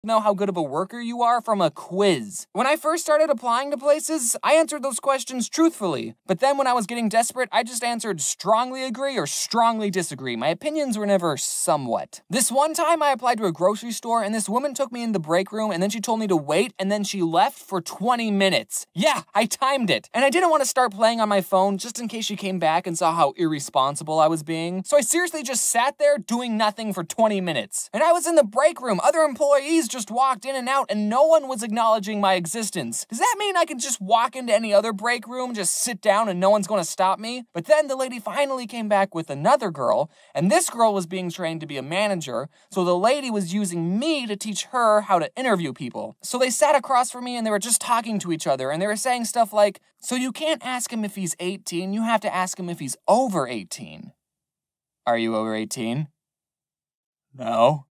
know how good of a worker you are from a quiz. When I first started applying to places, I answered those questions truthfully. But then when I was getting desperate, I just answered strongly agree or strongly disagree. My opinions were never somewhat. This one time I applied to a grocery store and this woman took me in the break room and then she told me to wait and then she left for 20 minutes. Yeah, I timed it. And I didn't want to start playing on my phone just in case she came back and saw how irresponsible I was being. So I seriously just sat there doing nothing for 20 minutes. And I was in the break room. Other employees just walked in and out and no one was acknowledging my existence. Does that mean I can just walk into any other break room, just sit down and no one's gonna stop me? But then the lady finally came back with another girl, and this girl was being trained to be a manager, so the lady was using me to teach her how to interview people. So they sat across from me and they were just talking to each other and they were saying stuff like, so you can't ask him if he's 18, you have to ask him if he's over 18. Are you over 18? No.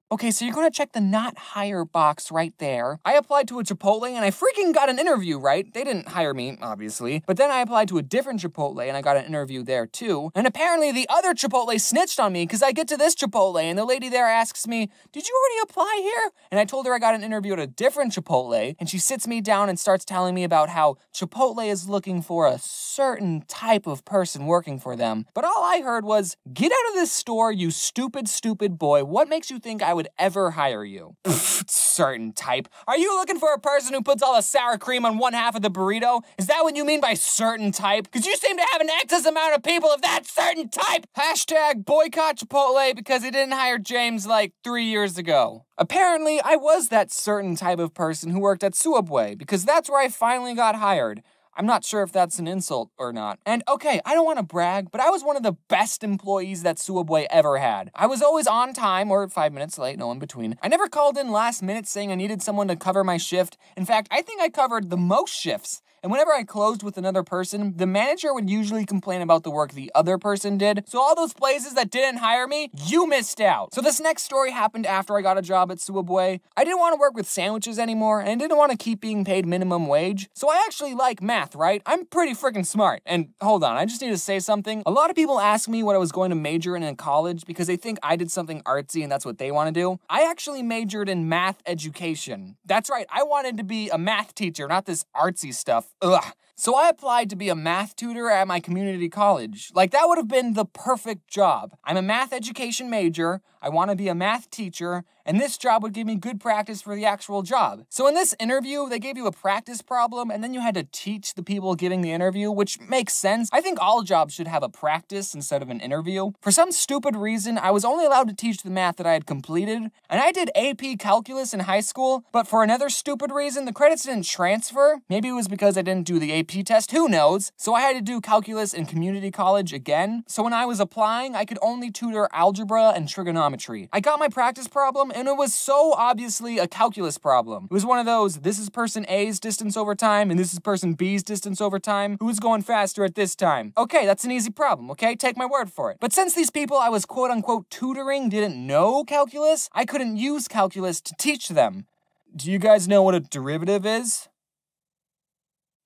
Okay, so you're gonna check the not hire box right there. I applied to a Chipotle and I freaking got an interview, right? They didn't hire me, obviously. But then I applied to a different Chipotle and I got an interview there too. And apparently the other Chipotle snitched on me because I get to this Chipotle and the lady there asks me, did you already apply here? And I told her I got an interview at a different Chipotle and she sits me down and starts telling me about how Chipotle is looking for a certain type of person working for them. But all I heard was, get out of this store, you stupid, stupid boy. What makes you think I would ever hire you? Certain type. Are you looking for a person who puts all the sour cream on one half of the burrito? Is that what you mean by certain type? Because you seem to have an excess amount of people of that certain type. Hashtag boycott Chipotle because he didn't hire James like 3 years ago. Apparently, I was that certain type of person who worked at Subway because that's where I finally got hired. I'm not sure if that's an insult or not. And okay, I don't want to brag, but I was one of the best employees that Subway ever had. I was always on time or 5 minutes late, no in between. I never called in last minute saying I needed someone to cover my shift. In fact, I think I covered the most shifts. And whenever I closed with another person, the manager would usually complain about the work the other person did. So all those places that didn't hire me, you missed out. So this next story happened after I got a job at Subway. I didn't want to work with sandwiches anymore, and I didn't want to keep being paid minimum wage. So I actually like math, right? I'm pretty freaking smart. And hold on, I just need to say something. A lot of people ask me what I was going to major in college because they think I did something artsy and that's what they want to do. I actually majored in math education. That's right, I wanted to be a math teacher, not this artsy stuff. Ugh. So I applied to be a math tutor at my community college. Like, that would have been the perfect job. I'm a math education major, I want to be a math teacher, and this job would give me good practice for the actual job. So in this interview, they gave you a practice problem, and then you had to teach the people giving the interview, which makes sense. I think all jobs should have a practice instead of an interview. For some stupid reason, I was only allowed to teach the math that I had completed, and I did AP Calculus in high school, but for another stupid reason, the credits didn't transfer. Maybe it was because I didn't do the AP test, who knows? So I had to do calculus in community college again. So when I was applying, I could only tutor algebra and trigonometry. I got my practice problem, and it was so obviously a calculus problem. It was one of those, this is person A's distance over time, and this is person B's distance over time. Who's going faster at this time? Okay, that's an easy problem, okay? Take my word for it. But since these people I was quote-unquote tutoring didn't know calculus, I couldn't use calculus to teach them. Do you guys know what a derivative is?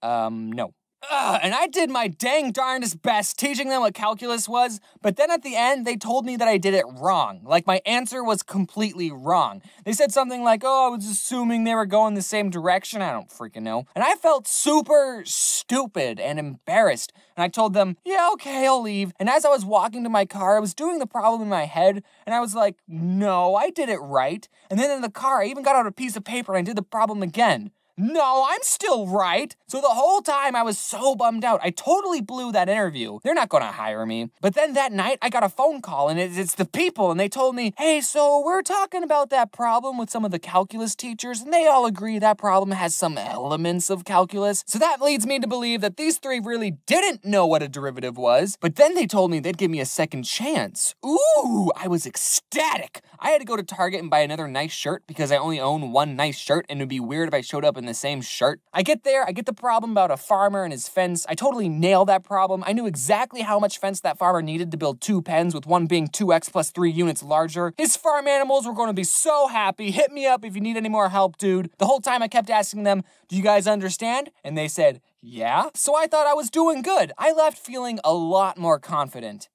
No. And I did my dang darndest best teaching them what calculus was, but then at the end, they told me that I did it wrong. Like, my answer was completely wrong. They said something like, oh, I was assuming they were going the same direction. I don't freaking know. And I felt super stupid and embarrassed. And I told them, yeah, okay, I'll leave. And as I was walking to my car, I was doing the problem in my head, and I was like, no, I did it right. And then in the car, I even got out a piece of paper and I did the problem again. No, I'm still right. So the whole time I was so bummed out. I totally blew that interview. They're not gonna hire me. But then that night I got a phone call and it's the people and they told me, hey, so we're talking about that problem with some of the calculus teachers and they all agree that problem has some elements of calculus. So that leads me to believe that these three really didn't know what a derivative was. But then they told me they'd give me a second chance. Ooh, I was ecstatic. I had to go to Target and buy another nice shirt because I only own one nice shirt and it'd be weird if I showed up in the same shirt. I get there, I get the problem about a farmer and his fence. I totally nailed that problem. I knew exactly how much fence that farmer needed to build 2 pens, with one being 2x plus 3 units larger. His farm animals were going to be so happy. Hit me up if you need any more help, dude. The whole time I kept asking them, do you guys understand? And they said, yeah. So I thought I was doing good. I left feeling a lot more confident.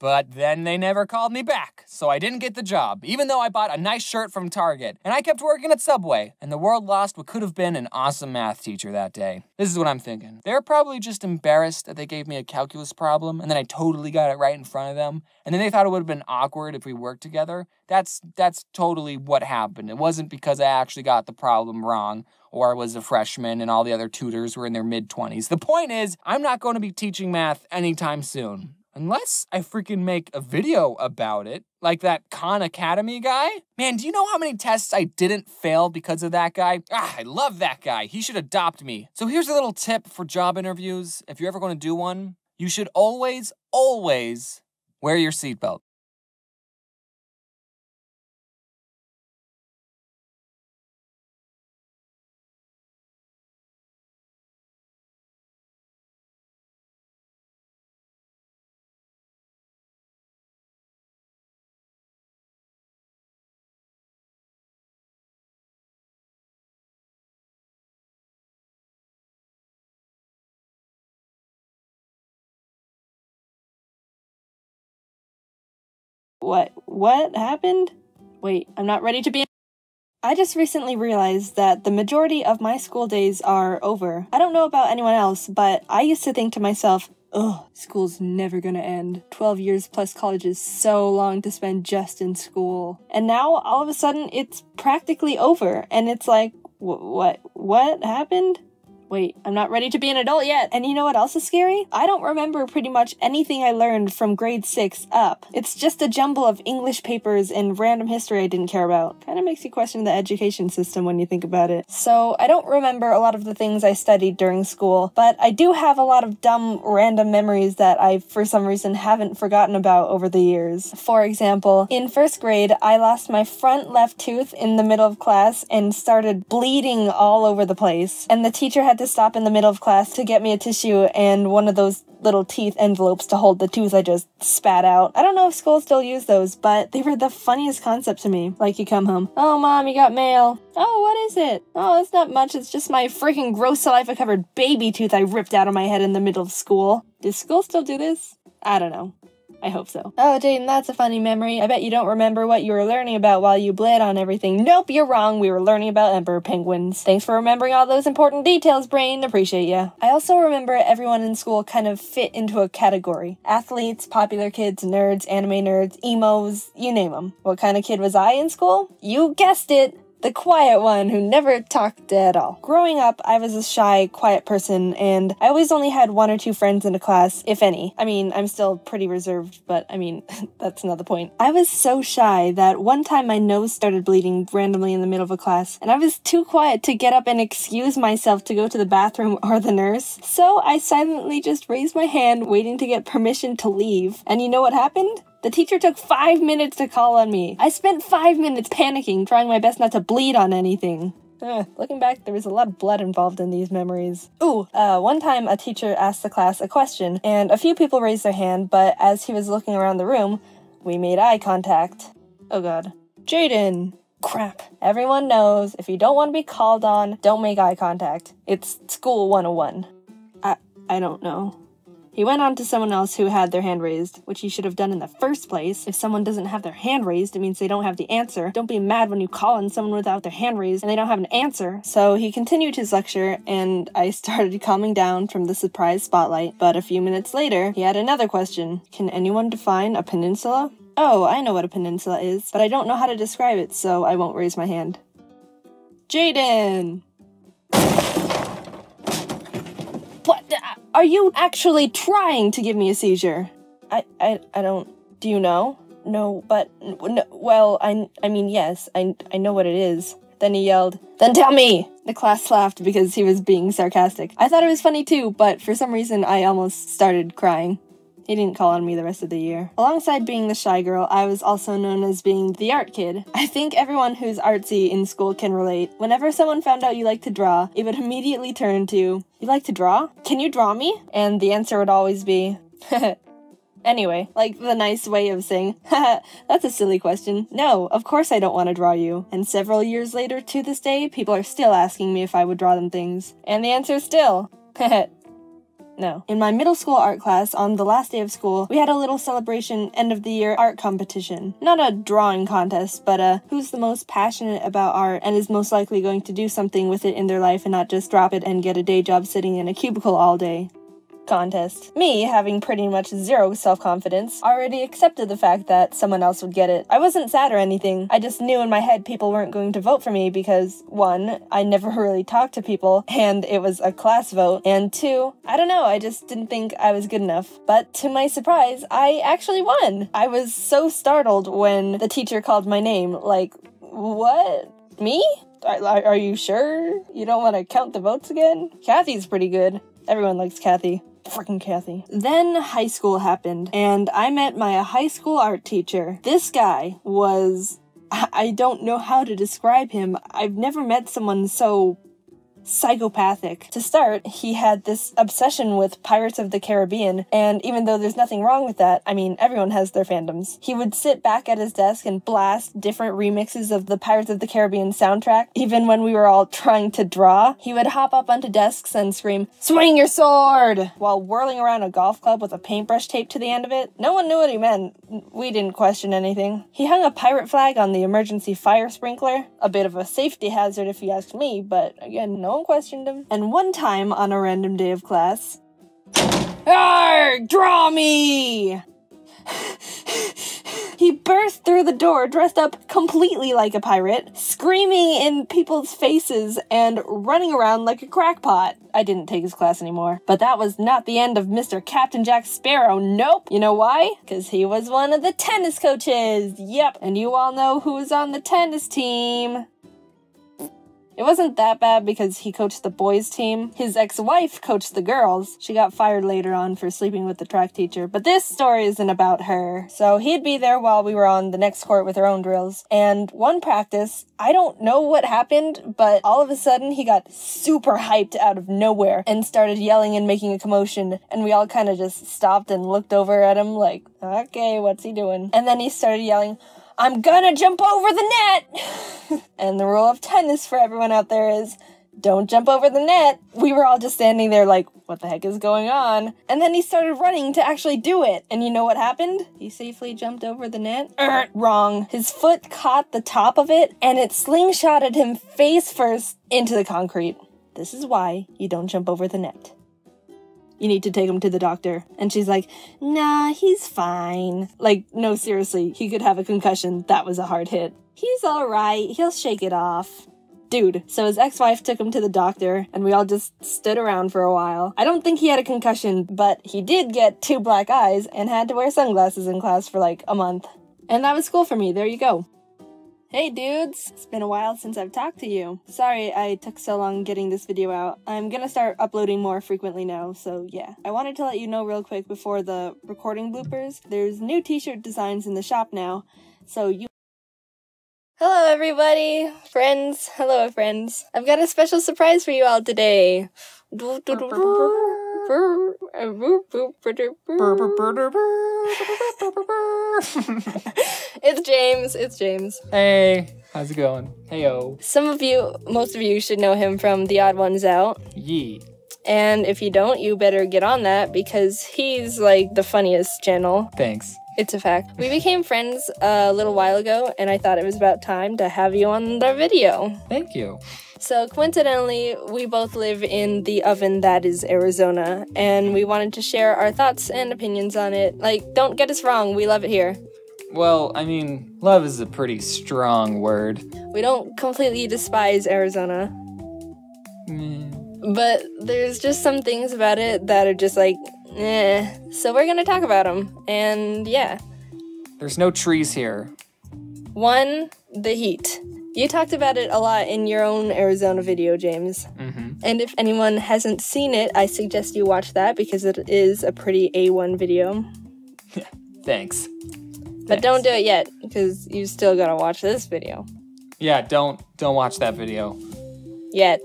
But then they never called me back, so I didn't get the job, even though I bought a nice shirt from Target, and I kept working at Subway, and the world lost what could have been an awesome math teacher that day. This is what I'm thinking. They're probably just embarrassed that they gave me a calculus problem, and then I totally got it right in front of them, and then they thought it would have been awkward if we worked together. That's totally what happened. It wasn't because I actually got the problem wrong, or I was a freshman and all the other tutors were in their mid-20s. The point is, I'm not going to be teaching math anytime soon. Unless I freaking make a video about it, like that Khan Academy guy. Man, do you know how many tests I didn't fail because of that guy? I love that guy. He should adopt me. So here's a little tip for job interviews. If you're ever going to do one, you should always wear your seatbelt. What happened? Wait, I'm not ready to be. I just recently realized that the majority of my school days are over. I don't know about anyone else, but I used to think to myself, ugh, school's never gonna end. 12 years plus college is so long to spend just in school. And now, all of a sudden, it's practically over, and it's like, what happened? Wait, I'm not ready to be an adult yet. And you know what else is scary? I don't remember pretty much anything I learned from grade 6 up. It's just a jumble of English papers and random history I didn't care about. Kind of makes you question the education system when you think about it. So I don't remember a lot of the things I studied during school, but I do have a lot of dumb, random memories that I, for some reason, haven't forgotten about over the years. For example, in first grade, I lost my front left tooth in the middle of class and started bleeding all over the place. And the teacher had to stop in the middle of class to get me a tissue and one of those little teeth envelopes to hold the tooth I just spat out. I don't know if schools still use those, but they were the funniest concept to me. Like, you come home, oh mom, you got mail. Oh, what is it? Oh, it's not much, it's just my freaking gross saliva-covered baby tooth I ripped out of my head in the middle of school. Does school still do this? I don't know. I hope so. Oh, Jaden, that's a funny memory. I bet you don't remember what you were learning about while you bled on everything. Nope, you're wrong. We were learning about emperor penguins. Thanks for remembering all those important details, brain. Appreciate ya. I also remember everyone in school kind of fit into a category. Athletes, popular kids, nerds, anime nerds, emos, you name them. What kind of kid was I in school? You guessed it! The quiet one who never talked at all. Growing up, I was a shy, quiet person, and I always only had 1 or 2 friends in a class, if any. I mean, I'm still pretty reserved, but I mean, that's another point. I was so shy that one time my nose started bleeding randomly in the middle of a class, and I was too quiet to get up and excuse myself to go to the bathroom or the nurse. So I silently just raised my hand, waiting to get permission to leave. And you know what happened? The teacher took 5 minutes to call on me. I spent 5 minutes panicking, trying my best not to bleed on anything. Looking back, there was a lot of blood involved in these memories. One time a teacher asked the class a question, and a few people raised their hand, but as he was looking around the room, we made eye contact. Oh god. Jaden! Crap. Everyone knows, if you don't want to be called on, don't make eye contact. It's school 101. I don't know. He went on to someone else who had their hand raised, which he should have done in the first place. If someone doesn't have their hand raised, it means they don't have the answer. Don't be mad when you call on someone without their hand raised and they don't have an answer. So he continued his lecture, and I started calming down from the surprise spotlight. But a few minutes later, he had another question. Can anyone define a peninsula? Oh, I know what a peninsula is, but I don't know how to describe it, so I won't raise my hand. Jaden! What? Are you actually trying to give me a seizure? I don't... Do you know? No, but... No, well, I mean, yes, I know what it is. Then he yelled, "Then tell me!" The class laughed because he was being sarcastic. I thought it was funny too, but for some reason I almost started crying. He didn't call on me the rest of the year. Alongside being the shy girl, I was also known as being the art kid. I think everyone who's artsy in school can relate. Whenever someone found out you like to draw, it would immediately turn to, "You like to draw? Can you draw me?" And the answer would always be, anyway, like the nice way of saying, haha, that's a silly question. No, of course I don't want to draw you. And several years later, to this day, people are still asking me if I would draw them things. And the answer is still, no. In my middle school art class, on the last day of school, we had a little celebration end of the year art competition. Not a drawing contest, but who's the most passionate about art and is most likely going to do something with it in their life and not just drop it and get a day job sitting in a cubicle all day. Contest. Me, having pretty much zero self-confidence, already accepted the fact that someone else would get it. I wasn't sad or anything, I just knew in my head people weren't going to vote for me because, 1, I never really talked to people, and it was a class vote, and 2, I don't know, I just didn't think I was good enough. But to my surprise, I actually won! I was so startled when the teacher called my name, like, what? Me? Are you sure? You don't want to count the votes again? Kathy's pretty good. Everyone likes Kathy. Freaking Kathy. Then high school happened, and I met my high school art teacher. This guy was... I don't know how to describe him. I've never met someone so psychopathic. To start, he had this obsession with Pirates of the Caribbean, and even though there's nothing wrong with that, I mean, everyone has their fandoms. He would sit back at his desk and blast different remixes of the Pirates of the Caribbean soundtrack. Even when we were all trying to draw, he would hop up onto desks and scream, "Swing your sword!" while whirling around a golf club with a paintbrush taped to the end of it. No one knew what he meant. We didn't question anything. He hung a pirate flag on the emergency fire sprinkler. A bit of a safety hazard if you ask me, but again, no one questioned him. And one time on a random day of class, "Arrgh, draw me!" He burst through the door dressed up completely like a pirate, screaming in people's faces and running around like a crackpot. I didn't take his class anymore. But that was not the end of Mr. Captain Jack Sparrow, nope! You know why? Because he was one of the tennis coaches, yep! And you all know who was on the tennis team. It wasn't that bad because he coached the boys' team. His ex-wife coached the girls. She got fired later on for sleeping with the track teacher, but this story isn't about her. So he'd be there while we were on the next court with our own drills. And one practice, I don't know what happened, but all of a sudden he got super hyped out of nowhere and started yelling and making a commotion, and we all kind of just stopped and looked over at him like, okay, what's he doing? And then he started yelling, "I'm gonna jump over the net!" And the rule of tennis for everyone out there is, don't jump over the net. We were all just standing there like, what the heck is going on? And then he started running to actually do it. And you know what happened? He safely jumped over the net. Wrong. His foot caught the top of it, and it slingshotted him face first into the concrete. This is why you don't jump over the net. You need to take him to the doctor. And she's like, nah, he's fine. Like, no, seriously, he could have a concussion. That was a hard hit. He's alright, he'll shake it off. Dude, so his ex-wife took him to the doctor, and we all just stood around for a while. I don't think he had a concussion, but he did get 2 black eyes and had to wear sunglasses in class for like a month. And that was school for me, there you go. Hey dudes, it's been a while since I've talked to you. Sorry I took so long getting this video out. I'm gonna start uploading more frequently now, so yeah. I wanted to let you know real quick before the recording bloopers, there's new t-shirt designs in the shop now, so you— Hello everybody! Friends, hello friends. I've got a special surprise for you all today. It's James. Hey, how's it going? Heyo. Most of you should know him from The Odd Ones Out. Yee. And if you don't, you better get on that because he's like the funniest channel. Thanks. It's a fact. We became friends a little while ago, and I thought it was about time to have you on the video. Thank you. So coincidentally, we both live in the oven that is Arizona, and we wanted to share our thoughts and opinions on it. Like, don't get us wrong, we love it here. Well, I mean, love is a pretty strong word. We don't completely despise Arizona. But there's just some things about it that are just like, eh. So we're gonna talk about them, and yeah. There's no trees here. 1, the heat. You talked about it a lot in your own Arizona video, James. And if anyone hasn't seen it, I suggest you watch that because it is a pretty A1 video. Thanks. But don't do it yet, because you still gotta watch this video. Yeah, don't watch that video. Yet.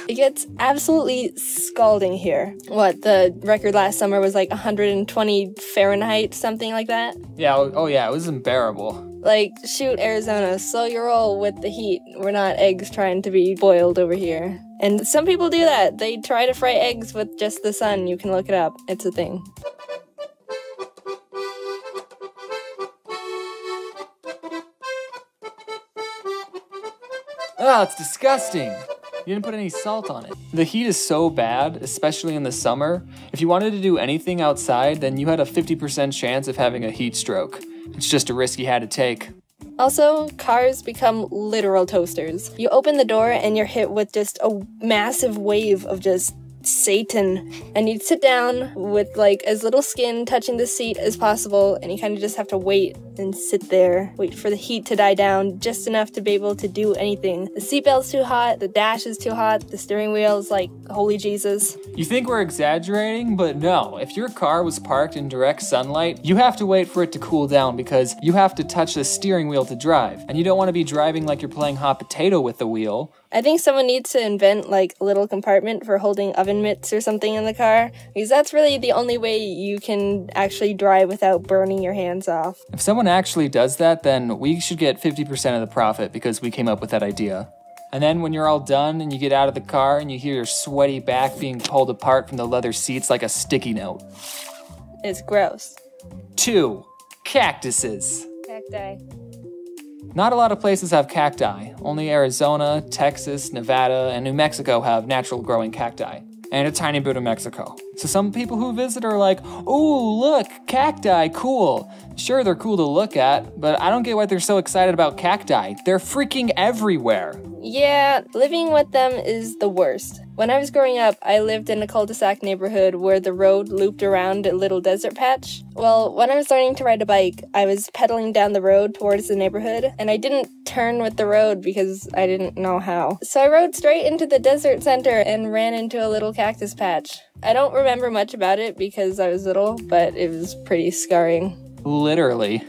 It gets absolutely scalding here. What, the record last summer was like 120 Fahrenheit, something like that? Yeah, oh yeah, it was unbearable. Like, shoot, Arizona, slow your roll with the heat. We're not eggs trying to be boiled over here. And some people do that. They try to fry eggs with just the sun. You can look it up. It's a thing. Oh, it's disgusting. You didn't put any salt on it. The heat is so bad, especially in the summer. If you wanted to do anything outside, then you had a 50% chance of having a heat stroke. It's just a risk you had to take. Also, cars become literal toasters. You open the door and you're hit with just a massive wave of just Satan. And you'd sit down with like as little skin touching the seat as possible, and you kind of just have to wait and sit there, wait for the heat to die down just enough to be able to do anything. The seatbelt's too hot, the dash is too hot, the steering wheel's like, holy Jesus. You think we're exaggerating, but no. If your car was parked in direct sunlight, you have to wait for it to cool down because you have to touch the steering wheel to drive. And you don't want to be driving like you're playing hot potato with the wheel. I think someone needs to invent like a little compartment for holding oven mitts or something in the car, because that's really the only way you can actually drive without burning your hands off. If someone actually does that, then we should get 50% of the profit because we came up with that idea. And then when you're all done and you get out of the car and you hear your sweaty back being pulled apart from the leather seats like a sticky note. It's gross. 2. Cactuses. Cacti. Not a lot of places have cacti. Only Arizona, Texas, Nevada, and New Mexico have natural growing cacti. And a tiny bit of Mexico. So some people who visit are like, ooh, look, cacti, cool. Sure, they're cool to look at, but I don't get why they're so excited about cacti. They're freaking everywhere. Yeah, living with them is the worst. When I was growing up, I lived in a cul-de-sac neighborhood where the road looped around a little desert patch. Well, when I was learning to ride a bike, I was pedaling down the road towards the neighborhood, and I didn't turn with the road because I didn't know how. So I rode straight into the desert center and ran into a little cactus patch. I don't remember much about it because I was little, but it was pretty scarring. Literally.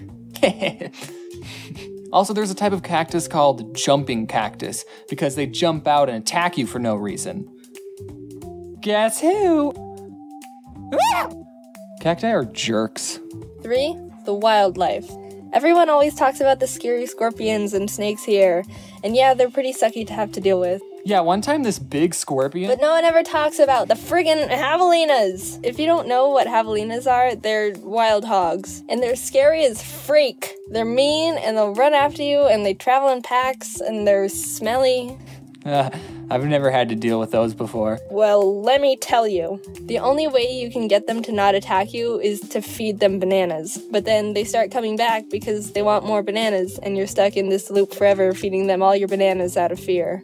Also, there's a type of cactus called jumping cactus because they jump out and attack you for no reason. Guess who? Cacti are jerks. 3. The wildlife. Everyone always talks about the scary scorpions and snakes here, and yeah, they're pretty sucky to have to deal with. Yeah, one time this big scorpion... But no one ever talks about the friggin' javelinas! If you don't know what javelinas are, they're wild hogs. And they're scary as freak. They're mean, and they'll run after you, and they travel in packs, and they're smelly. I've never had to deal with those before. Well, let me tell you. The only way you can get them to not attack you is to feed them bananas. But then they start coming back because they want more bananas, and you're stuck in this loop forever feeding them all your bananas out of fear.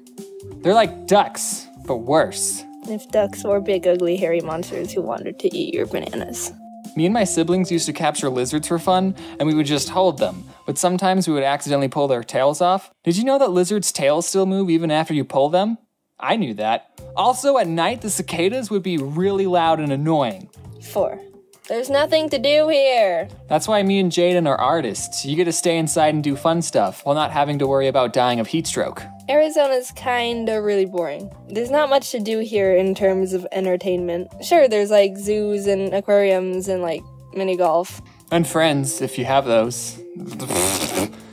They're like ducks, but worse. If ducks were big, ugly, hairy monsters who wanted to eat your bananas. Me and my siblings used to capture lizards for fun, and we would just hold them. But sometimes we would accidentally pull their tails off. Did you know that lizards' tails still move even after you pull them? I knew that. Also, at night, the cicadas would be really loud and annoying. 4. There's nothing to do here. That's why me and Jaden are artists. You get to stay inside and do fun stuff, while not having to worry about dying of heat stroke. Arizona's kinda really boring. There's not much to do here in terms of entertainment. Sure, there's like zoos and aquariums and like mini golf. And friends, if you have those.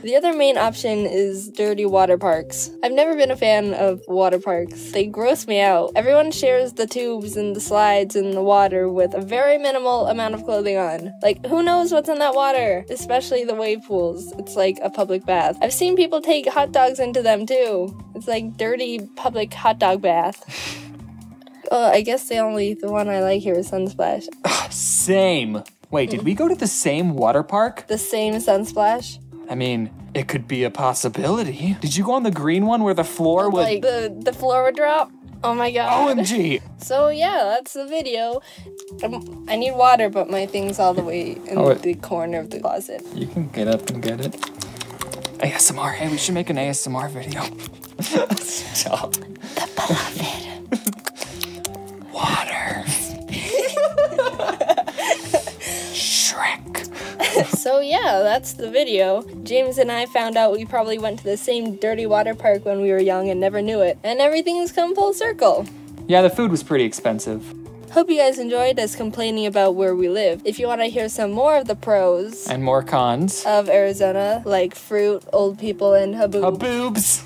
The other main option is dirty water parks. I've never been a fan of water parks. They gross me out. Everyone shares the tubes and the slides and the water with a very minimal amount of clothing on. Like, who knows what's in that water? Especially the wave pools. It's like a public bath. I've seen people take hot dogs into them too. It's like dirty public hot dog bath. I guess the one I like here is Sunsplash. Same. Wait, did we go to the same water park? The same Sunsplash? I mean, it could be a possibility. Did you go on the green one where the floor would... Like, the floor would drop? Oh my god. OMG. So yeah, that's the video. I need water, but my thing's all the way in the corner of the closet. You can get up and get it. ASMR. Hey, we should make an ASMR video. Stop. The beloved. Water. Shrek. So yeah, that's the video. James and I found out we probably went to the same dirty water park when we were young and never knew it. And everything's come full circle. Yeah, the food was pretty expensive. Hope you guys enjoyed us complaining about where we live. If you want to hear some more of the pros and more cons of Arizona, like fruit, old people, and haboobs.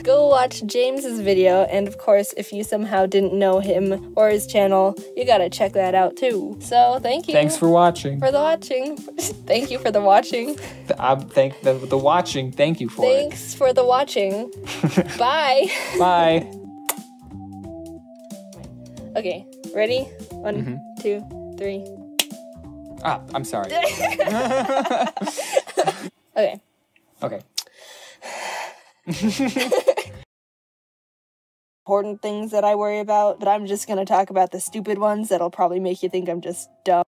Go watch James's video, and of course, if you somehow didn't know him or his channel, you gotta check that out too. So, thank you. Thanks for watching. Thank you for the watching. The watching, thank you for Thanks for the watching. Bye. Bye. Okay, ready? 1, 2, 3. Ah, I'm sorry. Okay. Okay. Important things that I worry about, but I'm just gonna talk about the stupid ones that'll probably make you think I'm just dumb.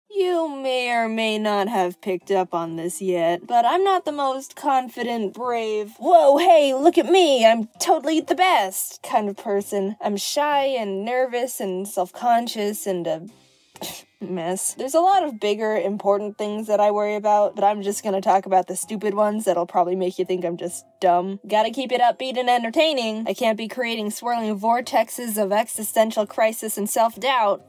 You may or may not have picked up on this yet, but I'm not the most confident, brave, whoa, hey, look at me, I'm totally the best kind of person. I'm shy and nervous and self-conscious and a mess. There's a lot of bigger, important things that I worry about, but I'm just gonna talk about the stupid ones that'll probably make you think I'm just dumb. Gotta keep it upbeat and entertaining. I can't be creating swirling vortexes of existential crisis and self-doubt.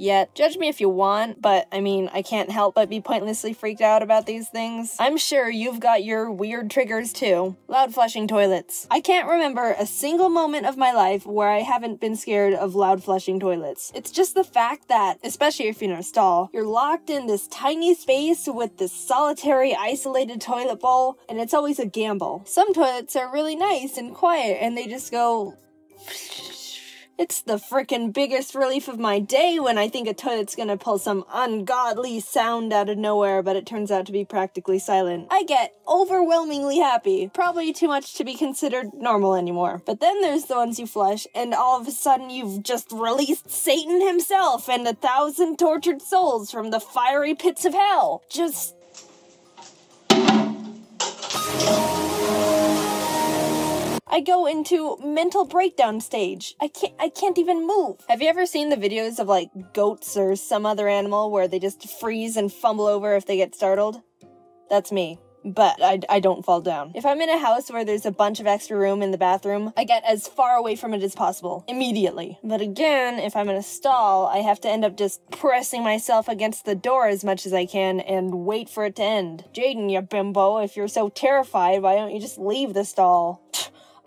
Yet. Judge me if you want, but I mean, I can't help but be pointlessly freaked out about these things. I'm sure you've got your weird triggers too. Loud flushing toilets. I can't remember a single moment of my life where I haven't been scared of loud flushing toilets. It's just the fact that, especially if you're in a stall, you're locked in this tiny space with this solitary, isolated toilet bowl, and it's always a gamble. Some toilets are really nice and quiet, and they just go... It's the frickin' biggest relief of my day when I think a toilet's gonna pull some ungodly sound out of nowhere, but it turns out to be practically silent. I get overwhelmingly happy. Probably too much to be considered normal anymore. But then there's the ones you flush, and all of a sudden you've just released Satan himself and 1,000 tortured souls from the fiery pits of hell. Just... I go into mental breakdown stage. I can't even move. Have you ever seen the videos of like goats or some other animal where they just freeze and fumble over if they get startled? That's me. But I don't fall down. If I'm in a house where there's a bunch of extra room in the bathroom, I get as far away from it as possible, immediately. But again, if I'm in a stall, I have to end up just pressing myself against the door as much as I can and wait for it to end. Jaden, you bimbo, if you're so terrified, why don't you just leave the stall?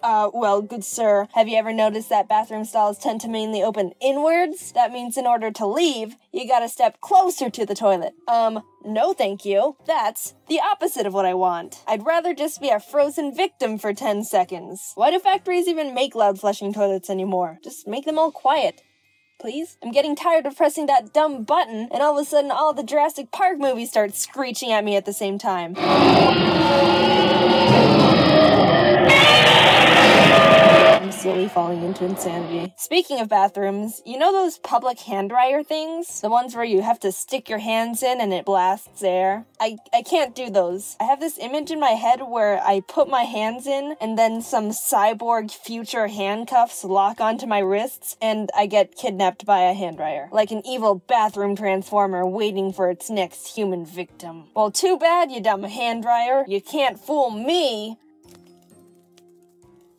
Well, good sir, have you ever noticed that bathroom stalls tend to mainly open inwards? That means in order to leave, you gotta step closer to the toilet. No thank you. That's the opposite of what I want. I'd rather just be a frozen victim for 10 seconds. Why do factories even make loud flushing toilets anymore? Just make them all quiet. Please? I'm getting tired of pressing that dumb button, and all of a sudden all the Jurassic Park movies start screeching at me at the same time. I'm slowly falling into insanity. Speaking of bathrooms, you know those public hand dryer things? The ones where you have to stick your hands in and it blasts air? I can't do those. I have this image in my head where I put my hands in and then some cyborg future handcuffs lock onto my wrists and I get kidnapped by a hand dryer. Like an evil bathroom transformer waiting for its next human victim. Well, too bad, you dumb hand dryer. You can't fool me.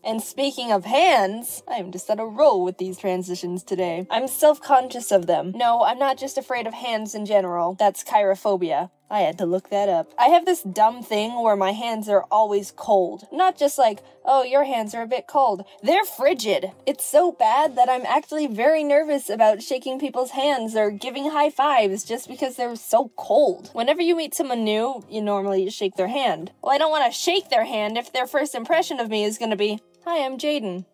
And speaking of hands, I am just on a roll with these transitions today. I'm self-conscious of them. No, I'm not just afraid of hands in general. That's chirophobia. I had to look that up. I have this dumb thing where my hands are always cold. Not just like, oh, your hands are a bit cold. They're frigid. It's so bad that I'm actually very nervous about shaking people's hands or giving high fives just because they're so cold. Whenever you meet someone new, you normally shake their hand. Well, I don't want to shake their hand if their first impression of me is gonna be, hi, I'm Jaden.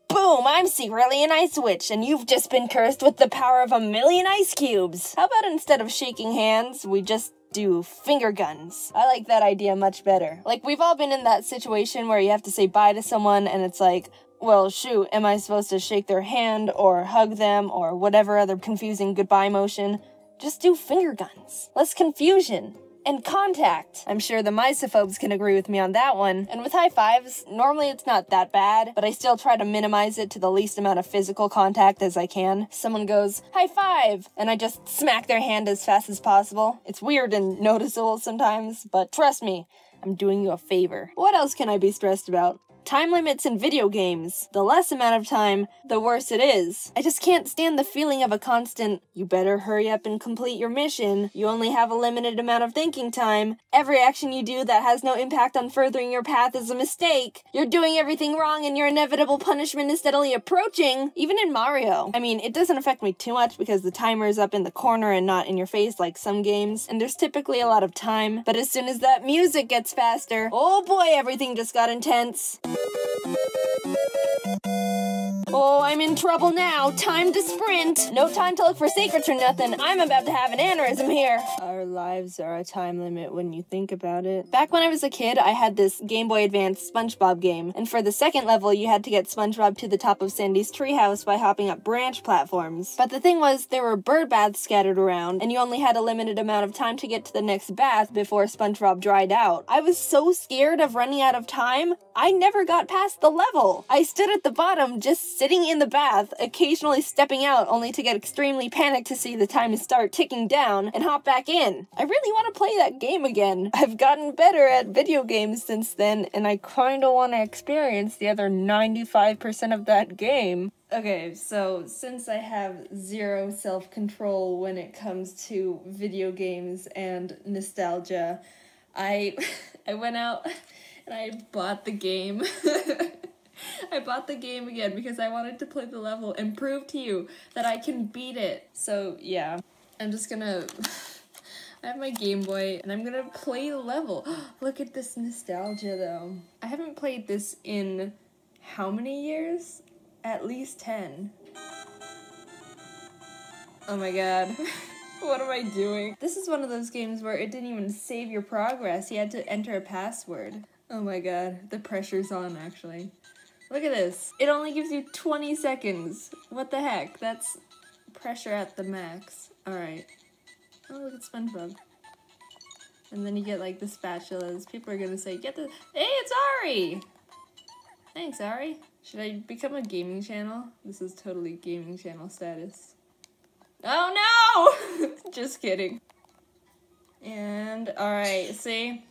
Boom, I'm secretly an ice witch, and you've just been cursed with the power of 1,000,000 ice cubes. How about instead of shaking hands, we just do finger guns? I like that idea much better. Like, we've all been in that situation where you have to say bye to someone, and it's like, well, shoot, am I supposed to shake their hand, or hug them, or whatever other confusing goodbye motion? Just do finger guns. Less confusion. And contact. I'm sure the misophobes can agree with me on that one. And with high fives, normally it's not that bad, but I still try to minimize it to the least amount of physical contact as I can. Someone goes, high five, and I just smack their hand as fast as possible. It's weird and noticeable sometimes, but trust me, I'm doing you a favor. What else can I be stressed about? Time limits in video games. The less amount of time, the worse it is. I just can't stand the feeling of a constant, you better hurry up and complete your mission, you only have a limited amount of thinking time, every action you do that has no impact on furthering your path is a mistake, you're doing everything wrong and your inevitable punishment is steadily approaching. Even in Mario. I mean, it doesn't affect me too much because the timer is up in the corner and not in your face like some games, and there's typically a lot of time, but as soon as that music gets faster, oh boy, everything just got intense. Oh, I'm in trouble now. Time to sprint. No time to look for secrets or nothing. I'm about to have an aneurysm here. Our lives are a time limit when you think about it. Back when I was a kid, I had this Game Boy Advance SpongeBob game, and for the second level, you had to get SpongeBob to the top of Sandy's treehouse by hopping up branch platforms. But the thing was, there were bird baths scattered around, and you only had a limited amount of time to get to the next bath before SpongeBob dried out. I was so scared of running out of time, I never got past the level. I stood at the bottom, just sitting in the bath, occasionally stepping out only to get extremely panicked to see the time start ticking down and hop back in. I really want to play that game again. I've gotten better at video games since then, and I kinda want to experience the other 95% of that game. Okay, so since I have zero self-control when it comes to video games and nostalgia, I went out and I bought the game. I bought the game again because I wanted to play the level and prove to you that I can beat it. So yeah, I'm just gonna, I have my Game Boy and I'm gonna play the level. Look at this nostalgia though. I haven't played this in how many years? At least 10. Oh my god. What am I doing? This is one of those games where it didn't even save your progress. You had to enter a password. Oh my god, the pressure's on actually. Look at this. It only gives you 20 seconds. What the heck? That's pressure at the max. Alright. Oh, look at SpongeBob. And then you get like the spatulas. People are gonna say, get the- Hey, it's Ari! Thanks, Ari. Should I become a gaming channel? This is totally gaming channel status. Oh no! Just kidding. And, alright, see?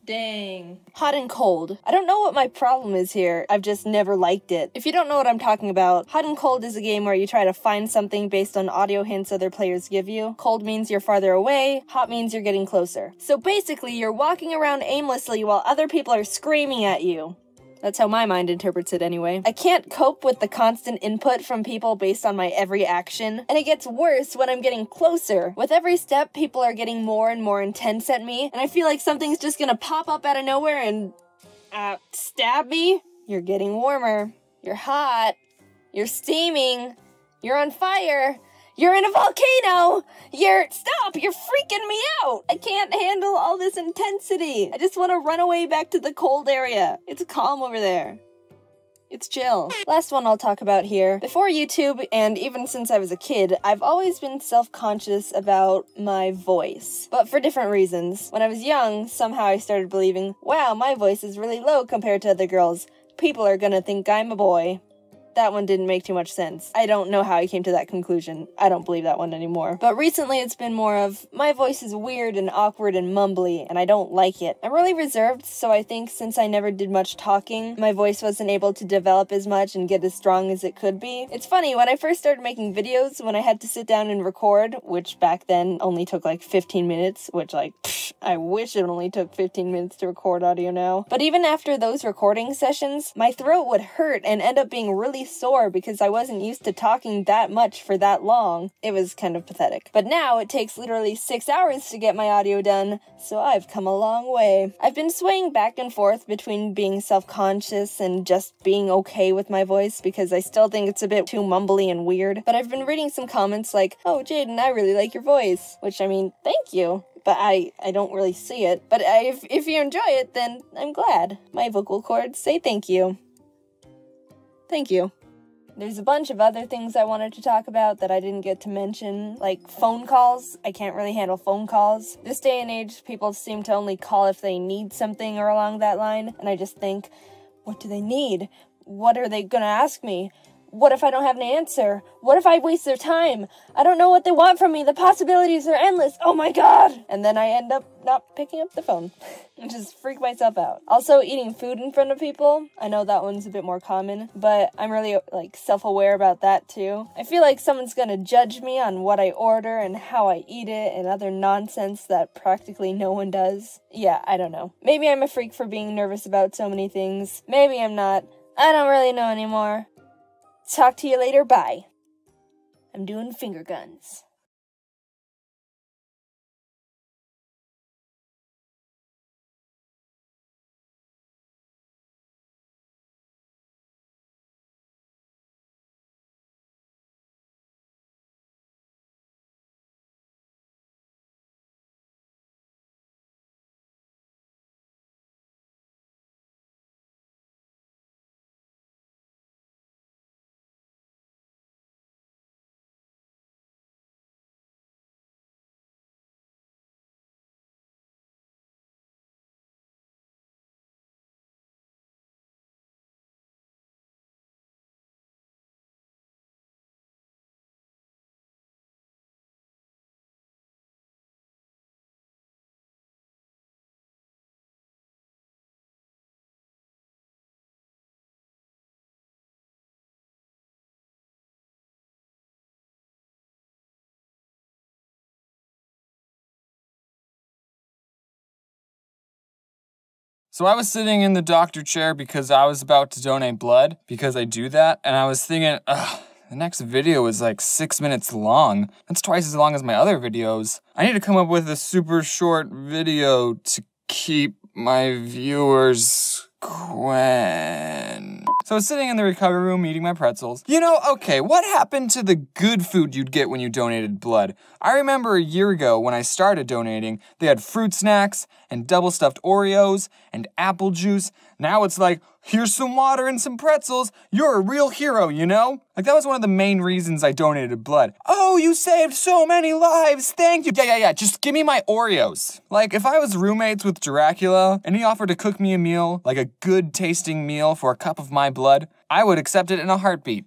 Dang. Hot and cold. I don't know what my problem is here. I've just never liked it. If you don't know what I'm talking about, hot and cold is a game where you try to find something based on audio hints other players give you. Cold means you're farther away. Hot means you're getting closer. So basically, you're walking around aimlessly while other people are screaming at you. That's how my mind interprets it anyway. I can't cope with the constant input from people based on my every action, and it gets worse when I'm getting closer. With every step, people are getting more and more intense at me, and I feel like something's just gonna pop up out of nowhere and, stab me. You're getting warmer. You're hot. You're steaming. You're on fire. You're in a volcano! Stop! You're freaking me out! I can't handle all this intensity! I just want to run away back to the cold area. It's calm over there. It's chill. Last one I'll talk about here. Before YouTube, and even since I was a kid, I've always been self-conscious about my voice. But for different reasons. When I was young, somehow I started believing, wow, my voice is really low compared to other girls. People are gonna think I'm a boy. That one didn't make too much sense. I don't know how I came to that conclusion. I don't believe that one anymore. But recently it's been more of, my voice is weird and awkward and mumbly, and I don't like it. I'm really reserved, so I think since I never did much talking, my voice wasn't able to develop as much and get as strong as it could be. It's funny, when I first started making videos, when I had to sit down and record, which back then only took like 15 minutes, which like, I wish it only took 15 minutes to record audio now. But even after those recording sessions, my throat would hurt and end up being really sore because I wasn't used to talking that much for that long. It was kind of pathetic. But now it takes literally 6 hours to get my audio done, so I've come a long way. I've been swaying back and forth between being self-conscious and just being okay with my voice because I still think it's a bit too mumbly and weird. But I've been reading some comments like, oh, Jaden, I really like your voice. Which, I mean, thank you. But I don't really see it. But if you enjoy it, then I'm glad. My vocal cords say thank you. Thank you. There's a bunch of other things I wanted to talk about that I didn't get to mention, like phone calls. I can't really handle phone calls. This day and age, people seem to only call if they need something or along that line, and I just think, what do they need? What are they gonna ask me? what if I don't have an answer? What if I waste their time? I don't know what they want from me. The possibilities are endless. Oh my god! And then I end up not picking up the phone. And just freak myself out. Also, eating food in front of people. I know that one's a bit more common, but I'm really, self-aware about that too. I feel like someone's gonna judge me on what I order and how I eat it and other nonsense that practically no one does. Yeah, I don't know. Maybe I'm a freak for being nervous about so many things. Maybe I'm not. I don't really know anymore. Talk to you later, bye. I'm doing finger guns. So I was sitting in the doctor chair because I was about to donate blood, because I do that, and I was thinking, ugh, the next video is like 6 minutes long. That's twice as long as my other videos. I need to come up with a super short video to keep my viewers So I was sitting in the recovery room eating my pretzels. You know, okay, what happened to the good food you'd get when you donated blood? I remember a year ago when I started donating, they had fruit snacks and double stuffed Oreos and apple juice. Now it's like, here's some water and some pretzels. You're a real hero, you know? Like, that was one of the main reasons I donated blood. Oh, you saved so many lives, thank you. Yeah, just give me my Oreos. Like, if I was roommates with Dracula and he offered to cook me a meal, like a good tasting meal for a cup of my blood, I would accept it in a heartbeat.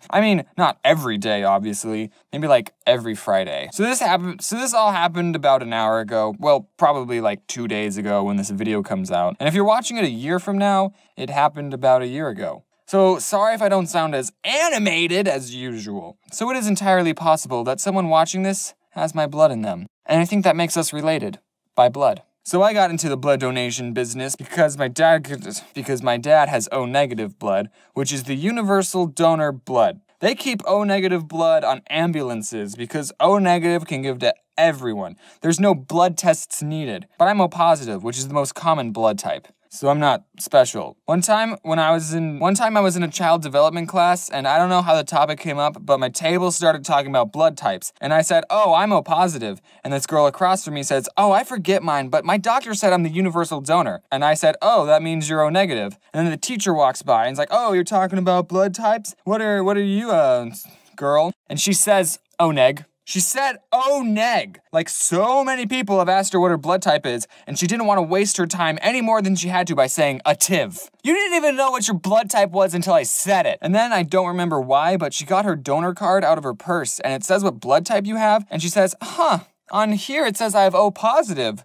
I mean, not every day, obviously. Maybe like every Friday. So this all happened about an hour ago. Well, probably like 2 days ago when this video comes out. And if you're watching it a year from now, it happened about a year ago. So sorry if I don't sound as animated as usual. So it is entirely possible that someone watching this has my blood in them. And I think that makes us related by blood. So I got into the blood donation business because my dad has O negative blood, which is the universal donor blood. They keep O negative blood on ambulances because O negative can give to everyone. There's no blood tests needed. But I'm O positive, which is the most common blood type. So I'm not special. One time I was in a child development class, and I don't know how the topic came up, but my table started talking about blood types. And I said, oh, I'm O positive. And this girl across from me says, oh, I forget mine, but my doctor said I'm the universal donor. And I said, oh, that means you're O negative. And then the teacher walks by and is like, oh, you're talking about blood types? What are you, girl? And she says, O neg. She said, oh, neg. Like, so many people have asked her what her blood type is, and she didn't want to waste her time any more than she had to by saying a tiv. You didn't even know what your blood type was until I said it. And then I don't remember why, but she got her donor card out of her purse, and it says what blood type you have, and she says, huh, on here it says I have O positive.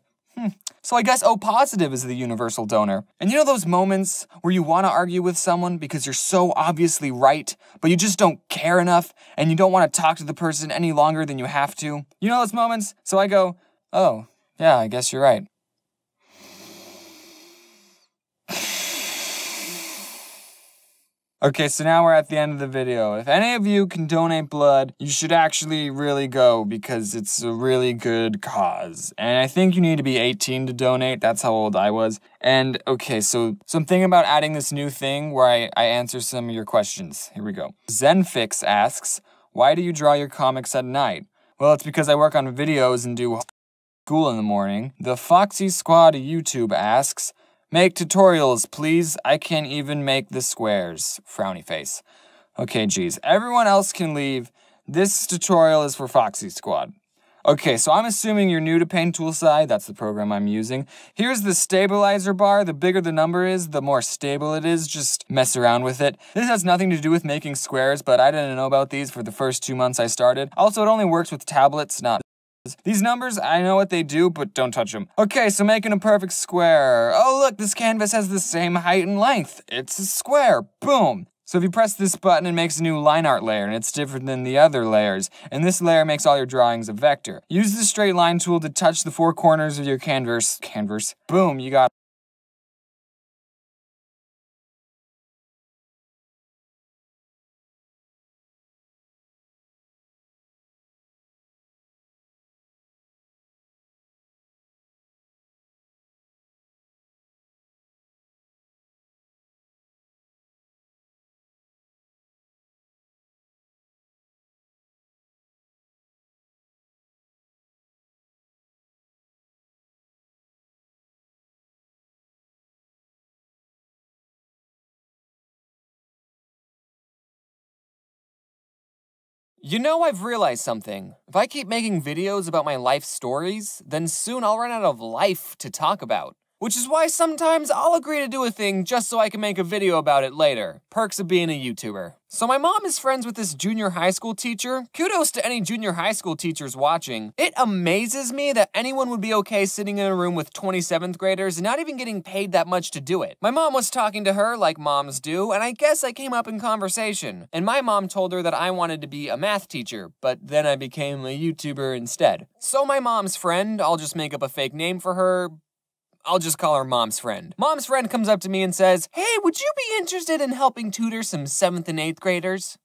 So I guess O positive is the universal donor. And you know those moments where you want to argue with someone because you're so obviously right, but you just don't care enough and you don't want to talk to the person any longer than you have to? You know those moments? So I go, oh, yeah, I guess you're right. Okay, so now we're at the end of the video. If any of you can donate blood, you should actually really go because it's a really good cause. And I think you need to be 18 to donate. That's how old I was. And okay, so I'm thinking about adding this new thing where I answer some of your questions. Here we go. Zenfix asks, why do you draw your comics at night? Well, it's because I work on videos and do school in the morning. The Foxy Squad YouTube asks, make tutorials, please. I can't even make the squares. Frowny face. Okay, geez. Everyone else can leave. This tutorial is for Foxy Squad. Okay, so I'm assuming you're new to Paint Tool SAI, that's the program I'm using. Here's the stabilizer bar. The bigger the number is, the more stable it is. Just mess around with it. This has nothing to do with making squares, but I didn't know about these for the first 2 months I started. Also, it only works with tablets, not these numbers. I know what they do, but don't touch them. Okay, so making a perfect square. Oh, look, this canvas has the same height and length. It's a square. Boom. So if you press this button, it makes a new line art layer, and it's different than the other layers. And this layer makes all your drawings a vector. Use the straight line tool to touch the 4 corners of your canvas. Boom, you got You know, I've realized something. If I keep making videos about my life stories, then soon I'll run out of life to talk about. Which is why sometimes I'll agree to do a thing just so I can make a video about it later. Perks of being a YouTuber. So my mom is friends with this junior high school teacher. Kudos to any junior high school teachers watching. It amazes me that anyone would be okay sitting in a room with 27th graders and not even getting paid that much to do it. My mom was talking to her like moms do, and I guess I came up in conversation. And my mom told her that I wanted to be a math teacher, but then I became a YouTuber instead. So my mom's friend, I'll just make up a fake name for her. I'll just call her Mom's friend. Mom's friend comes up to me and says, "Hey, would you be interested in helping tutor some 7th and 8th graders?"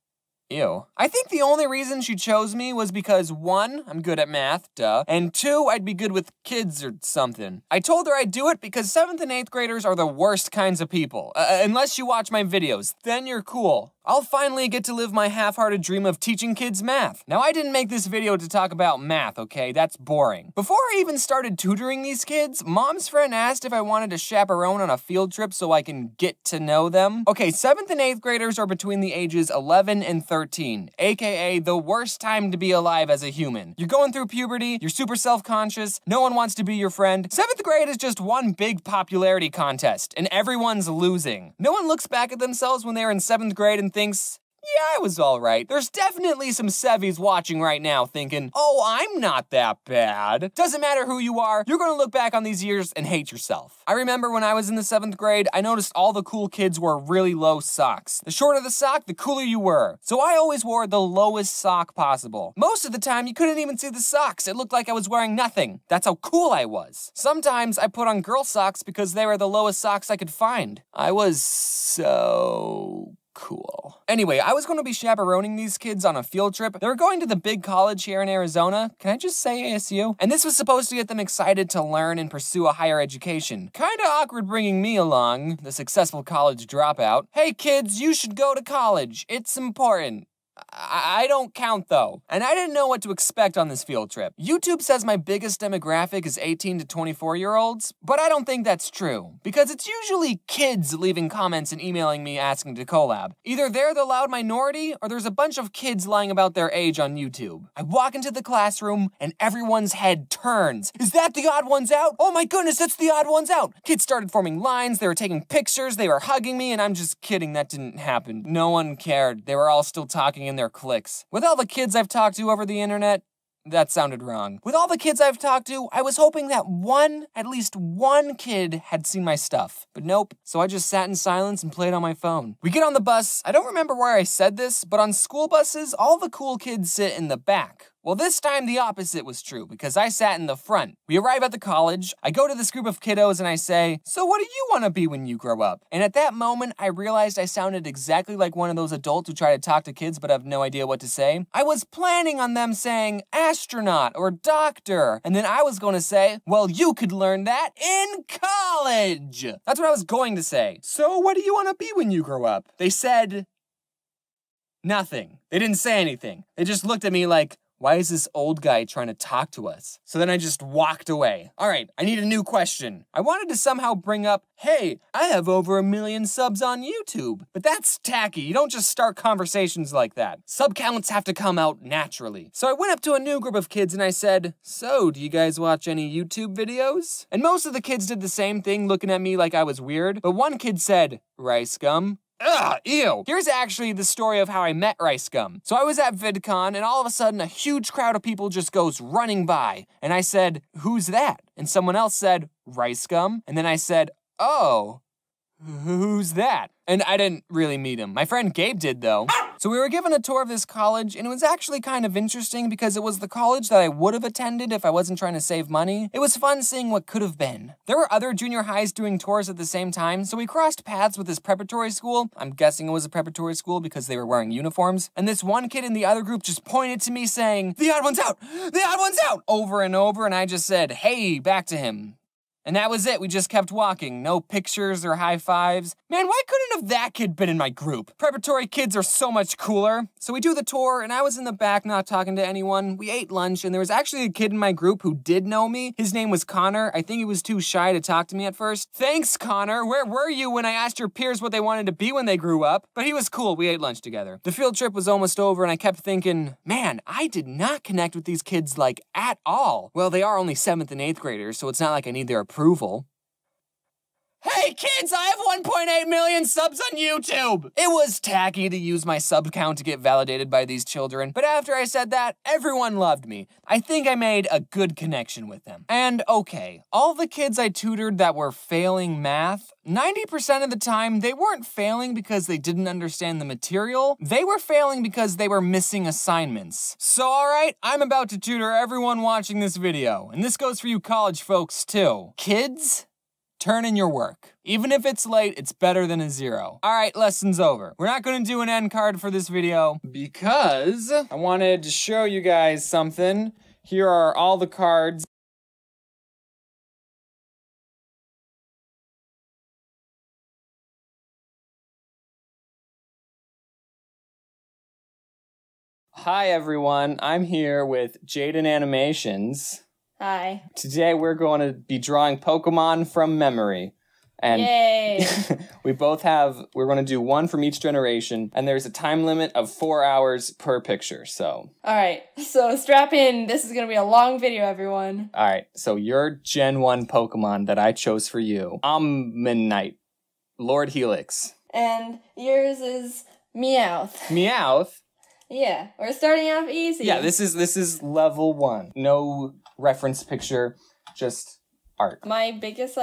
Ew. I think the only reason she chose me was because 1, I'm good at math, duh, and 2, I'd be good with kids or something. I told her I'd do it because 7th and 8th graders are the worst kinds of people. Unless you watch my videos, then you're cool. I'll finally get to live my half-hearted dream of teaching kids math. Now, I didn't make this video to talk about math, okay? That's boring. Before I even started tutoring these kids, Mom's friend asked if I wanted to chaperone on a field trip so I can get to know them. Okay, 7th and 8th graders are between the ages 11 and 13, aka the worst time to be alive as a human. You're going through puberty, you're super self-conscious, no one wants to be your friend. 7th grade is just one big popularity contest, and everyone's losing. No one looks back at themselves when they're in 7th grade and thinks, yeah, I was alright. There's definitely some Sevies watching right now thinking, oh, I'm not that bad. Doesn't matter who you are, you're gonna look back on these years and hate yourself. I remember when I was in the 7th grade, I noticed all the cool kids wore really low socks. The shorter the sock, the cooler you were. So I always wore the lowest sock possible. Most of the time, you couldn't even see the socks. It looked like I was wearing nothing. That's how cool I was. Sometimes I put on girl socks because they were the lowest socks I could find. I was so cool. Anyway, I was going to be chaperoning these kids on a field trip. They were going to the big college here in Arizona. Can I just say ASU? And this was supposed to get them excited to learn and pursue a higher education. Kinda awkward bringing me along, the successful college dropout. Hey kids, you should go to college. It's important. I don't count though, and I didn't know what to expect on this field trip. YouTube says my biggest demographic is 18 to 24-year-olds, but I don't think that's true, because it's usually kids leaving comments and emailing me asking to collab. Either they're the loud minority, or there's a bunch of kids lying about their age on YouTube. I walk into the classroom, and everyone's head turns. Is that the odd ones out? Oh my goodness, that's the odd ones out! Kids started forming lines, they were taking pictures, they were hugging me, and I'm just kidding, that didn't happen. No one cared. They were all still talking in their clicks. With all the kids I've talked to over the internet, that sounded wrong. With all the kids I've talked to, I was hoping that at least one kid had seen my stuff. But nope, so I just sat in silence and played on my phone. We get on the bus. I don't remember where I said this, but on school buses, all the cool kids sit in the back. Well, this time the opposite was true, because I sat in the front. We arrive at the college, I go to this group of kiddos and I say, so what do you want to be when you grow up? And at that moment, I realized I sounded exactly like one of those adults who try to talk to kids but have no idea what to say. I was planning on them saying astronaut or doctor, and then I was going to say, well, you could learn that in college. That's what I was going to say. So what do you want to be when you grow up? They said nothing. They didn't say anything. They just looked at me like, why is this old guy trying to talk to us? So then I just walked away. All right, I need a new question. I wanted to somehow bring up, hey, I have over 1 million subs on YouTube. But that's tacky. You don't just start conversations like that. Sub counts have to come out naturally. So I went up to a new group of kids and I said, so, do you guys watch any YouTube videos? And most of the kids did the same thing, looking at me like I was weird. But one kid said, rice gum. Ugh, ew. Here's actually the story of how I met Rice Gum. So I was at VidCon and all of a sudden a huge crowd of people just goes running by. And I said, who's that? And someone else said, Rice Gum. And then I said, oh, who's that? And I didn't really meet him. My friend Gabe did though. So we were given a tour of this college and it was actually kind of interesting because it was the college that I would have attended if I wasn't trying to save money. It was fun seeing what could have been. There were other junior highs doing tours at the same time, so we crossed paths with this preparatory school. I'm guessing it was a preparatory school because they were wearing uniforms. And this one kid in the other group just pointed to me saying, the odd one's out, the odd one's out, over and over. And I just said, hey, back to him. And that was it, we just kept walking. No pictures or high fives. Man, why couldn't have that kid been in my group? Preparatory kids are so much cooler. So we do the tour, and I was in the back not talking to anyone. We ate lunch, and there was actually a kid in my group who did know me. His name was Connor. I think he was too shy to talk to me at first. Thanks, Connor. Where were you when I asked your peers what they wanted to be when they grew up? But he was cool, we ate lunch together. The field trip was almost over, and I kept thinking, man, I did not connect with these kids, like, at all. Well, they are only 7th and 8th graders, so it's not like I need their approval. Hey kids, I have 1.8 million subs on YouTube! It was tacky to use my sub count to get validated by these children, but after I said that, everyone loved me. I think I made a good connection with them. And okay, all the kids I tutored that were failing math, 90% of the time, they weren't failing because they didn't understand the material. They were failing because they were missing assignments. So alright, I'm about to tutor everyone watching this video. And this goes for you college folks too. Kids, turn in your work. Even if it's late, it's better than a 0. All right, lesson's over. We're not gonna do an end card for this video because I wanted to show you guys something. Here are all the cards. Hi everyone, I'm here with Jaden Animations. Hi. Today we're going to be drawing Pokemon from memory. And yay! we're going to do one from each generation, and there's a time limit of 4 hours per picture, so. Alright, so strap in. This is gonna be a long video, everyone. Alright, so your Gen 1 Pokemon that I chose for you, Omnite, Lord Helix. And yours is Meowth. Meowth? Yeah, we're starting off easy. Yeah, this is level 1. No reference picture, just art. My biggest,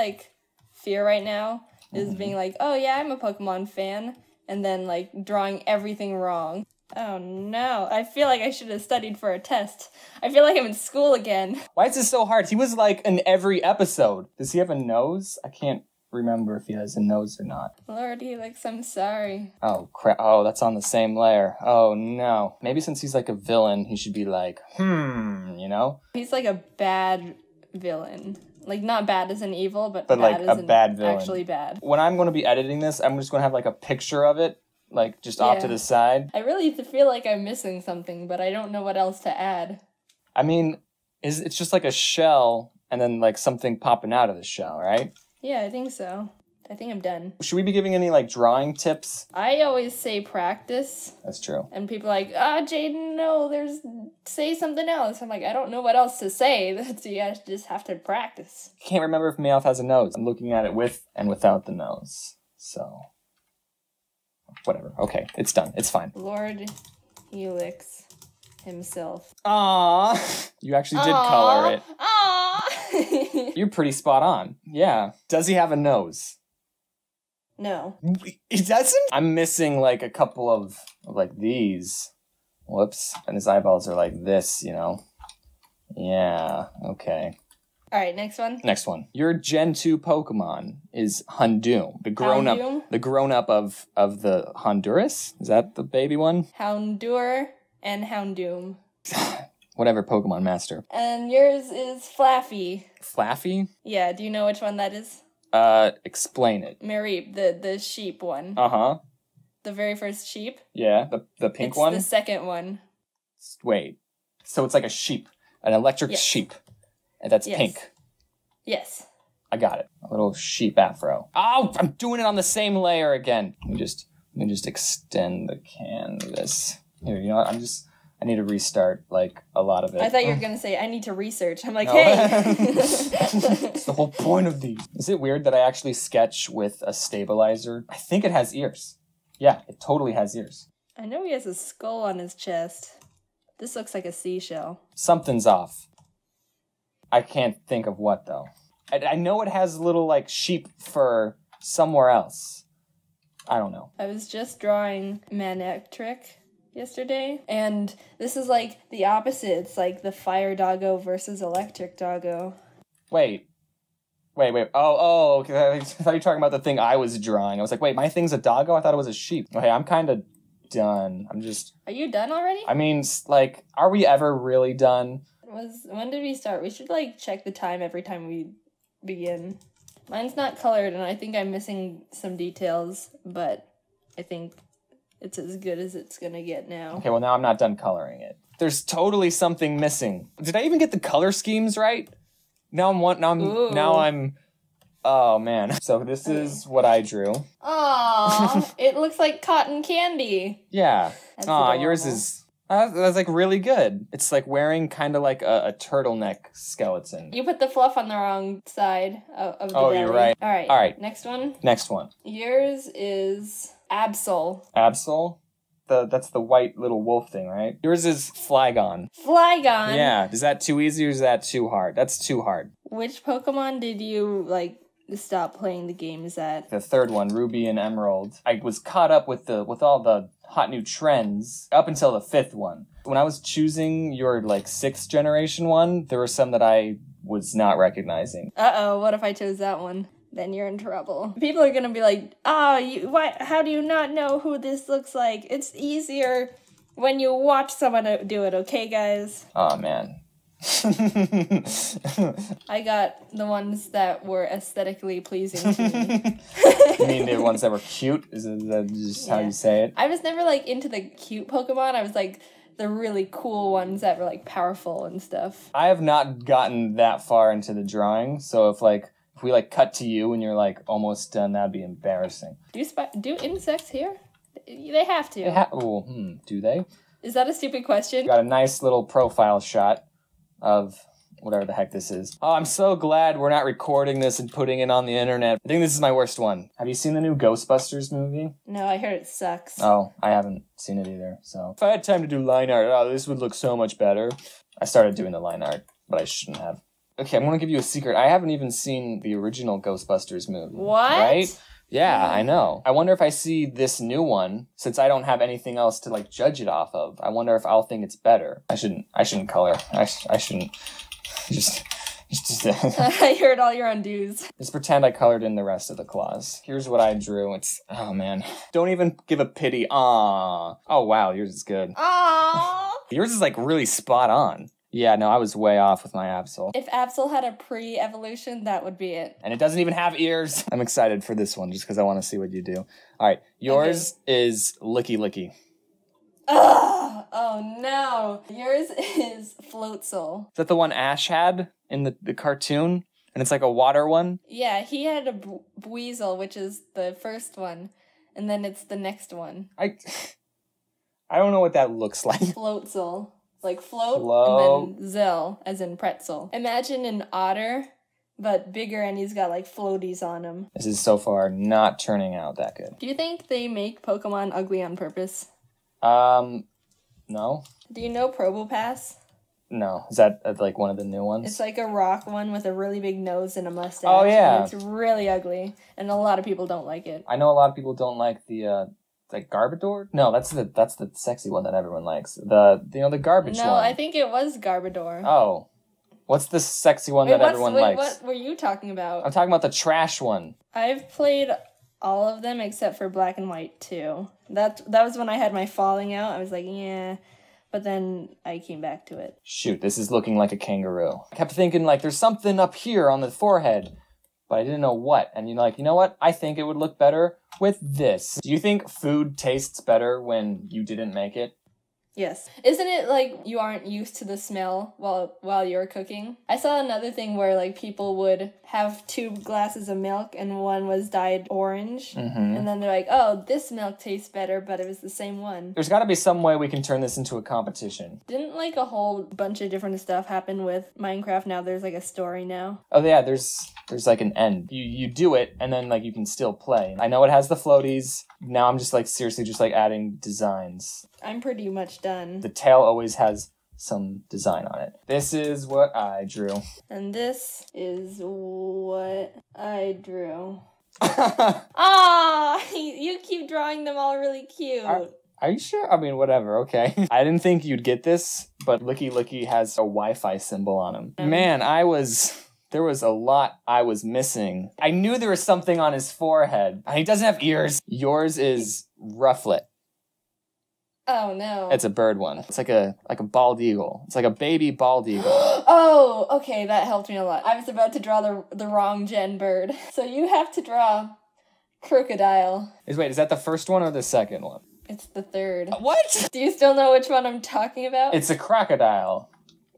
fear right now is being like, oh yeah, I'm a Pokemon fan, and then, drawing everything wrong. Oh no, I feel like I should have studied for a test. I feel like I'm in school again. Why is this so hard? He was, in every episode. Does he have a nose? I can't remember if he has a nose or not. Lord Helix, I'm sorry. Oh, crap. Oh, that's on the same layer. Oh, no. Maybe since he's a villain, he should be you know? He's a bad villain. Not bad as in evil, but bad as a bad villain. Actually bad. When I'm going to be editing this, I'm just going to have a picture of it, just off to the side. I really feel like I'm missing something, but I don't know what else to add. I mean, it's just a shell and then something popping out of the shell, right? Yeah, I think so. I think I'm done. Should we be giving any drawing tips? I always say practice. That's true. And people are like, Jaden, no, say something else. I'm like, I don't know what else to say. So you guys just have to practice. I can't remember if Meowth has a nose. I'm looking at it with and without the nose. So, whatever. Okay, it's done. It's fine. Lord Helix himself. Aww. You actually did color it. Aww. You're pretty spot on. Yeah. Does he have a nose? No. He doesn't? I'm missing a couple of these. Whoops. And his eyeballs are this, you know. Yeah, okay. Alright, next one. Next one. Your Gen 2 Pokemon is Houndoom. The grown-up of the Honduras? Is that the baby one? Houndour and Houndoom. Whatever, Pokemon Master. And yours is Flaffy. Flaffy? Yeah, do you know which one that is? Explain it. Mareep, the sheep one. Uh-huh. The very first sheep. Yeah, the pink one? It's the second one. Wait. So it's like a sheep, an electric sheep, and that's pink. Yes. I got it. A little sheep afro. Oh, I'm doing it on the same layer again. Let me just extend the canvas. Here, you know what? I need to restart, like, a lot of it. I thought you were going to say, I need to research. I'm like, hey! It's the whole point of these. Is it weird that I actually sketch with a stabilizer? I think it has ears. Yeah, it totally has ears. I know he has a skull on his chest. This looks like a seashell. Something's off. I can't think of what, though. I know it has little, like, sheep fur somewhere else. I don't know. I was just drawing Manectric yesterday, and this is like the opposite. It's like the fire doggo versus electric doggo. Wait. Oh, okay. I thought you were talking about the thing I was drawing. I was like, wait, my thing's a doggo? I thought it was a sheep. Okay, I'm kind of done. Are you done already? I mean, like, are we ever really done? When did we start? We should, like, check the time every time we begin. Mine's not colored, and I think I'm missing some details, but I think it's as good as it's gonna get now. Okay, well, now I'm not done coloring it. There's totally something missing. Did I even get the color schemes right? I'm oh man. So this is what I drew. Aww, it looks like cotton candy. Yeah. That's Aw, adorable. yours is that's like really good. It's like wearing kind of like a turtleneck skeleton. You put the fluff on the wrong side of the belly. You're right. All right. All right. Next one. Next one. Yours is Absol. Absol? That's the white little wolf thing, right? Yours is Flygon. Flygon? Yeah. Is that too easy or is that too hard? That's too hard. Which Pokemon did you, like, stop playing the games at? The third one, Ruby and Emerald. I was caught up with all the hot new trends up until the fifth one. When I was choosing your, like, 6th generation one, there were some that I was not recognizing. Uh-oh, what if I chose that one? Then you're in trouble. People are gonna be like, how do you not know who this looks like? It's easier when you watch someone do it, okay, guys? Oh, man. I got the ones that were aesthetically pleasing to me. You mean the ones that were cute? Is that just how you say it? I was never, like, into the cute Pokemon. I was, like, the really cool ones that were, like, powerful and stuff. I have not gotten that far into the drawing, so if we, like, cut to you and you're, like, almost done, that'd be embarrassing. Do insects here? They have to. Do they? Is that a stupid question? Got a nice little profile shot of whatever the heck this is. Oh, I'm so glad we're not recording this and putting it on the internet. I think this is my worst one. Have you seen the new Ghostbusters movie? No, I heard it sucks. Oh, I haven't seen it either, so. If I had time to do line art, this would look so much better. I started doing the line art, but I shouldn't have. Okay, I'm gonna give you a secret. I haven't even seen the original Ghostbusters movie. What? Right? Yeah, I know. I wonder if I see this new one, since I don't have anything else to, like, judge it off of. I wonder if I'll think it's better. I shouldn't color. I shouldn't. Just I heard all your undos. Just pretend I colored in the rest of the claws. Here's what I drew. Oh man. Don't even give a pity. Aww. Oh wow, yours is good. Aww. Yours is, like, really spot on. Yeah, no, I was way off with my Absol. If Absol had a pre-evolution, that would be it. And it doesn't even have ears. I'm excited for this one just because I want to see what you do. All right, yours is Licky Licky. Ugh! Oh no! Yours is Floatzel. Is that the one Ash had in the cartoon? And it's like a water one? Yeah, he had a Buizel, which is the first one. And then it's the next one. I don't know what that looks like. Floatzel. Like float, and then zel, as in pretzel. Imagine an otter, but bigger, and he's got, like, floaties on him. This is so far not turning out that good. Do you think they make Pokemon ugly on purpose? No. Do you know Probopass? No. Is that, like, one of the new ones? It's like a rock one with a really big nose and a mustache. Oh, yeah. And it's really ugly, and a lot of people don't like it. I know a lot of people don't like the, like Garbodor? No, that's the sexy one that everyone likes. The garbage one. No, I think it was Garbodor. Oh. What's the sexy one that everyone likes? What were you talking about? I'm talking about the trash one. I've played all of them except for Black and White 2. That was when I had my falling out. I was like, yeah. But then I came back to it. Shoot, this is looking like a kangaroo. I kept thinking, like, there's something up here on the forehead, but I didn't know what. And you know what? I think it would look better with this. Do you think food tastes better when you didn't make it? Yes. Isn't it like you aren't used to the smell while you're cooking? I saw another thing where like people would have 2 glasses of milk and one was dyed orange. And then they're like, oh, this milk tastes better, but it was the same one. There's got to be some way we can turn this into a competition. Didn't like a whole bunch of different stuff happen with Minecraft? Now there's like a story now. Oh yeah, there's like an end. You do it and then like you can still play. I know it has the floaties. Now I'm just like seriously just like adding designs. I'm pretty much done. The tail always has some design on it. This is what I drew. And this is what I drew. Ah, you keep drawing them all really cute. Are you sure? I mean, whatever, okay. I didn't think you'd get this, but Looky Looky has a Wi-Fi symbol on him. Man, there was a lot I was missing. I knew there was something on his forehead. And he doesn't have ears. Yours is rufflet. Oh no. It's a bird one. It's like a bald eagle. It's like a baby bald eagle. Oh, okay, that helped me a lot. I was about to draw the wrong gen bird. So you have to draw crocodile. Wait, is that the first one or the second one? It's the third. What? Do you still know which one I'm talking about? It's a crocodile.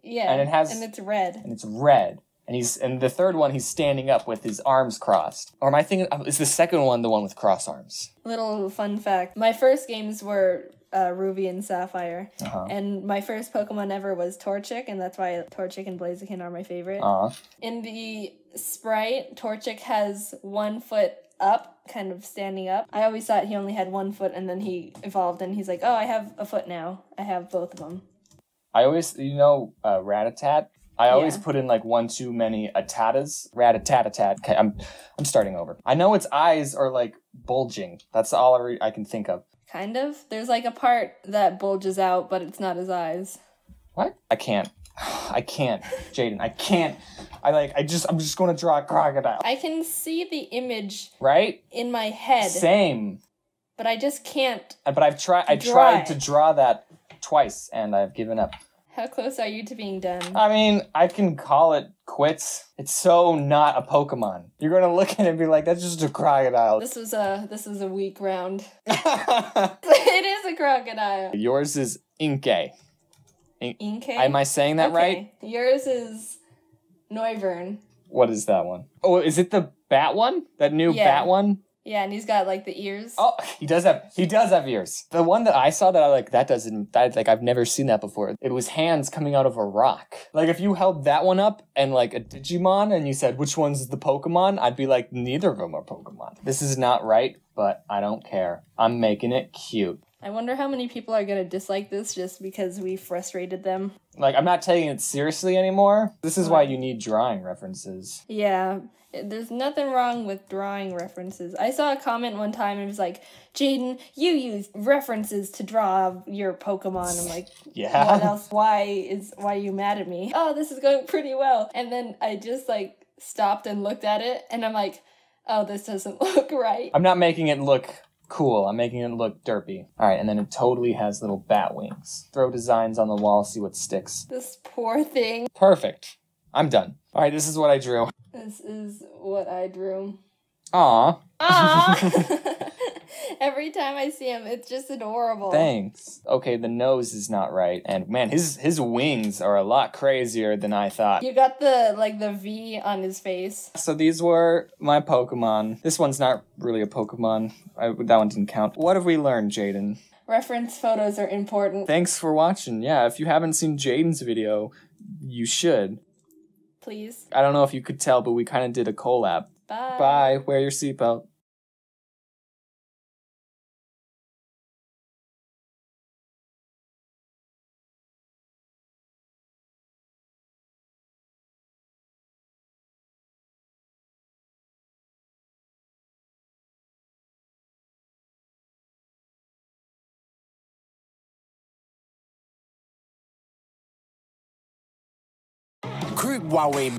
Yeah. And it's red. And it's red. And the third one, he's standing up with his arms crossed. Or am I thinking, is the second one the one with cross arms? Little fun fact. My first games were Ruby and Sapphire. And my first Pokemon ever was Torchic, and that's why Torchic and Blaziken are my favorite. In the sprite, Torchic has 1 foot up, kind of standing up. I always thought he only had 1 foot, and then he evolved, and he's like, oh, I have a foot now. I have both of them. I always, Ratatat? I always put in like one too many atatas. Rat-a-tat-a-tat. Okay, I'm starting over. I know its eyes are like bulging. That's all I can think of. Kind of. There's like a part that bulges out, but it's not his eyes. What? I can't, Jaden. I can't. I'm just going to draw a crocodile. I can see the image. Right? In my head. Same. But I just can't. But I tried to draw that twice, and I've given up. How close are you to being done? I mean, I can call it quits. It's so not a Pokemon. You're gonna look at it and be like, that's just a crocodile. This is a weak round. It is a crocodile. Yours is Inkay. Inkay? Am I saying that right? Yours is Noivern. What is that one? Oh, is it the bat one? That new bat one? Yeah, and he's got like the ears. Oh, he does have ears. The one that I saw that I've never seen that before. It was hands coming out of a rock. Like if you held that one up and like a Digimon and you said, which one's the Pokemon? I'd be like, neither of them are Pokemon. This is not right, but I don't care. I'm making it cute. I wonder how many people are gonna dislike this just because we frustrated them. Like, I'm not taking it seriously anymore. This is why you need drawing references. Yeah. There's nothing wrong with drawing references. I saw a comment one time and it was like, Jaden, you use references to draw your Pokemon. I'm like, yeah. What else? Why are you mad at me? Oh, this is going pretty well. And then I just like stopped and looked at it and I'm like, oh, this doesn't look right. I'm not making it look cool. I'm making it look derpy. All right, and then it totally has little bat wings. Throw designs on the wall, see what sticks. This poor thing. Perfect. I'm done. All right, this is what I drew. This is what I drew. Aw. Aw. Every time I see him, it's just adorable. Thanks. Okay, the nose is not right. And man, his wings are a lot crazier than I thought. You got the V on his face. So these were my Pokemon. This one's not really a Pokemon. That one didn't count. What have we learned, Jaden? Reference photos are important. Thanks for watching. Yeah, if you haven't seen Jaden's video, you should. Please. I don't know if you could tell, but we kind of did a collab. Bye. Bye. Wear your seatbelt. Huawei.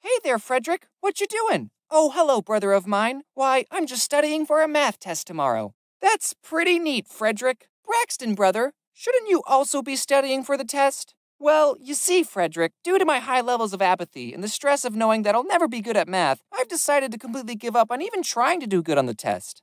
Hey there, Frederick. What you doing? Oh, hello, brother of mine. Why, I'm just studying for a math test tomorrow. That's pretty neat, Frederick. Braxton, brother, shouldn't you also be studying for the test? Well, you see, Frederick, due to my high levels of apathy and the stress of knowing that I'll never be good at math, I've decided to completely give up on even trying to do good on the test.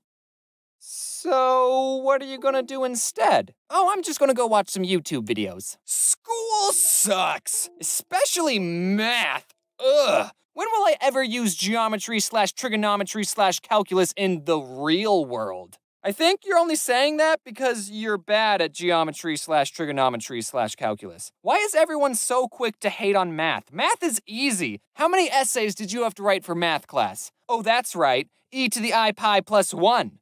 So, what are you gonna do instead? Oh, I'm just gonna go watch some YouTube videos. School sucks! Especially math. Ugh! When will I ever use geometry/trigonometry/calculus in the real world? I think you're only saying that because you're bad at geometry/trigonometry/calculus. Why is everyone so quick to hate on math? Math is easy. How many essays did you have to write for math class? Oh, that's right, e to the I pi plus 1.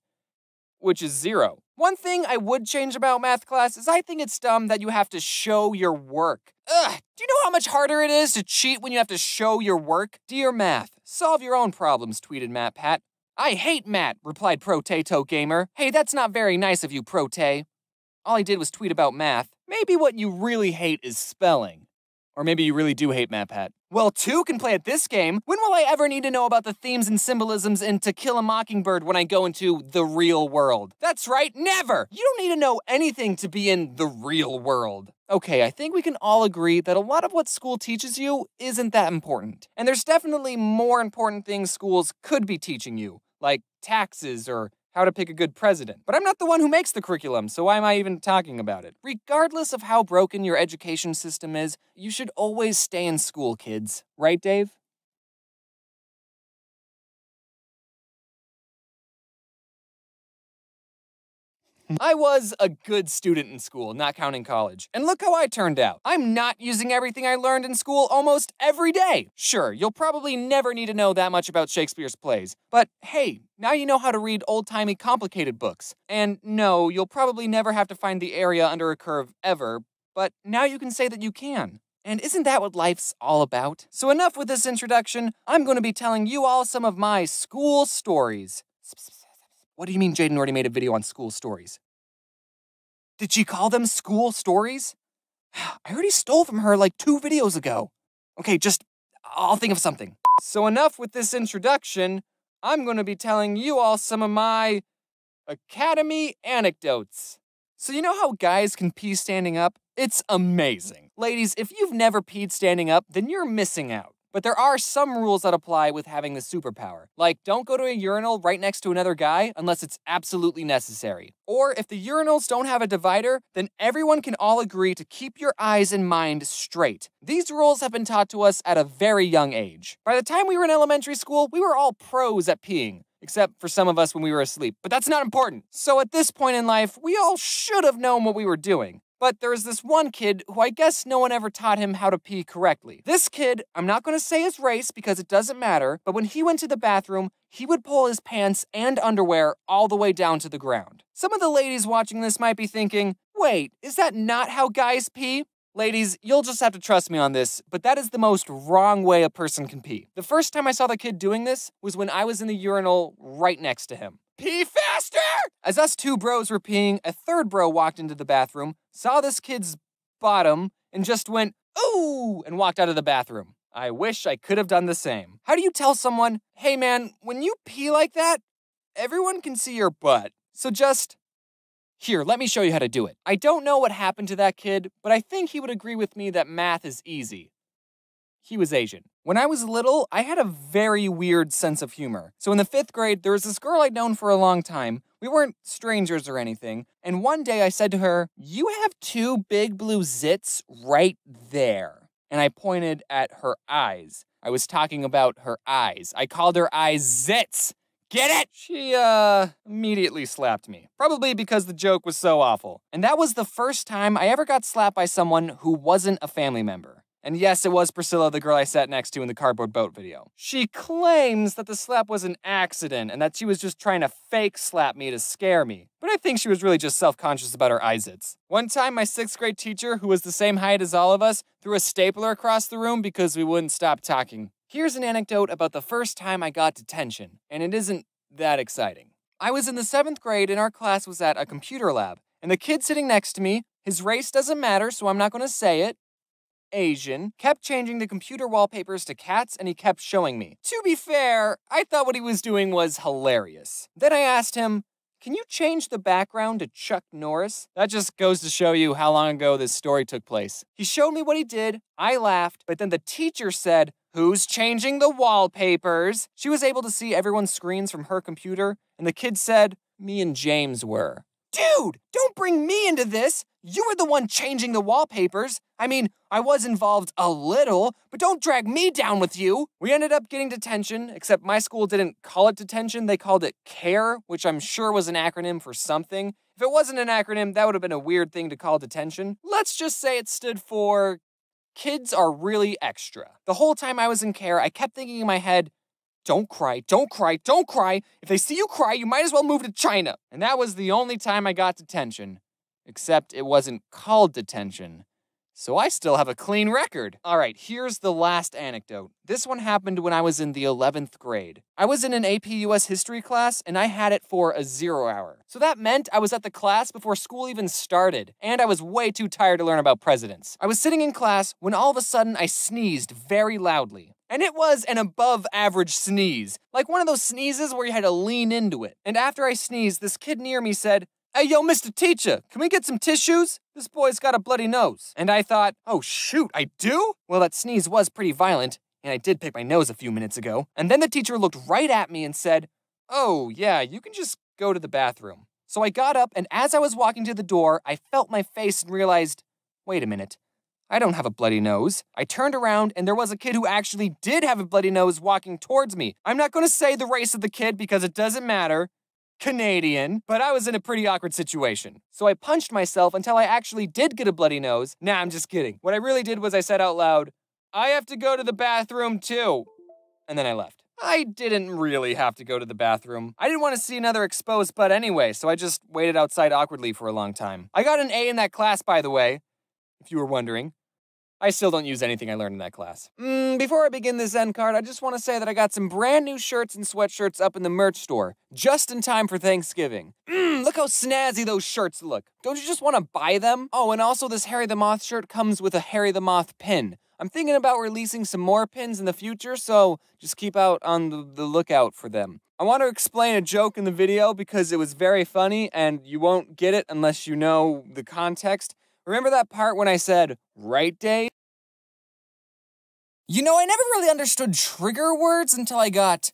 Which is 0. One thing I would change about math class is I think it's dumb that you have to show your work. Ugh, do you know how much harder it is to cheat when you have to show your work? Dear Math, solve your own problems, tweeted MattPat. I hate Matt, replied Protato Gamer. Hey, that's not very nice of you, Prote. All I did was tweet about math. Maybe what you really hate is spelling. Or maybe you really do hate MattPat. Well, 2 can play at this game. When will I ever need to know about the themes and symbolisms in To Kill a Mockingbird when I go into the real world? That's right, never! You don't need to know anything to be in the real world. Okay, I think we can all agree that a lot of what school teaches you isn't that important. And there's definitely more important things schools could be teaching you, like taxes or how to pick a good president. But I'm not the one who makes the curriculum, so why am I even talking about it? Regardless of how broken your education system is, you should always stay in school, kids. Right, Dave? I was a good student in school, not counting college. And look how I turned out. I'm not using everything I learned in school almost every day. Sure, you'll probably never need to know that much about Shakespeare's plays. But hey, now you know how to read old-timey complicated books. And no, you'll probably never have to find the area under a curve ever, but now you can say that you can. And isn't that what life's all about? So enough with this introduction. I'm going to be telling you all some of my school stories. What do you mean Jaden already made a video on school stories? Did she call them school stories? I already stole from her like 2 videos ago. Okay, I'll think of something. So enough with this introduction. I'm going to be telling you all some of my academy anecdotes. So you know how guys can pee standing up? It's amazing. Ladies, if you've never peed standing up, then you're missing out. But there are some rules that apply with having the superpower. Like, don't go to a urinal right next to another guy unless it's absolutely necessary. Or if the urinals don't have a divider, then everyone can all agree to keep your eyes and mind straight. These rules have been taught to us at a very young age. By the time we were in elementary school, we were all pros at peeing. Except for some of us when we were asleep. But that's not important. So at this point in life, we all should have known what we were doing. But there was this one kid who I guess no one ever taught him how to pee correctly. This kid, I'm not going to say his race because it doesn't matter, but when he went to the bathroom, he would pull his pants and underwear all the way down to the ground. Some of the ladies watching this might be thinking, wait, is that not how guys pee? Ladies, you'll just have to trust me on this, but that is the most wrong way a person can pee. The first time I saw the kid doing this was when I was in the urinal right next to him. Pee faster! As us 2 bros were peeing, a 3rd bro walked into the bathroom, saw this kid's bottom, and just went, ooh, and walked out of the bathroom. I wish I could have done the same. How do you tell someone, hey man, when you pee like that, everyone can see your butt, so just... Here, let me show you how to do it. I don't know what happened to that kid, but I think he would agree with me that math is easy. He was Asian. When I was little, I had a very weird sense of humor. So in the 5th grade, there was this girl I'd known for a long time. We weren't strangers or anything. And one day I said to her, you have 2 big blue zits right there. And I pointed at her eyes. I was talking about her eyes. I called her eyes zits. Get it? She, immediately slapped me. Probably because the joke was so awful. And that was the first time I ever got slapped by someone who wasn't a family member. And yes, it was Priscilla, the girl I sat next to in the cardboard boat video. She claims that the slap was an accident and that she was just trying to fake slap me to scare me. But I think she was really just self-conscious about her eyezits. One time, my 6th grade teacher, who was the same height as all of us, threw a stapler across the room because we wouldn't stop talking. Here's an anecdote about the first time I got detention, and it isn't that exciting. I was in the 7th grade and our class was at a computer lab, and the kid sitting next to me, his race doesn't matter, so I'm not going to say it, Asian, kept changing the computer wallpapers to cats and he kept showing me. To be fair, I thought what he was doing was hilarious. Then I asked him, can you change the background to Chuck Norris? That just goes to show you how long ago this story took place. He showed me what he did, I laughed, but then the teacher said, "Who's changing the wallpapers?" She was able to see everyone's screens from her computer, and the kid said, "Me and James were." Dude, don't bring me into this! You were the one changing the wallpapers. I mean, I was involved a little, but don't drag me down with you. We ended up getting detention, except my school didn't call it detention, they called it CARE, which I'm sure was an acronym for something. If it wasn't an acronym, that would have been a weird thing to call detention. Let's just say it stood for Kids Are Really Extra. The whole time I was in CARE, I kept thinking in my head, don't cry, don't cry, don't cry. If they see you cry, you might as well move to China. And that was the only time I got detention. Except it wasn't called detention. So I still have a clean record. All right, here's the last anecdote. This one happened when I was in the 11th grade. I was in an AP US history class, and I had it for a 0 hour. So that meant I was at the class before school even started, and I was way too tired to learn about presidents. I was sitting in class when all of a sudden I sneezed very loudly. And it was an above average sneeze, like one of those sneezes where you had to lean into it. And after I sneezed, this kid near me said, "Hey, yo, Mr. Teacher, can we get some tissues? This boy's got a bloody nose." And I thought, oh shoot, I do? Well, that sneeze was pretty violent, and I did pick my nose a few minutes ago. And then the teacher looked right at me and said, "Oh, yeah, you can just go to the bathroom." So I got up, and as I was walking to the door, I felt my face and realized, wait a minute. I don't have a bloody nose. I turned around and there was a kid who actually did have a bloody nose walking towards me. I'm not going to say the race of the kid because it doesn't matter. Canadian, but I was in a pretty awkward situation. So I punched myself until I actually did get a bloody nose. Nah, I'm just kidding. What I really did was I said out loud, "I have to go to the bathroom too." And then I left. I didn't really have to go to the bathroom. I didn't want to see another exposed butt anyway, so I just waited outside awkwardly for a long time. I got an A in that class, by the way, if you were wondering. I still don't use anything I learned in that class. Before I begin this end card, I just want to say that I got some brand new shirts and sweatshirts up in the merch store, just in time for Thanksgiving. Look how snazzy those shirts look. Don't you just want to buy them? Oh, and also this Harry the Moth shirt comes with a Harry the Moth pin. I'm thinking about releasing some more pins in the future, so just keep out on the lookout for them. I want to explain a joke in the video because it was very funny, and you won't get it unless you know the context. Remember that part when I said, "right, Dave"? You know, I never really understood trigger words until I got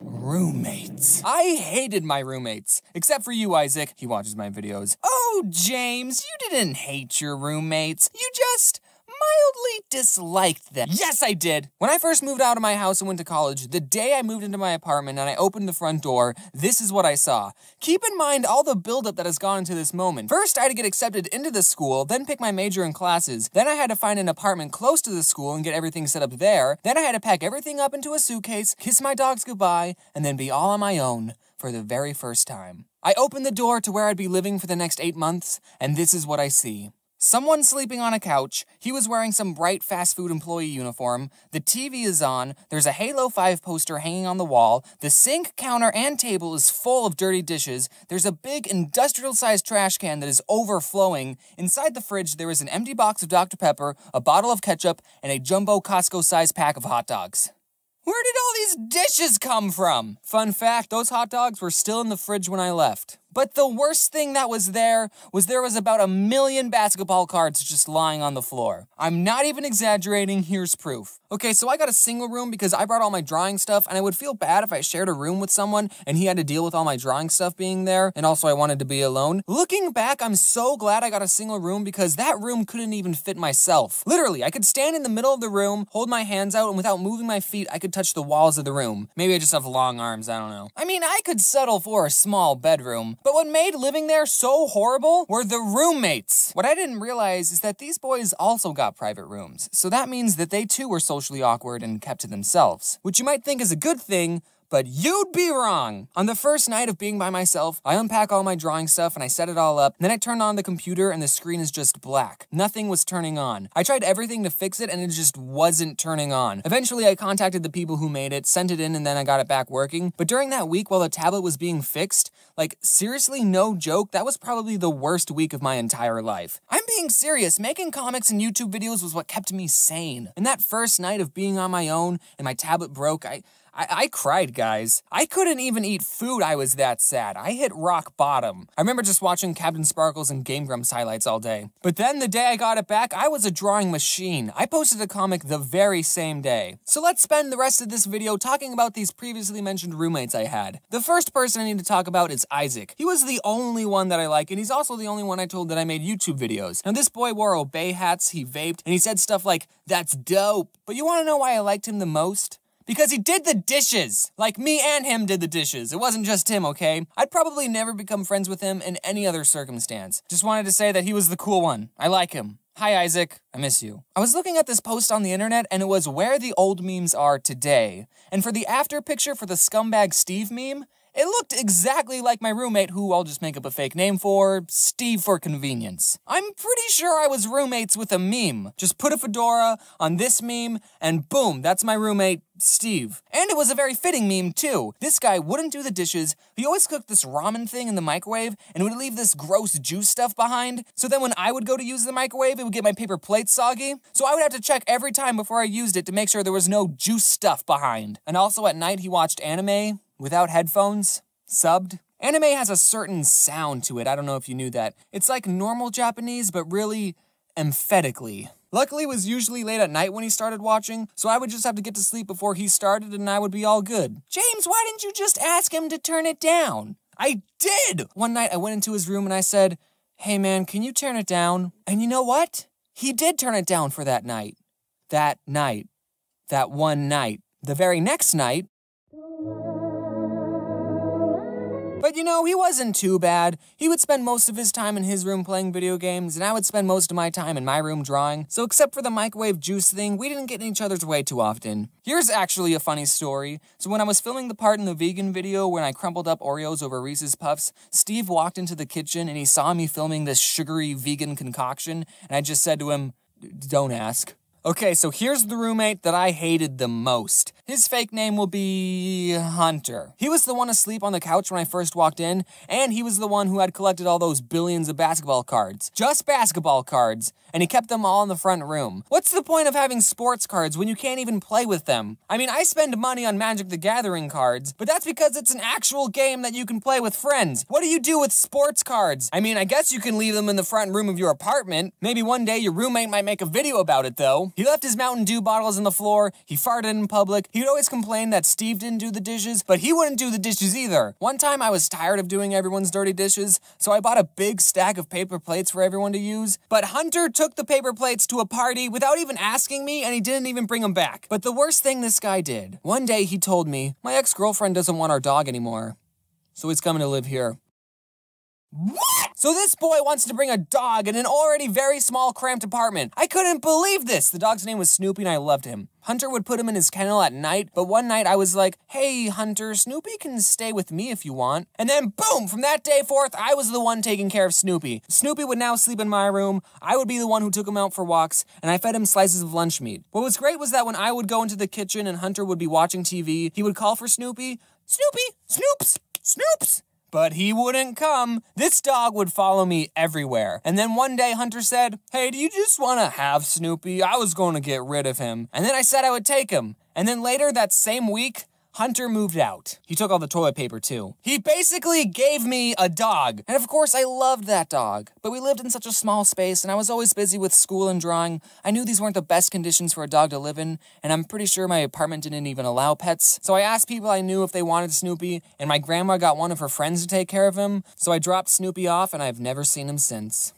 roommates. I hated my roommates, except for you, Isaac. He watches my videos. Oh, James, you didn't hate your roommates. You just mildly disliked them. Yes, I did. When I first moved out of my house and went to college, the day I moved into my apartment and I opened the front door, this is what I saw. Keep in mind all the buildup that has gone into this moment. First, I had to get accepted into the school, then pick my major and classes. Then I had to find an apartment close to the school and get everything set up there. Then I had to pack everything up into a suitcase, kiss my dogs goodbye, and then be all on my own for the very first time. I opened the door to where I'd be living for the next 8 months, and this is what I see. Someone sleeping on a couch, he was wearing some bright fast food employee uniform, the TV is on, there's a Halo 5 poster hanging on the wall, the sink, counter, and table is full of dirty dishes, there's a big industrial-sized trash can that is overflowing, inside the fridge there is an empty box of Dr. Pepper, a bottle of ketchup, and a jumbo Costco-sized pack of hot dogs. Where did all these dishes come from? Fun fact, those hot dogs were still in the fridge when I left. But the worst thing that was there was about 1 million basketball cards just lying on the floor. I'm not even exaggerating, here's proof. Okay, so I got a single room because I brought all my drawing stuff, and I would feel bad if I shared a room with someone and he had to deal with all my drawing stuff being there, and also I wanted to be alone. Looking back, I'm so glad I got a single room because that room couldn't even fit myself. Literally, I could stand in the middle of the room, hold my hands out, and without moving my feet, I could touch the walls of the room. Maybe I just have long arms, I don't know. I mean, I could settle for a small bedroom, but what made living there so horrible were the roommates. What I didn't realize is that these boys also got private rooms, so that means that they too were socially awkward and kept to themselves, which you might think is a good thing, but you'd be wrong. On the first night of being by myself, I unpack all my drawing stuff and I set it all up. Then I turn on the computer and the screen is just black. Nothing was turning on. I tried everything to fix it and it just wasn't turning on. Eventually, I contacted the people who made it, sent it in, and then I got it back working. But during that week while the tablet was being fixed, like seriously, no joke, that was probably the worst week of my entire life. I'm being serious. Making comics and YouTube videos was what kept me sane. And that first night of being on my own and my tablet broke, I cried, guys. I couldn't even eat food, I was that sad. I hit rock bottom. I remember just watching Captain Sparkles and Game Grumps highlights all day. But then the day I got it back, I was a drawing machine. I posted a comic the very same day. So let's spend the rest of this video talking about these previously mentioned roommates I had. The first person I need to talk about is Isaac. He was the only one that I like, and he's also the only one I told that I made YouTube videos. Now this boy wore Obey hats, he vaped, and he said stuff like, "That's dope." But you wanna know why I liked him the most? Because he did the dishes! Like, me and him did the dishes. It wasn't just him, okay? I'd probably never become friends with him in any other circumstance. Just wanted to say that he was the cool one. I like him. Hi, Isaac. I miss you. I was looking at this post on the internet, and it was where the old memes are today. And for the after picture for the Scumbag Steve meme, it looked exactly like my roommate, who I'll just make up a fake name for, Steve for convenience. I'm pretty sure I was roommates with a meme. Just put a fedora on this meme, and boom, that's my roommate, Steve. And it was a very fitting meme, too. This guy wouldn't do the dishes, he always cooked this ramen thing in the microwave, and would leave this gross juice stuff behind. So then when I would go to use the microwave, it would get my paper plates soggy. So I would have to check every time before I used it to make sure there was no juice stuff behind. And also at night, he watched anime without headphones, subbed. Anime has a certain sound to it, I don't know if you knew that. It's like normal Japanese, but really emphatically. Luckily, it was usually late at night when he started watching, so I would just have to get to sleep before he started and I would be all good. James, why didn't you just ask him to turn it down? I did! One night I went into his room and I said, "Hey man, can you turn it down?" And you know what? He did turn it down for that night. That night. That one night. The very next night, but you know, he wasn't too bad. He would spend most of his time in his room playing video games, and I would spend most of my time in my room drawing. So except for the microwave juice thing, we didn't get in each other's way too often. Here's actually a funny story. So when I was filming the part in the vegan video when I crumpled up Oreos over Reese's Puffs, Steve walked into the kitchen and he saw me filming this sugary vegan concoction, and I just said to him, "Don't ask." Okay, so here's the roommate that I hated the most. His fake name will be Hunter. He was the one asleep on the couch when I first walked in, and he was the one who had collected all those billions of basketball cards. Just basketball cards. And he kept them all in the front room. What's the point of having sports cards when you can't even play with them? I mean, I spend money on Magic the Gathering cards, but that's because it's an actual game that you can play with friends. What do you do with sports cards? I mean, I guess you can leave them in the front room of your apartment. Maybe one day your roommate might make a video about it, though. He left his Mountain Dew bottles on the floor, he farted in public, he would always complain that Steve didn't do the dishes, but he wouldn't do the dishes either. One time I was tired of doing everyone's dirty dishes, so I bought a big stack of paper plates for everyone to use, but Hunter took the paper plates to a party without even asking me, and he didn't even bring them back. But the worst thing this guy did, one day he told me, "My ex-girlfriend doesn't want our dog anymore, so he's coming to live here." What? So this boy wants to bring a dog in an already very small, cramped apartment. I couldn't believe this. The dog's name was Snoopy and I loved him. Hunter would put him in his kennel at night, but one night I was like, "Hey, Hunter, Snoopy can stay with me if you want." And then boom, from that day forth, I was the one taking care of Snoopy. Snoopy would now sleep in my room, I would be the one who took him out for walks, and I fed him slices of lunch meat. What was great was that when I would go into the kitchen and Hunter would be watching TV, he would call for Snoopy, "Snoopy, Snoops, Snoops." But he wouldn't come. This dog would follow me everywhere. And then one day Hunter said, "Hey, do you just want to have Snoopy? I was going to get rid of him." And then I said I would take him. And then later that same week, Hunter moved out. He took all the toilet paper too. He basically gave me a dog. And of course I loved that dog. But we lived in such a small space and I was always busy with school and drawing. I knew these weren't the best conditions for a dog to live in, and I'm pretty sure my apartment didn't even allow pets. So I asked people I knew if they wanted Snoopy, and my grandma got one of her friends to take care of him. So I dropped Snoopy off and I've never seen him since.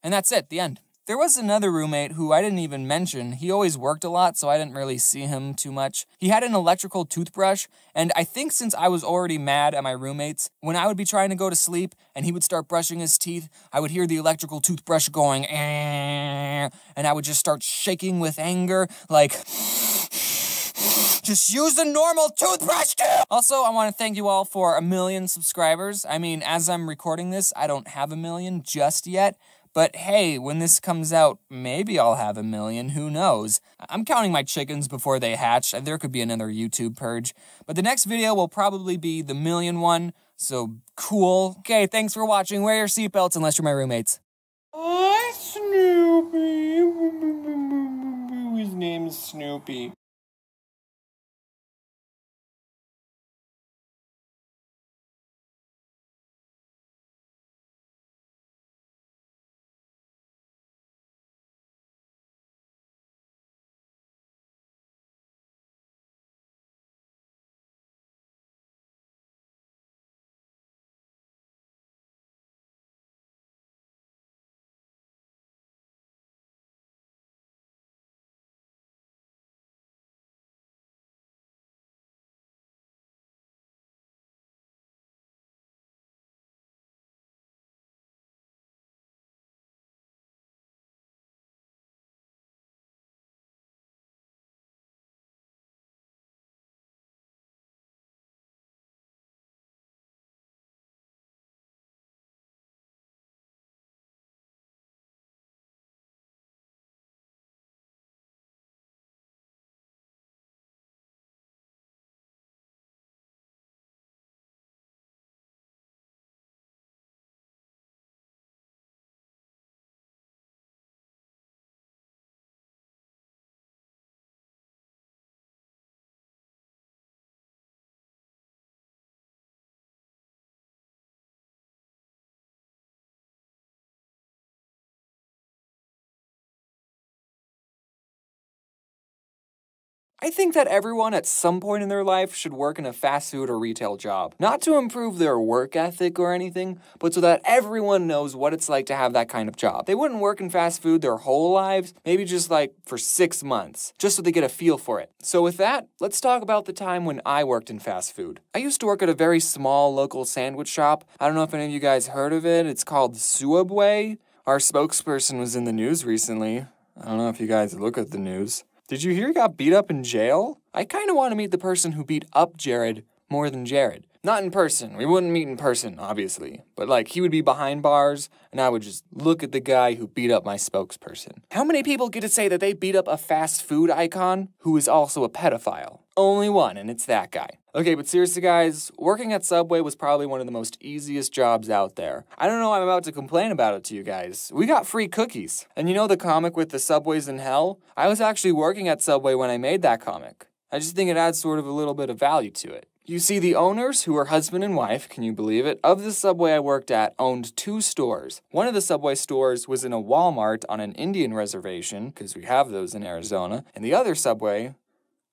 And that's it, the end. There was another roommate who I didn't even mention. He always worked a lot, so I didn't really see him too much. He had an electrical toothbrush, and I think since I was already mad at my roommates, when I would be trying to go to sleep and he would start brushing his teeth, I would hear the electrical toothbrush going, and I would just start shaking with anger, like, just use the normal toothbrush, dude! Also, I want to thank you all for 1 million subscribers. I mean, as I'm recording this, I don't have 1 million just yet. But hey, when this comes out, maybe I'll have 1 million, who knows? I'm counting my chickens before they hatch, there could be another YouTube purge. But the next video will probably be the 1 million one, so cool. Okay, thanks for watching. Wear your seatbelts unless you're my roommates. Hi, Snoopy. His name's Snoopy. I think that everyone at some point in their life should work in a fast food or retail job. Not to improve their work ethic or anything, but so that everyone knows what it's like to have that kind of job. They wouldn't work in fast food their whole lives, maybe just like for 6 months, just so they get a feel for it. So with that, let's talk about the time when I worked in fast food. I used to work at a very small local sandwich shop. I don't know if any of you guys heard of it. It's called Subway. Our spokesperson was in the news recently. I don't know if you guys look at the news. Did you hear he got beat up in jail? I kind of want to meet the person who beat up Jared more than Jared. Not in person. We wouldn't meet in person, obviously. But like, he would be behind bars, and I would just look at the guy who beat up my spokesperson. How many people get to say that they beat up a fast food icon who is also a pedophile? Only one, and it's that guy. Okay, but seriously guys, working at Subway was probably one of the most easiest jobs out there. I don't know why I'm about to complain about it to you guys. We got free cookies. And you know the comic with the Subways in Hell? I was actually working at Subway when I made that comic. I just think it adds sort of a little bit of value to it. You see, the owners, who are husband and wife, can you believe it, of the Subway I worked at owned 2 stores. One of the Subway stores was in a Walmart on an Indian reservation, because we have those in Arizona, and the other Subway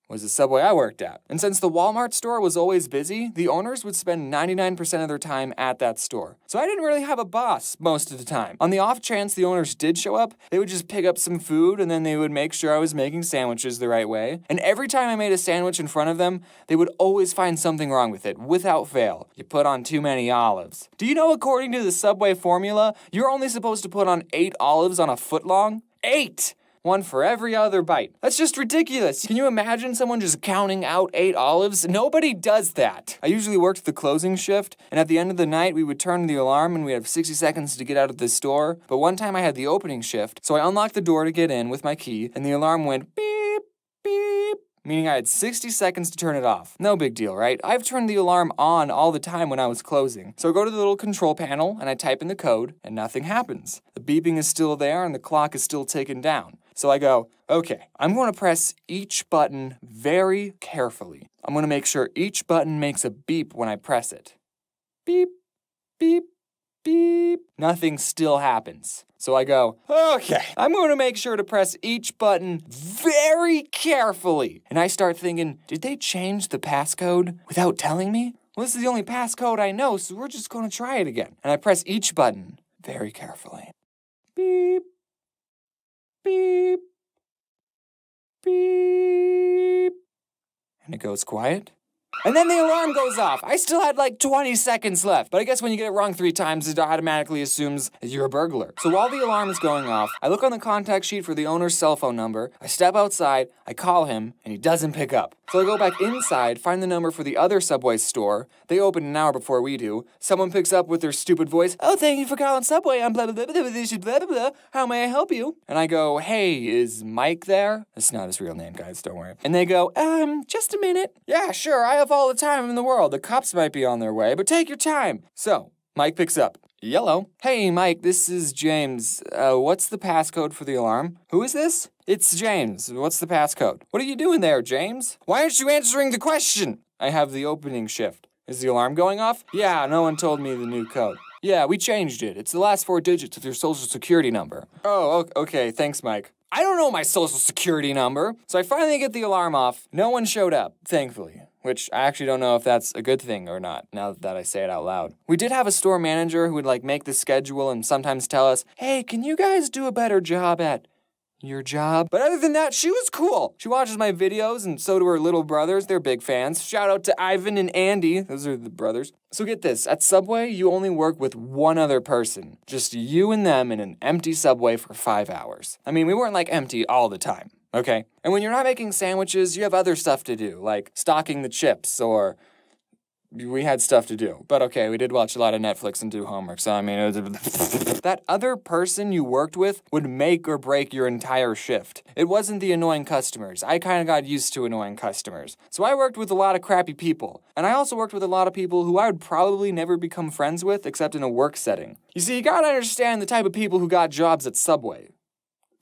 was the Subway I worked at. And since the Walmart store was always busy, the owners would spend 99% of their time at that store. So I didn't really have a boss most of the time. On the off chance the owners did show up, they would just pick up some food and then they would make sure I was making sandwiches the right way. And every time I made a sandwich in front of them, they would always find something wrong with it, without fail. You put on too many olives. Do you know according to the Subway formula, you're only supposed to put on 8 olives on a foot long? 8! One for every other bite. That's just ridiculous. Can you imagine someone just counting out 8 olives? Nobody does that. I usually worked the closing shift, and at the end of the night, we would turn the alarm and we'd have 60 seconds to get out of the store. But one time I had the opening shift, so I unlocked the door to get in with my key, and the alarm went beep, beep, meaning I had 60 seconds to turn it off. No big deal, right? I've turned the alarm on all the time when I was closing. So I go to the little control panel, and I type in the code, and nothing happens. The beeping is still there, and the clock is still ticking down. So I go, okay, I'm going to press each button very carefully. I'm going to make sure each button makes a beep when I press it. Beep, beep, beep. Nothing still happens. So I go, okay, I'm going to make sure to press each button very carefully. And I start thinking, did they change the passcode without telling me? Well, this is the only passcode I know, so we're just going to try it again. And I press each button very carefully. Beep. Beep, beep, and it goes quiet. And then the alarm goes off. I still had like 20 seconds left, but I guess when you get it wrong 3 times, it automatically assumes that you're a burglar. So while the alarm is going off, I look on the contact sheet for the owner's cell phone number, I step outside, I call him, and he doesn't pick up. So I go back inside, find the number for the other Subway store. They open an hour before we do. Someone picks up with their stupid voice, "Oh, thank you for calling Subway, I'm blah, blah, blah, blah, blah, blah, blah, blah. How may I help you?" And I go, "Hey, is Mike there?" That's not his real name, guys, don't worry. And they go, just a minute. "Yeah, sure, I have all the time in the world. The cops might be on their way, but take your time." So, Mike picks up. "Yellow. Hey, Mike, this is James. What's the passcode for the alarm?" "Who is this?" "It's James. What's the passcode?" "What are you doing there, James?" "Why aren't you answering the question?" "I have the opening shift." "Is the alarm going off?" "Yeah, no one told me the new code." "Yeah, we changed it. It's the last 4 digits of your social security number." "Oh, okay, thanks, Mike." I don't know my social security number. So I finally get the alarm off. No one showed up, thankfully. Which I actually don't know if that's a good thing or not, now that I say it out loud. We did have a store manager who would make the schedule and sometimes tell us, "Hey, can you guys do a better job at your job?" But other than that, she was cool. She watches my videos and so do her little brothers. They're big fans. Shout out to Ivan and Andy. Those are the brothers. So get this, at Subway, you only work with one other person. Just you and them in an empty Subway for 5 hours. I mean, we weren't empty all the time. Okay? And when you're not making sandwiches, you have other stuff to do, like stocking the chips, or we had stuff to do. But okay, we did watch a lot of Netflix and do homework, so I mean, that other person you worked with would make or break your entire shift. It wasn't the annoying customers. I kind of got used to annoying customers. So I worked with a lot of crappy people. And I also worked with a lot of people who I would probably never become friends with, except in a work setting. You see, you gotta understand the type of people who got jobs at Subway.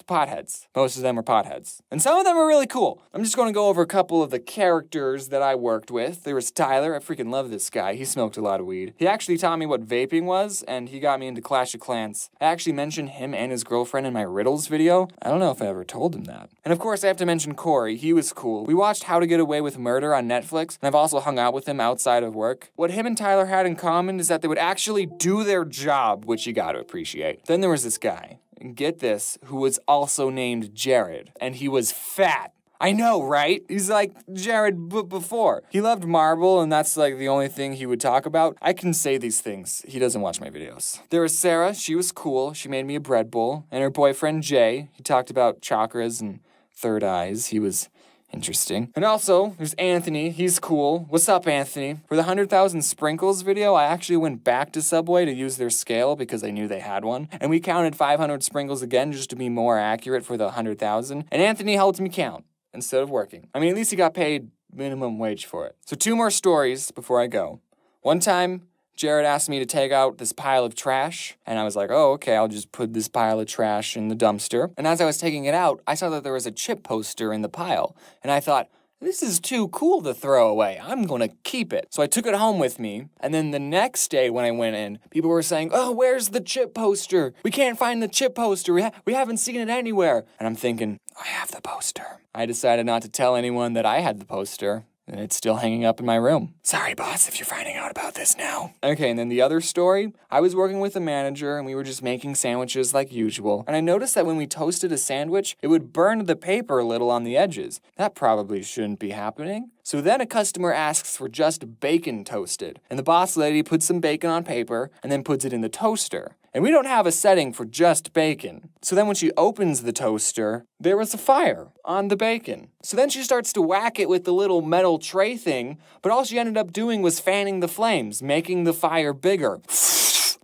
potheads. Most of them were potheads. And some of them are really cool. I'm just going to go over a couple of the characters that I worked with. There was Tyler. I freaking love this guy. He smoked a lot of weed. He actually taught me what vaping was, and he got me into Clash of Clans. I actually mentioned him and his girlfriend in my riddles video. I don't know if I ever told him that. And of course, I have to mention Corey. He was cool. We watched How to Get Away with Murder on Netflix, and I've also hung out with him outside of work. What him and Tyler had in common is that they would actually do their job, which you gotta appreciate. Then there was this guy. And get this, who was also named Jared, and he was fat. I know, right? He's like Jared before. He loved marble, and that's like the only thing he would talk about. I can say these things. He doesn't watch my videos. There was Sarah. She was cool. She made me a bread bowl. And her boyfriend, Jay. He talked about chakras and third eyes. He was interesting. And also, there's Anthony. He's cool. What's up, Anthony? For the 100,000 sprinkles video, I actually went back to Subway to use their scale because I knew they had one. And we counted 500 sprinkles again just to be more accurate for the 100,000. And Anthony helped me count instead of working. I mean, at least he got paid minimum wage for it. So 2 more stories before I go. One time, Jared asked me to take out this pile of trash, and I was like, oh, okay, I'll just put this pile of trash in the dumpster. And as I was taking it out, I saw that there was a chip poster in the pile, and I thought, this is too cool to throw away. I'm gonna keep it. So I took it home with me, and then the next day when I went in, people were saying, oh, where's the chip poster? We can't find the chip poster. We haven't seen it anywhere. And I'm thinking, I have the poster. I decided not to tell anyone that I had the poster. And it's still hanging up in my room. Sorry, boss, if you're finding out about this now. Okay, and then the other story, I was working with a manager and we were just making sandwiches like usual. And I noticed that when we toasted a sandwich, it would burn the paper a little on the edges. That probably shouldn't be happening. So then a customer asks for just bacon toasted. And the boss lady puts some bacon on paper and then puts it in the toaster. And we don't have a setting for just bacon. So then when she opens the toaster, there was a fire on the bacon. So then she starts to whack it with the little metal tray thing, but all she ended up doing was fanning the flames, making the fire bigger.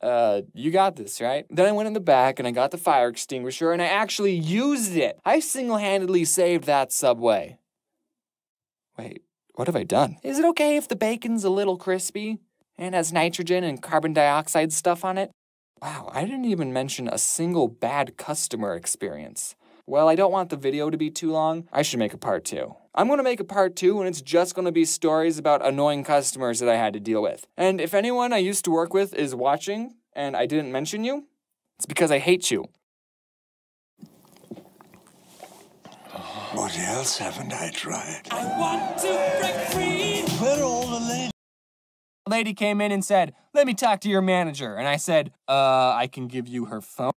You got this, right? Then I went in the back and I got the fire extinguisher and I actually used it. I single-handedly saved that Subway. Wait, what have I done? Is it okay if the bacon's a little crispy and has nitrogen and carbon dioxide stuff on it? Wow, I didn't even mention a single bad customer experience. Well, I don't want the video to be too long. I should make a part 2. I'm gonna make a part 2 and it's just gonna be stories about annoying customers that I had to deal with. And if anyone I used to work with is watching and I didn't mention you, it's because I hate you. What else haven't I tried? I want to break free. Where are all the ladies? A lady came in and said, let me talk to your manager. And I said, I can give you her phone.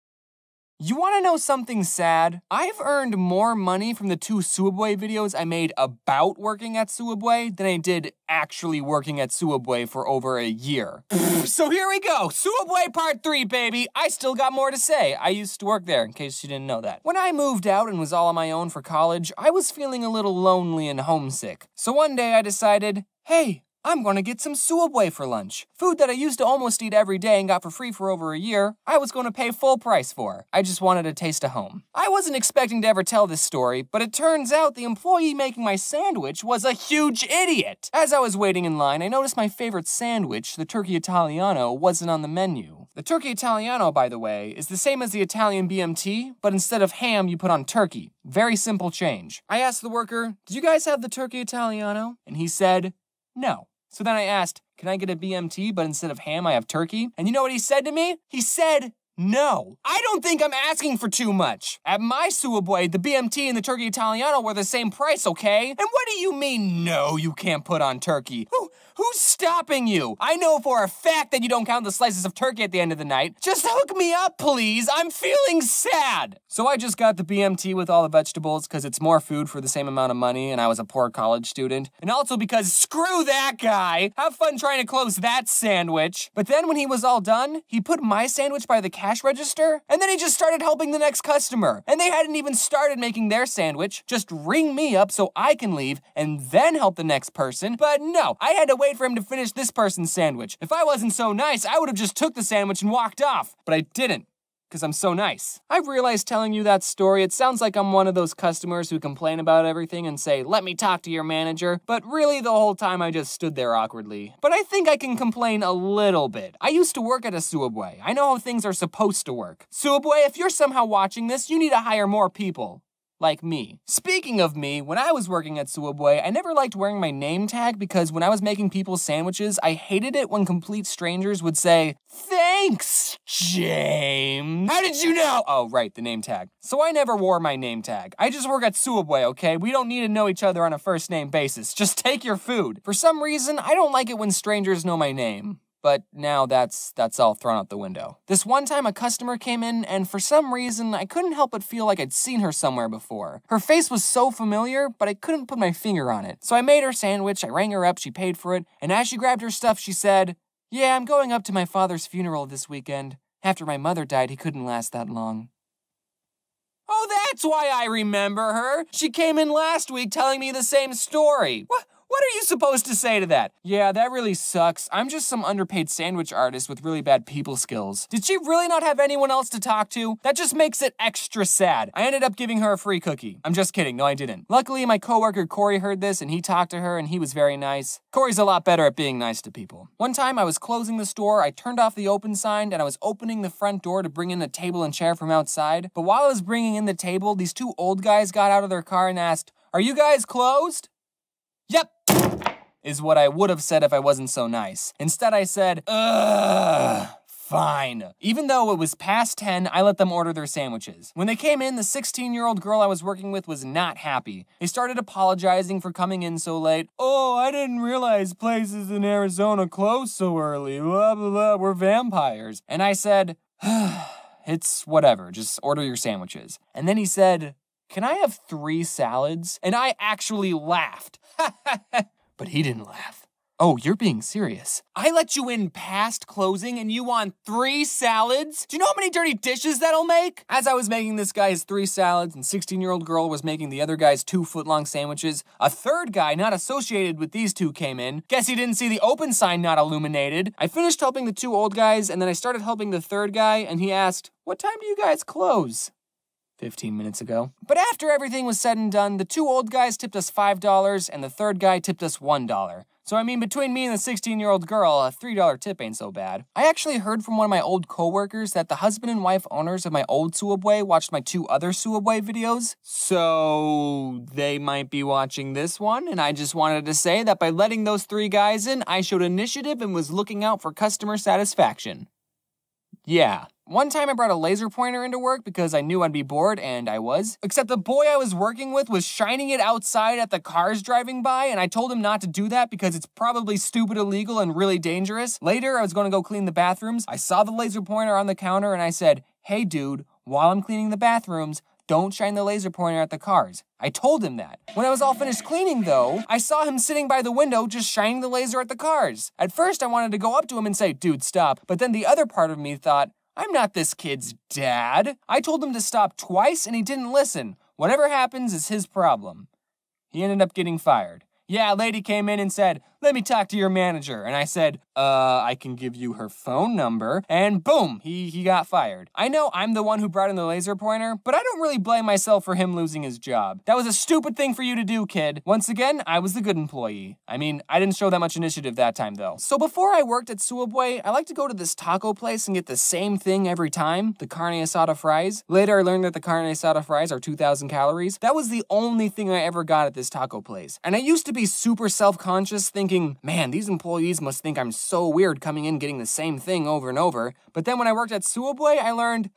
You want to know something sad? I've earned more money from the 2 Subway videos I made about working at Subway than I did actually working at Subway for over a year. So here we go, Subway part 3, baby. I still got more to say. I used to work there, in case you didn't know that. When I moved out and was all on my own for college, I was feeling a little lonely and homesick. So one day I decided, hey, I'm gonna get some Subway for lunch. Food that I used to almost eat every day and got for free for over a year, I was gonna pay full price for. I just wanted a taste of home. I wasn't expecting to ever tell this story, but it turns out the employee making my sandwich was a huge idiot. As I was waiting in line, I noticed my favorite sandwich, the turkey Italiano, wasn't on the menu. The turkey Italiano, by the way, is the same as the Italian BMT, but instead of ham, you put on turkey. Very simple change. I asked the worker, did you guys have the turkey Italiano? And he said, no. So then I asked, can I get a BMT, but instead of ham, I have turkey? And you know what he said to me? He said, no. I don't think I'm asking for too much. At my Subway, the BMT and the turkey Italiano were the same price, okay? And what do you mean, no, you can't put on turkey? Who's stopping you? I know for a fact that you don't count the slices of turkey at the end of the night. Just hook me up, please. I'm feeling sad. So I just got the BMT with all the vegetables because it's more food for the same amount of money and I was a poor college student. And also because screw that guy. Have fun trying to close that sandwich. But then when he was all done, he put my sandwich by the cash register and then he just started helping the next customer. And they hadn't even started making their sandwich. Just ring me up so I can leave and then help the next person. But no, I had to wait for him to finish this person's sandwich. If I wasn't so nice, I would have just took the sandwich and walked off. But I didn't. because I'm so nice. I've realized telling you that story, it sounds like I'm one of those customers who complain about everything and say, let me talk to your manager, but really the whole time I just stood there awkwardly. But I think I can complain a little bit. I used to work at a Suabwe. I know how things are supposed to work. Suabwe, if you're somehow watching this, you need to hire more people. Like me. Speaking of me, when I was working at Suabwe, I never liked wearing my name tag because when I was making people's sandwiches, I hated it when complete strangers would say, "Thanks, James." How did you know? Oh, right, the name tag. So I never wore my name tag. I just work at Suabwe, okay? We don't need to know each other on a first name basis. Just take your food. For some reason, I don't like it when strangers know my name. But now that's all thrown out the window. This one time a customer came in and for some reason I couldn't help but feel like I'd seen her somewhere before. Her face was so familiar, but I couldn't put my finger on it. So I made her sandwich, I rang her up, she paid for it, and as she grabbed her stuff she said, "Yeah, I'm going up to my father's funeral this weekend. After my mother died, he couldn't last that long." Oh, that's why I remember her. She came in last week telling me the same story. What are you supposed to say to that? Yeah, that really sucks. I'm just some underpaid sandwich artist with really bad people skills. Did she really not have anyone else to talk to? That just makes it extra sad. I ended up giving her a free cookie. I'm just kidding, no I didn't. Luckily, my coworker Corey heard this and he talked to her and he was very nice. Corey's a lot better at being nice to people. One time I was closing the store, I turned off the open sign and I was opening the front door to bring in a table and chair from outside. But while I was bringing in the table, these two old guys got out of their car and asked, "Are you guys closed?" Yep, is what I would have said if I wasn't so nice. Instead I said, fine. Even though it was past 10, I let them order their sandwiches. When they came in, the 16-year-old girl I was working with was not happy. They started apologizing for coming in so late. "Oh, I didn't realize places in Arizona close so early. Blah, blah, blah, we're vampires." And I said, "It's whatever, just order your sandwiches." And then he said, "Can I have 3 salads?" And I actually laughed. But he didn't laugh. "Oh, you're being serious. I let you in past closing and you want 3 salads? Do you know how many dirty dishes that'll make?" As I was making this guy his 3 salads and 16-year-old girl was making the other guy's 2-foot-long sandwiches, a third guy not associated with these two came in. Guess he didn't see the open sign not illuminated. I finished helping the 2 old guys and then I started helping the third guy and he asked, "What time do you guys close?" 15 minutes ago. But after everything was said and done, the 2 old guys tipped us $5 and the third guy tipped us $1. So I mean, between me and the 16-year-old girl, a $3 tip ain't so bad. I actually heard from one of my old coworkers that the husband and wife owners of my old Suabwe watched my 2 other Suabwe videos. So they might be watching this one, and I just wanted to say that by letting those 3 guys in, I showed initiative and was looking out for customer satisfaction. Yeah. One time I brought a laser pointer into work because I knew I'd be bored, and I was. Except the boy I was working with was shining it outside at the cars driving by, and I told him not to do that because it's probably stupid, illegal, and really dangerous. Later, I was going to go clean the bathrooms. I saw the laser pointer on the counter, and I said, "Hey dude, while I'm cleaning the bathrooms, don't shine the laser pointer at the cars." I told him that. When I was all finished cleaning though, I saw him sitting by the window just shining the laser at the cars. At first I wanted to go up to him and say, "Dude, stop." But then the other part of me thought, I'm not this kid's dad. I told him to stop twice and he didn't listen. Whatever happens is his problem. He ended up getting fired. Yeah, a lady came in and said, "Let me talk to your manager." And I said, I can give you her phone number. And boom, he got fired. I know I'm the one who brought in the laser pointer, but I don't really blame myself for him losing his job. That was a stupid thing for you to do, kid. Once again, I was the good employee. I mean, I didn't show that much initiative that time, though. So before I worked at Suabwe, I like to go to this taco place and get the same thing every time, the carne asada fries. Later, I learned that the carne asada fries are 2,000 calories. That was the only thing I ever got at this taco place. And I used to be super self-conscious, thinking, man, these employees must think I'm so weird coming in getting the same thing over and over. But then when I worked at Suabwe, I learned,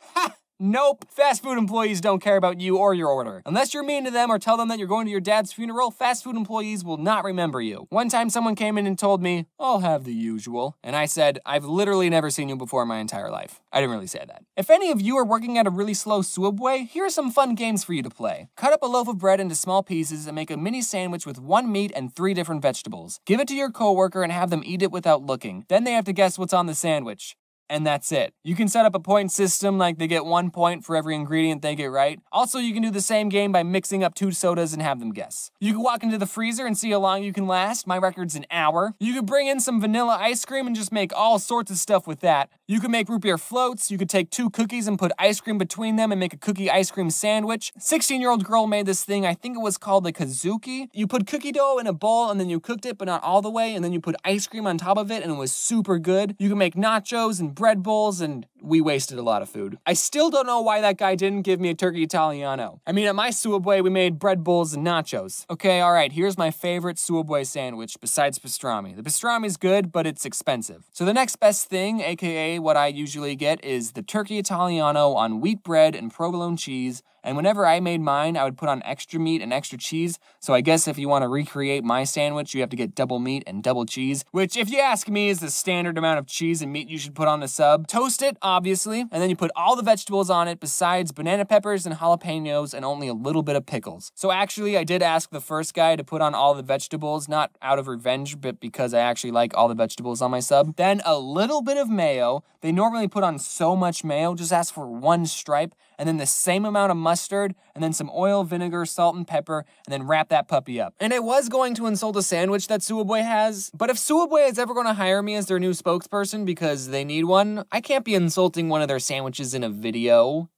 nope, fast food employees don't care about you or your order. Unless you're mean to them or tell them that you're going to your dad's funeral, fast food employees will not remember you. One time someone came in and told me, "I'll have the usual." And I said, "I've literally never seen you before in my entire life." I didn't really say that. If any of you are working at a really slow Suabwe, here are some fun games for you to play. Cut up a loaf of bread into small pieces and make a mini sandwich with 1 meat and 3 different vegetables. Give it to your coworker and have them eat it without looking. Then they have to guess what's on the sandwich. and that's it. You can set up a point system, like they get 1 point for every ingredient they get right. Also, you can do the same game by mixing up 2 sodas and have them guess. You can walk into the freezer and see how long you can last. My record's an hour. You could bring in some vanilla ice cream and just make all sorts of stuff with that. You could make root beer floats. You could take 2 cookies and put ice cream between them and make a cookie ice cream sandwich. 16-year-old girl made this thing, I think it was called the Kazuki. You put cookie dough in a bowl and then you cooked it, but not all the way, and then you put ice cream on top of it, and it was super good. You can make nachos and bread bowls, and we wasted a lot of food. I still don't know why that guy didn't give me a turkey Italiano. I mean, at my Subway, we made bread bowls and nachos. Okay, all right, here's my favorite Subway sandwich besides pastrami. The pastrami's good, but it's expensive. So the next best thing, aka what I usually get, is the turkey Italiano on wheat bread and provolone cheese. And whenever I made mine, I would put on extra meat and extra cheese. So I guess if you want to recreate my sandwich, you have to get double meat and double cheese, which, if you ask me, is the standard amount of cheese and meat you should put on a sub. Toast it, obviously, and then you put all the vegetables on it besides banana peppers and jalapenos and only a little bit of pickles. So actually, I did ask the first guy to put on all the vegetables, not out of revenge, but because I actually like all the vegetables on my sub. Then a little bit of mayo. They normally put on so much mayo, just ask for 1 stripe, and then the same amount of mustard, and then some oil, vinegar, salt, and pepper, and then wrap that puppy up. And I was going to insult a sandwich that Subway has, but if Subway is ever going to hire me as their new spokesperson because they need one, I can't be insulting one of their sandwiches in a video.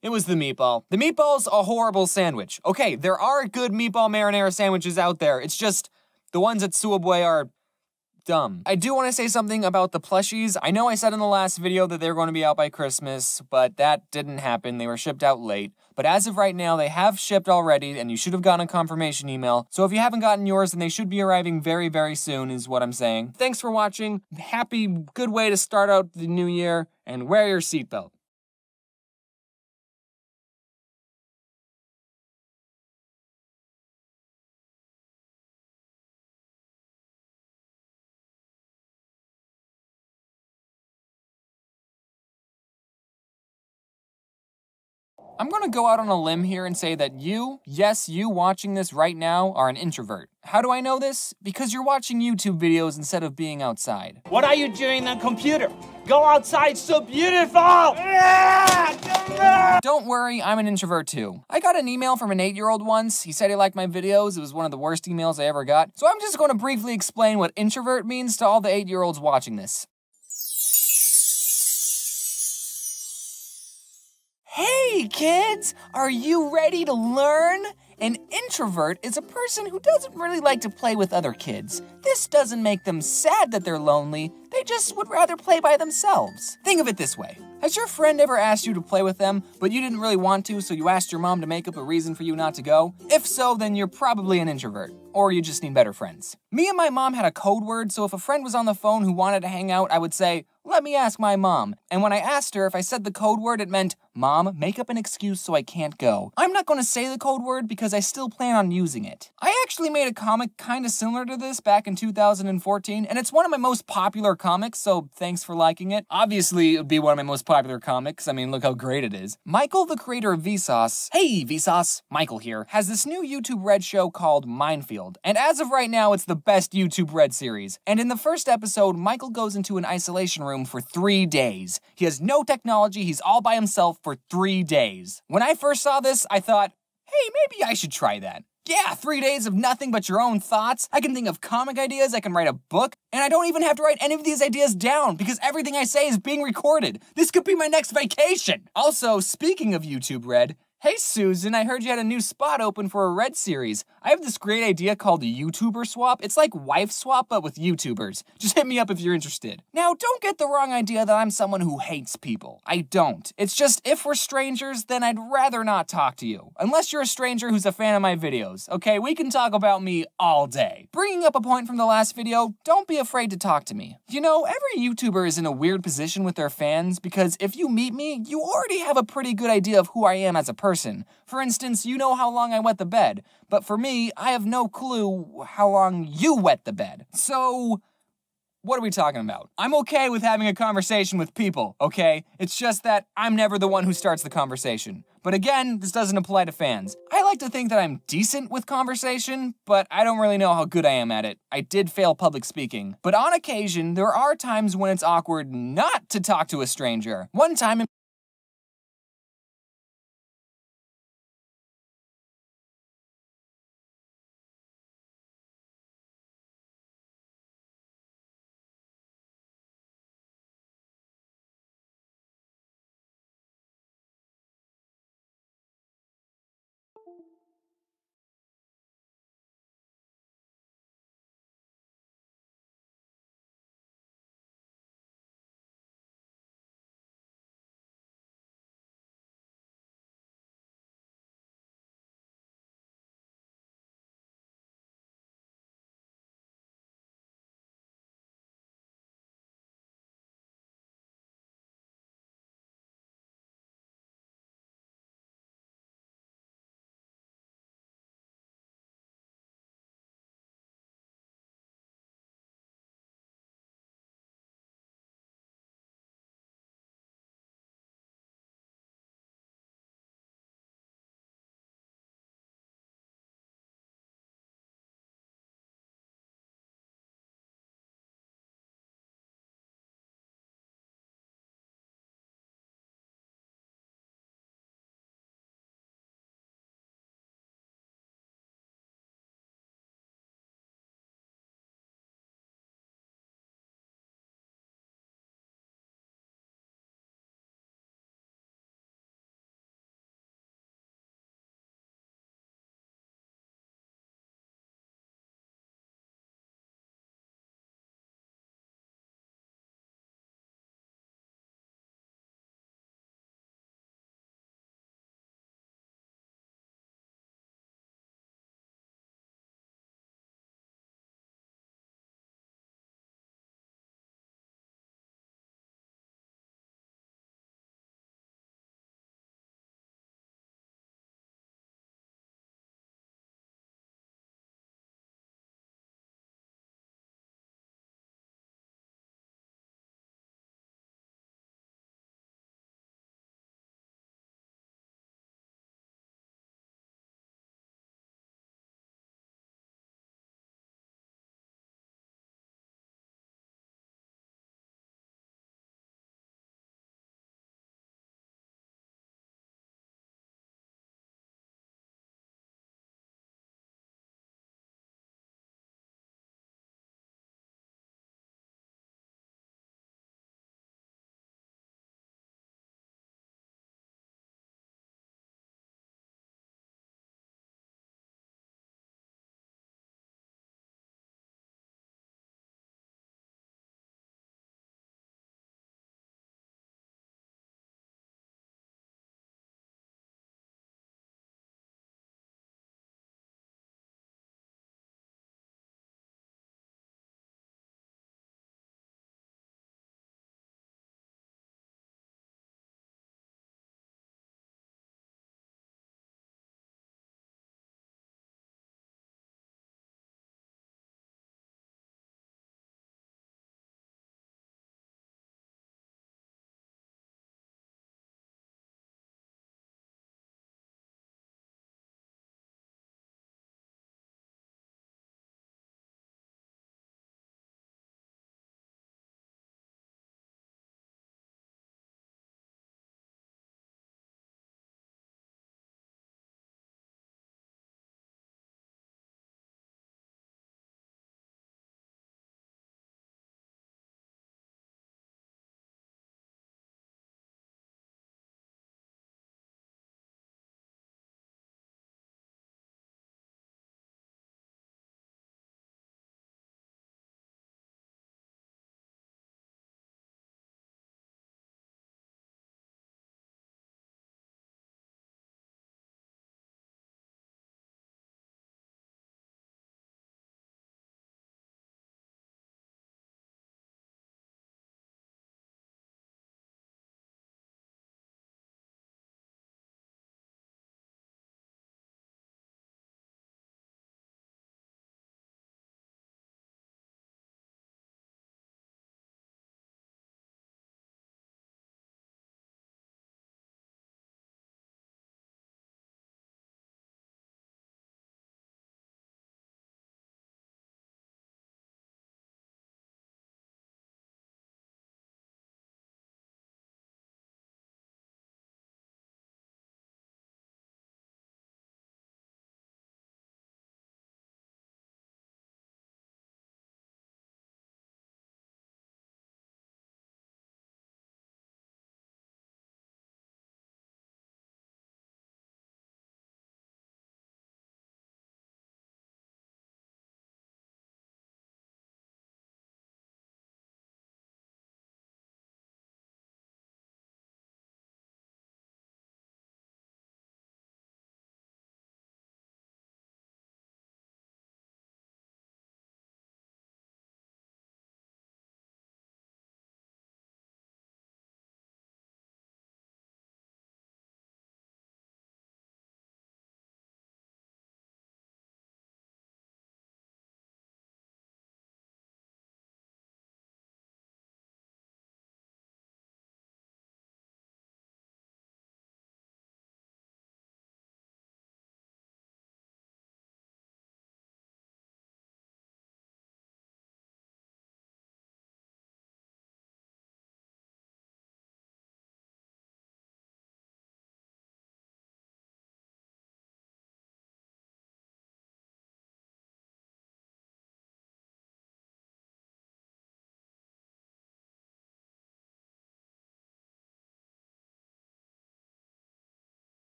It was the meatball. The meatball's a horrible sandwich. Okay, there are good meatball marinara sandwiches out there. It's just the ones at Subway are dumb. I do want to say something about the plushies. I know I said in the last video that they were going to be out by Christmas, but that didn't happen. They were shipped out late. But as of right now, they have shipped already, and you should have gotten a confirmation email. So if you haven't gotten yours, then they should be arriving very, very soon, is what I'm saying. Thanks for watching. Happy, good way to start out the new year, and wear your seatbelt. I'm gonna go out on a limb here and say that you, yes, you watching this right now, are an introvert. How do I know this? Because you're watching YouTube videos instead of being outside. What are you doing on computer? Go outside, so beautiful! Don't worry, I'm an introvert too. I got an email from an 8-year-old once. He said he liked my videos. It was one of the worst emails I ever got. So I'm just gonna briefly explain what introvert means to all the 8-year-olds watching this. Hey kids, are you ready to learn? An introvert is a person who doesn't really like to play with other kids. This doesn't make them sad that they're lonely, they just would rather play by themselves. Think of it this way. Has your friend ever asked you to play with them, but you didn't really want to, so you asked your mom to make up a reason for you not to go? If so, then you're probably an introvert, or you just need better friends. Me and my mom had a code word, so if a friend was on the phone who wanted to hang out, I would say, "Let me ask my mom." And when I asked her if I said the code word, it meant, "Mom, make up an excuse so I can't go." I'm not gonna say the code word because I still plan on using it. I actually made a comic kinda similar to this back in 2014, and it's one of my most popular comics, so thanks for liking it. Obviously, it would be one of my most popular comics. I mean, look how great it is. Michael, the creator of Vsauce, hey Vsauce, Michael here, has this new YouTube Red show called Minefield. And as of right now, it's the best YouTube Red series. And in the first episode, Michael goes into an isolation room for 3 days. He has no technology, he's all by himself for 3 days. When I first saw this, I thought, hey, maybe I should try that. Yeah, 3 days of nothing but your own thoughts. I can think of comic ideas, I can write a book, and I don't even have to write any of these ideas down because everything I say is being recorded. This could be my next vacation. Also, speaking of YouTube Red, hey Susan, I heard you had a new spot open for a Red series. I have this great idea called a YouTuber swap. It's like wife swap, but with YouTubers. Just hit me up if you're interested. Now, don't get the wrong idea that I'm someone who hates people. I don't. It's just if we're strangers, then I'd rather not talk to you. Unless you're a stranger who's a fan of my videos. Okay, we can talk about me all day. Bringing up a point from the last video, don't be afraid to talk to me. You know, every YouTuber is in a weird position with their fans because if you meet me, you already have a pretty good idea of who I am as a person. For instance, you know how long I wet the bed, but for me, I have no clue how long you wet the bed. So, what are we talking about? I'm okay with having a conversation with people, okay? It's just that I'm never the one who starts the conversation. But again, this doesn't apply to fans. I like to think that I'm decent with conversation, but I don't really know how good I am at it. I did fail public speaking. But on occasion, there are times when it's awkward not to talk to a stranger. One time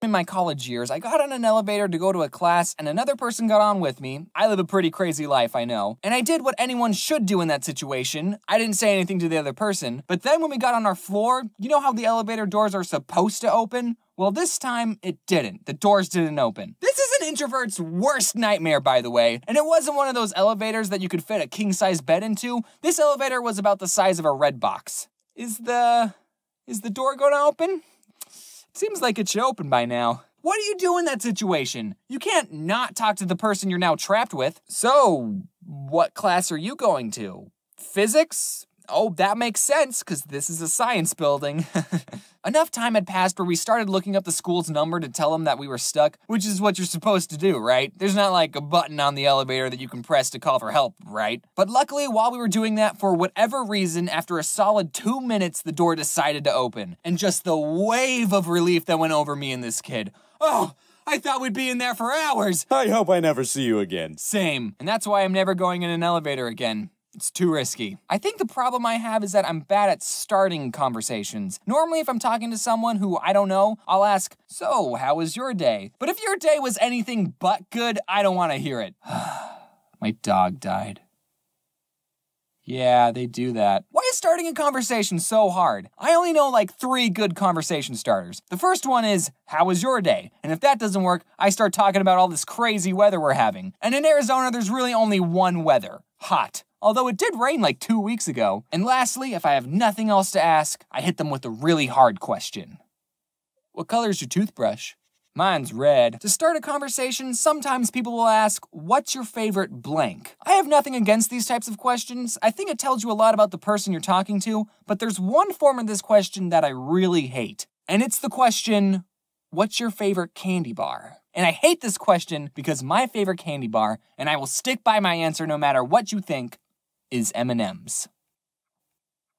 In my college years, I got on an elevator to go to a class and another person got on with me. I live a pretty crazy life, I know. And I did what anyone should do in that situation. I didn't say anything to the other person. But then when we got on our floor, you know how the elevator doors are supposed to open? Well, this time it didn't. The doors didn't open. This is an introvert's worst nightmare, by the way. And it wasn't one of those elevators that you could fit a king-size bed into. This elevator was about the size of a red box. Is the door gonna open? Seems like it should open by now. What do you do in that situation? You can't not talk to the person you're now trapped with. So, what class are you going to? Physics? Oh, that makes sense, because this is a science building. Enough time had passed where we started looking up the school's number to tell them that we were stuck, which is what you're supposed to do, right? There's not like a button on the elevator that you can press to call for help, right? But luckily, while we were doing that, for whatever reason, after a solid 2 minutes, the door decided to open. And just the wave of relief that went over me and this kid. Oh, I thought we'd be in there for hours. I hope I never see you again. Same. And that's why I'm never going in an elevator again. It's too risky. I think the problem I have is that I'm bad at starting conversations. Normally, if I'm talking to someone who I don't know, I'll ask, so, how was your day? But if your day was anything but good, I don't want to hear it. My dog died. Yeah, they do that. Why is starting a conversation so hard? I only know like 3 good conversation starters. The first one is, how was your day? And if that doesn't work, I start talking about all this crazy weather we're having. And in Arizona, there's really only one weather. Hot. Although it did rain like 2 weeks ago. And lastly, if I have nothing else to ask, I hit them with a really hard question. What color's your toothbrush? Mine's red. To start a conversation, sometimes people will ask, what's your favorite blank? I have nothing against these types of questions. I think it tells you a lot about the person you're talking to, but there's one form of this question that I really hate. And it's the question, what's your favorite candy bar? And I hate this question because my favorite candy bar, and I will stick by my answer no matter what you think, is M&M's.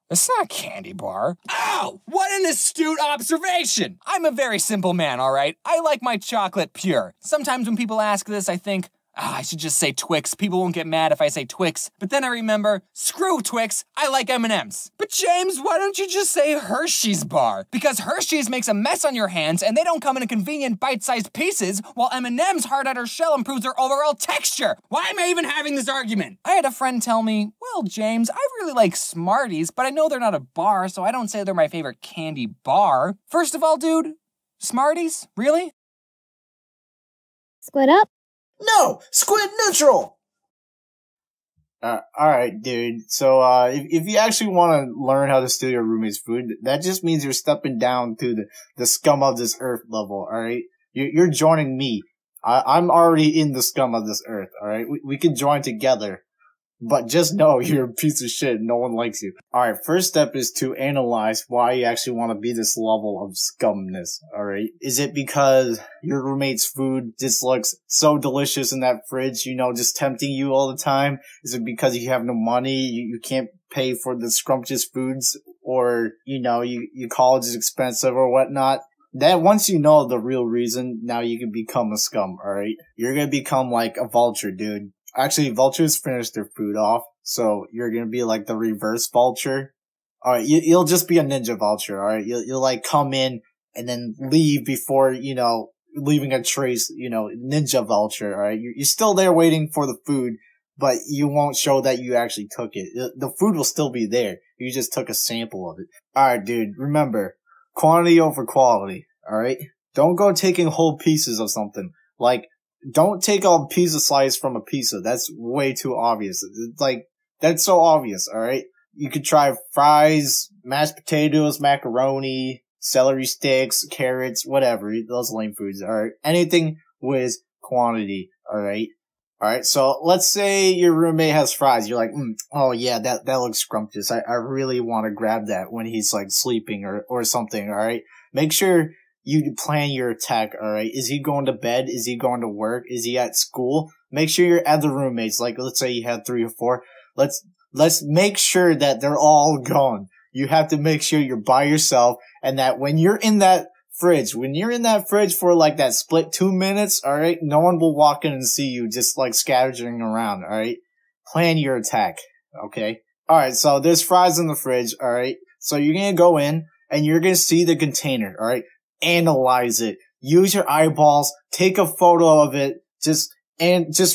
It's not a candy bar. Ow! What an astute observation! I'm a very simple man, all right? I like my chocolate pure. Sometimes when people ask this, I think, I should just say Twix. People won't get mad if I say Twix. But then I remember, screw Twix, I like M&M's. But James, why don't you just say Hershey's bar? Because Hershey's makes a mess on your hands and they don't come in convenient bite-sized pieces, while M&M's hard outer shell improves their overall texture. Why am I even having this argument? I had a friend tell me, well, James, I really like Smarties, but I know they're not a bar, so I don't say they're my favorite candy bar. First of all, dude, Smarties? Really? Squid up? No! Squid neutral! Alright, dude. So, if you actually want to learn how to steal your roommate's food, that just means you're stepping down to the scum of this earth level, alright? You're joining me. I'm already in the scum of this earth, alright? We can join together. But just know you're a piece of shit. No one likes you. Alright, first step is to analyze why you actually want to be this level of scumness, alright? Is it because your roommate's food just looks so delicious in that fridge, just tempting you all the time? Is it because you have no money, you can't pay for the scrumptious foods, or, your college is expensive or whatnot? That once you know the real reason, now you can become a scum, alright? You're gonna become like a vulture, dude. Actually, vultures finish their food off, so you're gonna be like the reverse vulture. Alright, you'll just be a ninja vulture, alright? You'll like come in and then leave before, leaving a trace, ninja vulture, alright? You're still there waiting for the food, but you won't show that you actually took it. The food will still be there. You just took a sample of it. Alright, dude, remember, quantity over quality, alright? Don't go taking whole pieces of something. Like, don't take a pizza slice from a pizza. That's way too obvious. That's so obvious, alright? You could try fries, mashed potatoes, macaroni, celery sticks, carrots, whatever. Those lame foods, alright? Anything with quantity, alright? Alright, so let's say your roommate has fries. You're like, oh yeah, that looks scrumptious. I really want to grab that when he's like sleeping or something, alright? Make sure you plan your attack, alright? Is he going to bed? Is he going to work? Is he at school? Make sure your other roommates, like let's say you had 3 or 4, let's make sure that they're all gone. You have to make sure you're by yourself, and that when you're in that fridge for like that split 2 minutes, alright, no one will walk in and see you just like scattering around, alright? Plan your attack, okay? Alright, so there's fries in the fridge, alright? So you're gonna go in, and you're gonna see the container, alright? Analyze it. use your eyeballs, take a photo of it, just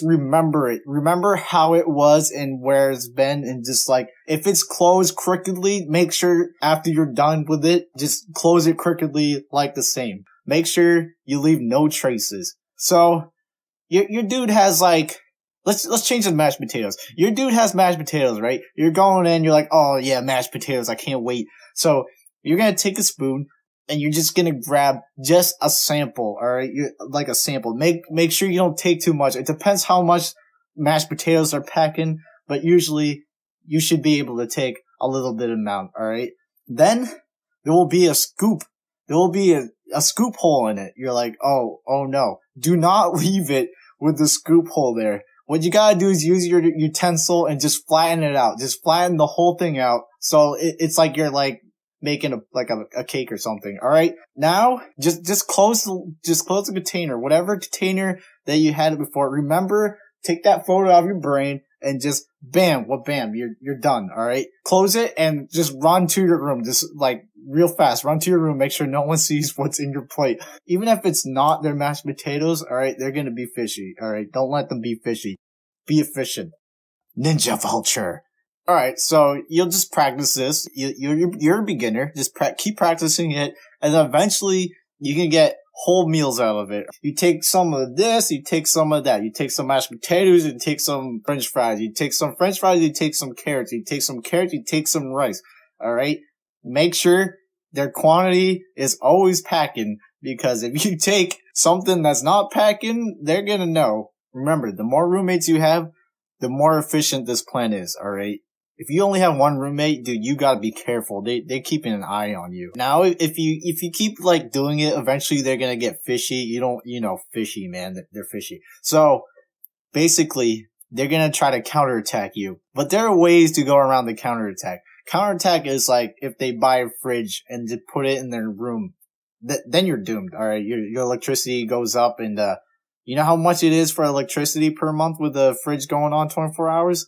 remember it. Remember how it was and where it's been, and just like, if it's closed crookedly, make sure after you're done with it, just close it crookedly like the same. Make sure you leave no traces. So, your dude has like, let's change the mashed potatoes. Your dude has mashed potatoes, right? You're going in, you're like, oh yeah, mashed potatoes, I can't wait. So, you're gonna take a spoon, and you're just gonna grab just a sample, alright? Like a sample. Make sure you don't take too much. It depends how much mashed potatoes are packing, but usually you should be able to take a little bit amount, alright? Then, there will be a scoop. There will be a scoop hole in it. You're like, oh no. Do not leave it with the scoop hole there. What you gotta do is use your utensil and just flatten it out. Just flatten the whole thing out. So it's like you're like making a cake or something. All right. Now, just close the container, whatever container that you had it before. Remember, take that photo out of your brain and just bam, you're done. All right. Close it and just run to your room. Just like real fast, run to your room. Make sure no one sees what's in your plate. Even if it's not their mashed potatoes, all right, they're going to be fishy. All right. Don't let them be fishy. Be efficient. Ninja Vulture. Alright, so you'll just practice this. You're a beginner. Just keep practicing it, and then eventually you can get whole meals out of it. You take some of this, you take some of that. You take some mashed potatoes, you take some french fries. You take some french fries, you take some carrots. You take some carrots, you take some rice. Alright? Make sure their quantity is always packing, because if you take something that's not packing, they're gonna know. Remember, the more roommates you have, the more efficient this plan is, alright? If you only have one roommate, dude, you gotta be careful. They're keeping an eye on you. Now, if you keep, like, doing it, eventually they're gonna get fishy. Fishy, man. They're fishy. So, basically, they're gonna try to counterattack you. But there are ways to go around the counterattack. Counterattack is like, if they buy a fridge and just put it in their room, then you're doomed, alright? Your electricity goes up, and, you know how much it is for electricity per month with the fridge going on 24 hours?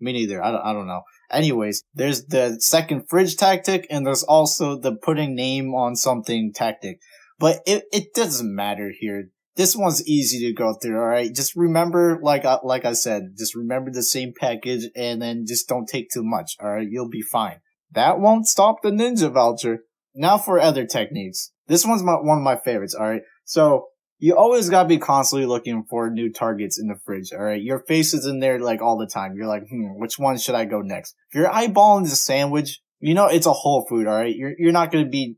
Me neither. I don't know. Anyways, there's the second fridge tactic, and there's also the putting name on something tactic. But it doesn't matter here. This one's easy to go through, alright? Just remember, like I said, just remember the same package, and then just don't take too much, alright? You'll be fine. That won't stop the Ninja Vulture. Now for other techniques. This one's one of my favorites, alright? So, you always gotta be constantly looking for new targets in the fridge, alright? Your face is in there, like, all the time. You're like, which one should I go next? If you're eyeballing the sandwich, you know it's a whole food, alright? You're not gonna be,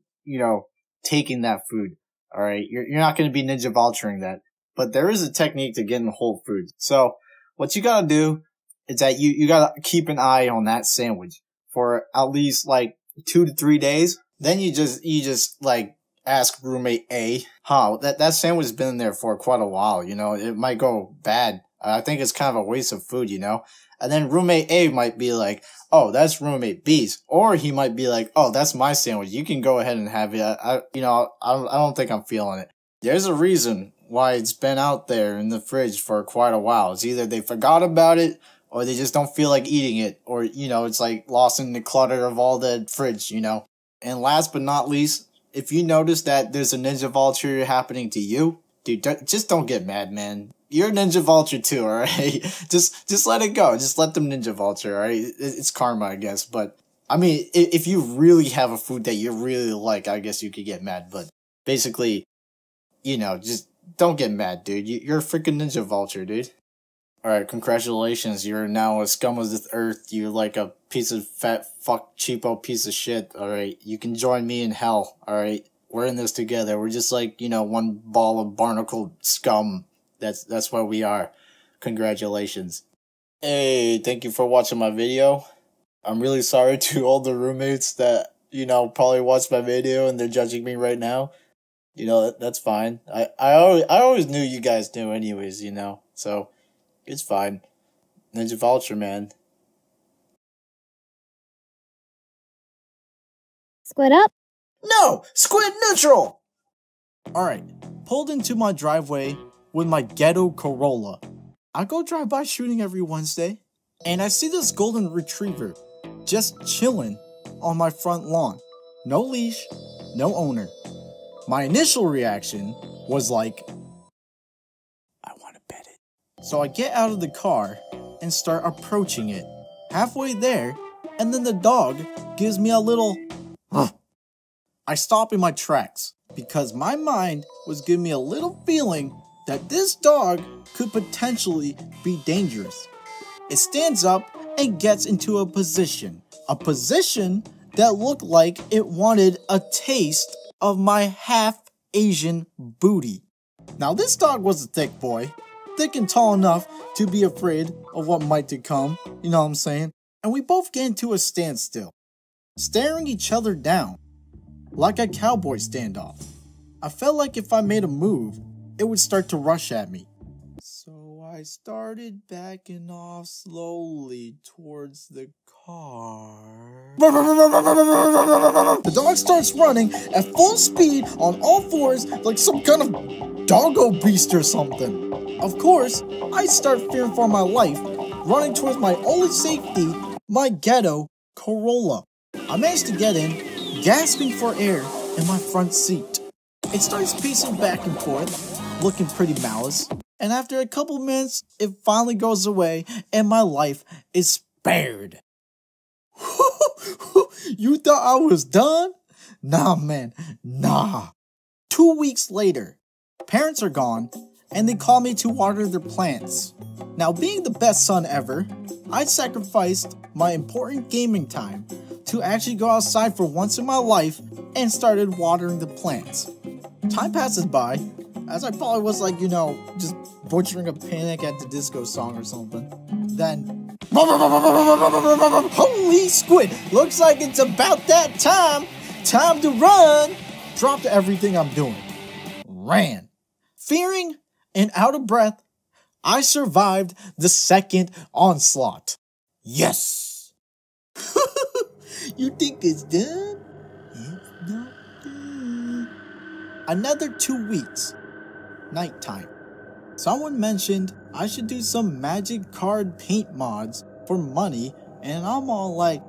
taking that food, alright? You're not gonna be Ninja Vulturing that. But there is a technique to getting whole foods. So, what you gotta do is that you gotta keep an eye on that sandwich for at least, like, 2 to 3 days. Then you just, like, ask roommate A, that sandwich has been in there for quite a while, it might go bad. I think it's kind of a waste of food, And then roommate A might be like, oh, that's roommate B's. Or he might be like, oh, that's my sandwich. You can go ahead and have it. I don't think I'm feeling it. There's a reason why it's been out there in the fridge for quite a while. It's either they forgot about it, or they just don't feel like eating it, or, it's like lost in the clutter of all the fridge, And last but not least, if you notice that there's a Ninja Vulture happening to you, dude, just don't get mad, man. You're a Ninja Vulture too, alright? Just let it go. Just let them Ninja Vulture, alright? It's karma, I guess. But, I mean, if you really have a food that you really like, I guess you could get mad. But, basically, just don't get mad, dude. You're a freaking Ninja Vulture, dude. Alright, congratulations. You're now a scum of the earth. You're like a piece of fat fuck cheapo piece of shit. Alright, you can join me in hell. Alright, we're in this together. We're just like, one ball of barnacle scum. That's what we are. Congratulations. Hey, thank you for watching my video. I'm really sorry to all the roommates that, probably watched my video and they're judging me right now. That's fine. I always knew you guys knew anyways, so it's fine. Ninja Vulture, man. Squid up? No! Squid neutral! Alright, pulled into my driveway with my ghetto Corolla. I go drive by shooting every Wednesday, and I see this golden retriever just chilling on my front lawn. No leash, no owner. My initial reaction was like, I want to pet it. So I get out of the car and start approaching it. Halfway there, and then the dog gives me a little I stop in my tracks because my mind was giving me a little feeling that this dog could potentially be dangerous. It stands up and gets into a position that looked like it wanted a taste of my half Asian booty. Now this dog was a thick boy, thick and tall enough to be afraid of what might to come, you know what I'm saying? And we both get into a standstill, staring each other down, like a cowboy standoff. I felt like if I made a move, it would start to rush at me. So I started backing off slowly towards the car. The dog starts running at full speed on all fours like some kind of doggo beast or something. Of course, I start fearing for my life, running towards my only safety, my ghetto Corolla. I managed to get in, gasping for air in my front seat. It starts pacing back and forth, looking pretty malice, and after a couple minutes, it finally goes away and my life is spared. You thought I was done? Nah, man, nah. 2 weeks later, parents are gone, and they call me to water their plants. Now, being the best son ever, I sacrificed my important gaming time to actually go outside for once in my life and started watering the plants. Time passes by, as I probably was like, just butchering a Panic at the Disco song or something. Then, holy squid, looks like it's about that time. Time to run. Dropped everything I'm doing. Ran. Fearing and out of breath, I survived the second onslaught. Yes! You think it's done? It's not done. Another 2 weeks. Nighttime. Someone mentioned I should do some magic card paint mods for money, and I'm all like,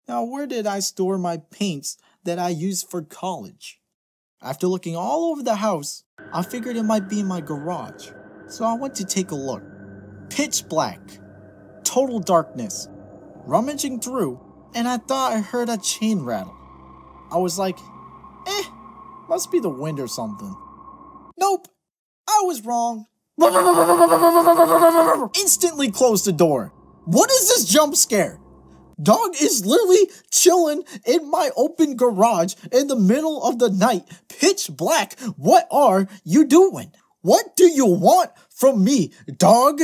now where did I store my paints that I used for college? After looking all over the house, I figured it might be in my garage. So I went to take a look. Pitch black. Total darkness. Rummaging through, and I thought I heard a chain rattle. I was like, must be the wind or something. Nope, I was wrong. Instantly closed the door. What is this jump scare? Dog is literally chilling in my open garage in the middle of the night, pitch black. What are you doing? What do you want from me, dog?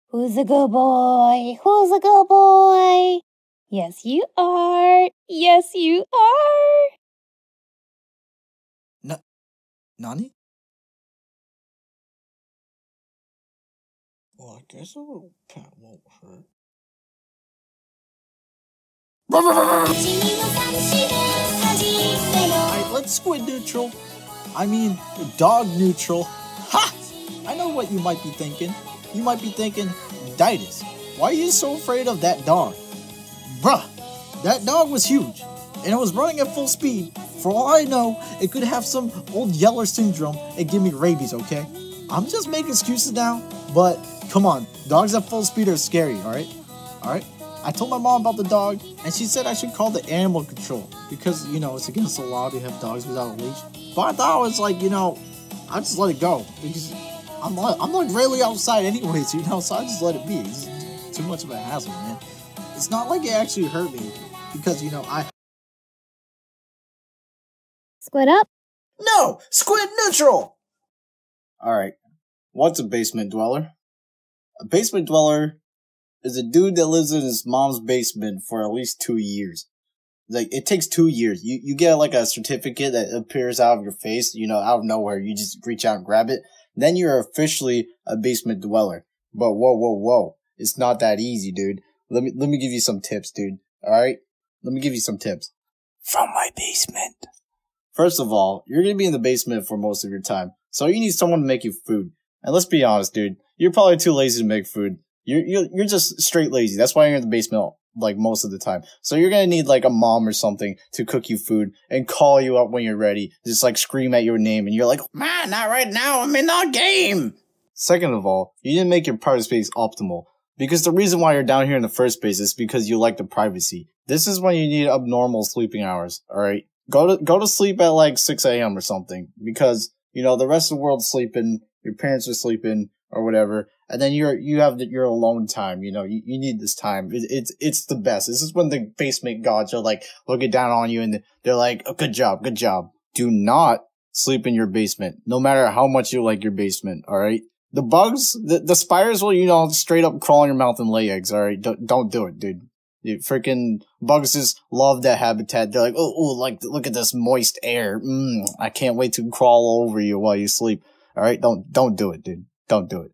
Who's a good boy? Who's a good boy? Yes, you are. Yes, you are. Nani? Well, I guess a little pat won't hurt. Alright, let's squid neutral. I mean, dog neutral. Ha! I know what you might be thinking. You might be thinking, Ditus, why are you so afraid of that dog? Bruh, that dog was huge, and it was running at full speed. For all I know, it could have some old Yeller syndrome and give me rabies, okay? I'm just making excuses now, but come on, dogs at full speed are scary, alright? Alright? I told my mom about the dog, and she said I should call the animal control, because, it's against the law to have dogs without a leash. But I thought I was like, I just let it go, because I'm like rarely outside anyways, so I just let it be. It's too much of a hassle, man. It's not like it actually hurt me, because, I... Squid up? No! Squid neutral! Alright, what's a basement dweller? A basement dweller is a dude that lives in his mom's basement for at least 2 years. Like, it takes 2 years. You get like a certificate that appears out of your face, out of nowhere. You just reach out and grab it. Then you're officially a basement dweller. But whoa. It's not that easy, dude. Let me give you some tips, dude. Alright? Let me give you some tips. From my basement. First of all, you're gonna be in the basement for most of your time. So you need someone to make you food. And let's be honest, dude. You're probably too lazy to make food. You're just straight lazy. That's why you're in the basement like most of the time. So you're gonna need like a mom or something to cook you food and call you up when you're ready. Just like scream at your name and you're like, man, not right now, I'm in the game. Second of all, you didn't make your private space optimal. Because the reason why you're down here in the first place is because you like the privacy. This is when you need abnormal sleeping hours, alright? Go to sleep at like 6 a.m. or something. Because, you know, the rest of the world's sleeping, your parents are sleeping, or whatever. And then you have your alone time, you know, you need this time. It's the best. This is when the basement gods are like looking down on you and they're like, oh, good job, good job. Do not sleep in your basement, no matter how much you like your basement, alright? The bugs, the spiders will, you know, straight up crawl in your mouth and lay eggs, alright? Don't do it, dude. You freaking bugs just love that habitat. They're like, oh, like, look at this moist air. I can't wait to crawl over you while you sleep. Alright? Don't do it, dude. Don't do it.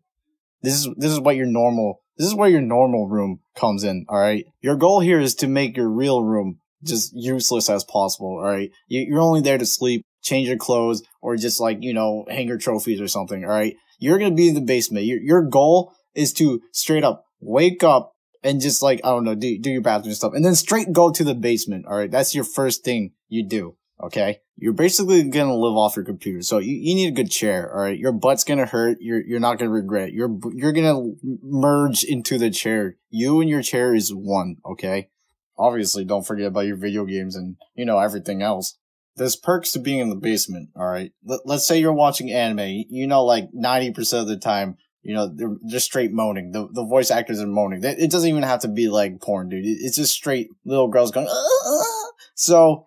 This is where your normal room comes in, alright? Your goal here is to make your real room just useless as possible, alright? You're only there to sleep, change your clothes, or just like, you know, hang your trophies or something, alright? You're gonna be in the basement. Your goal is to straight up wake up and just like, I don't know, do your bathroom stuff and then straight go to the basement, alright? That's your first thing you do, okay? You're basically gonna live off your computer. So you need a good chair, alright? Your butt's gonna hurt. You're not gonna regret it. You're gonna merge into the chair. You and your chair is one, okay? Obviously, don't forget about your video games and, you know, everything else. There's perks to being in the basement, alright? Let's say you're watching anime. You know, like 90% of the time, you know, they're just straight moaning. The voice actors are moaning. It doesn't even have to be like porn, dude. It's just straight little girls going, So,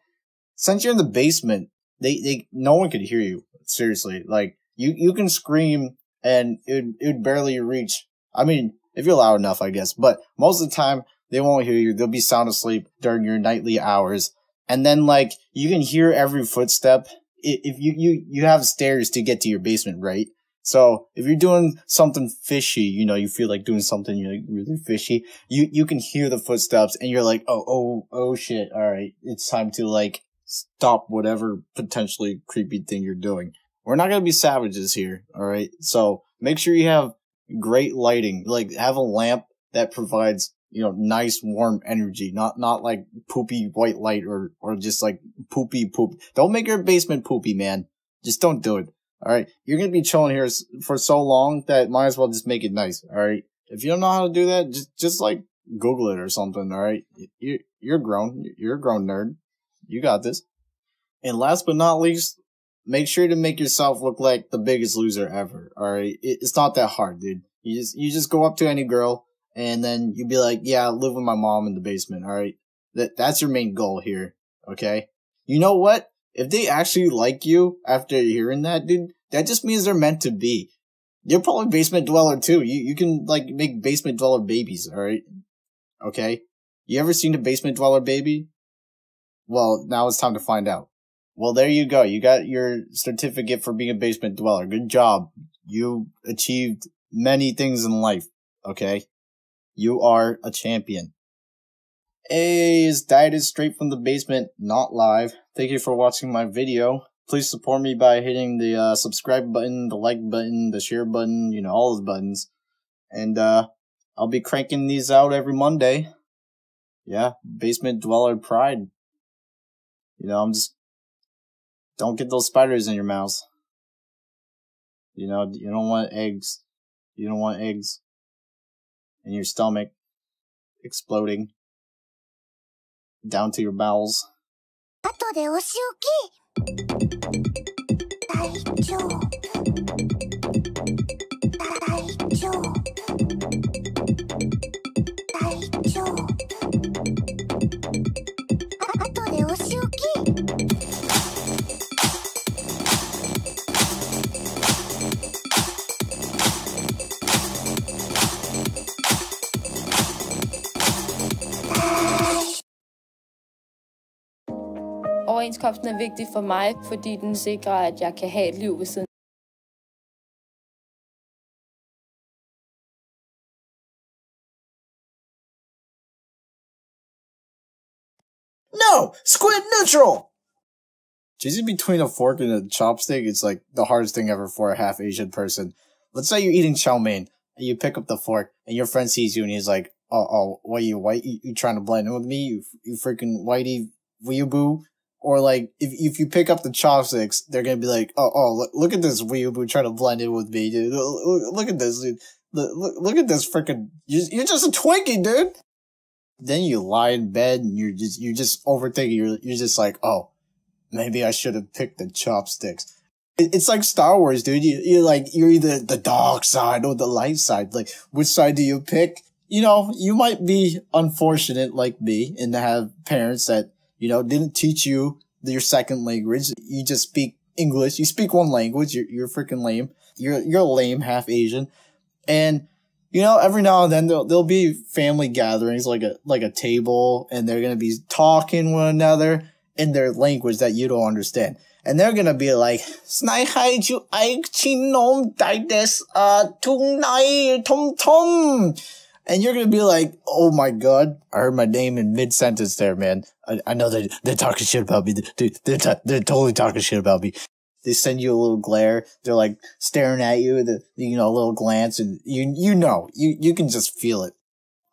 since you're in the basement, no one could hear you. Seriously. Like, you can scream and it would barely reach. I mean, if you're loud enough, I guess. But most of the time, they won't hear you. They'll be sound asleep during your nightly hours. And then, like, you can hear every footstep. If you have stairs to get to your basement, right? So, if you're doing something fishy, you know, you feel like doing something, you know, really fishy, you can hear the footsteps and you're like, oh shit, alright, it's time to, like, stop whatever potentially creepy thing you're doing. We're not gonna be savages here, alright? So, make sure you have great lighting, like, have a lamp that provides, you know, nice warm energy, not like poopy white light or just like poopy poop. Don't make your basement poopy, man. Just don't do it. Alright? You're gonna be chilling here for so long that might as well just make it nice, alright? If you don't know how to do that, just like Google it or something, alright? You're grown. You're a grown nerd. You got this. And last but not least, make sure to make yourself look like the biggest loser ever, alright? It's not that hard, dude. You just go up to any girl, and then you'd be like, yeah, I live with my mom in the basement, alright? That's your main goal here, okay? You know what? If they actually like you after hearing that, dude, that just means they're meant to be. You're probably basement dweller too. You can, like, make basement dweller babies, alright? Okay? You ever seen a basement dweller baby? Well, now it's time to find out. Well, there you go. You got your certificate for being a basement dweller. Good job. You achieved many things in life, okay? You are a champion. Hey, his diet is straight from the basement, not live. Thank you for watching my video. Please support me by hitting the subscribe button, the like button, the share button, you know, all those buttons. And I'll be cranking these out every Monday. Yeah, basement dweller pride. You know, don't get those spiders in your mouth. You know, you don't want eggs. You don't want eggs in your stomach exploding down to your bowels. 後でお仕置き。大丈夫。大丈夫。大丈夫。後でお仕置き。Overenskomsten er vigtig for mig, fordi den sikrer, at jeg kan have et liv ved siden. No! Squid neutral! Choosing between a fork and a chopstick is like the hardest thing ever for a half Asian person. Let's say you're eating chow mein and you pick up the fork and your friend sees you and he's like, what you white? You trying to blend in with me? You freaking whitey weeaboo? Or like, if you pick up the chopsticks, they're gonna be like, look at this weeaboo trying to blend in with me, dude. Look at this, dude. Look at this freaking, you're just a Twinkie, dude. Then you lie in bed and you're just overthinking. You're just like, oh, maybe I should have picked the chopsticks. It's like Star Wars, dude. You're either the dark side or the light side. Like, which side do you pick? You know, you might be unfortunate like me and have parents that, you know, didn't teach you your second language. You just speak English. You speak one language. You're freaking lame. You're lame, half Asian. And, you know, every now and then there'll be family gatherings, like a table, and they're gonna be talking one another in their language that you don't understand. And they're gonna be like, "Snai ai chinom daides tunai tom tom." And you're gonna be like, oh my god, I heard my name in mid-sentence there, man. I know they're talking shit about me. Dude, they're totally talking shit about me. They send you a little glare. They're like staring at you with a little glance, and you can just feel it.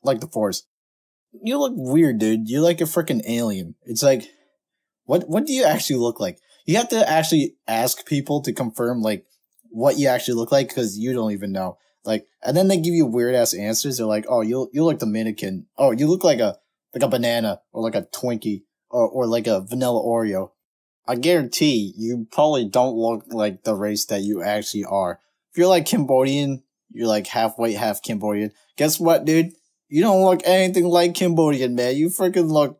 Like the Force. You look weird, dude. You're like a freaking alien. It's like, what do you actually look like? You have to actually ask people to confirm, like, what you actually look like, because you don't even know. Like, and then they give you weird ass answers. They're like, oh, you look Dominican. Oh, you look like a banana, or like a Twinkie, or like a vanilla Oreo. I guarantee you probably don't look like the race that you actually are. If you're like Cambodian, you're like half white, half Cambodian. Guess what, dude? You don't look anything like Cambodian, man. You freaking look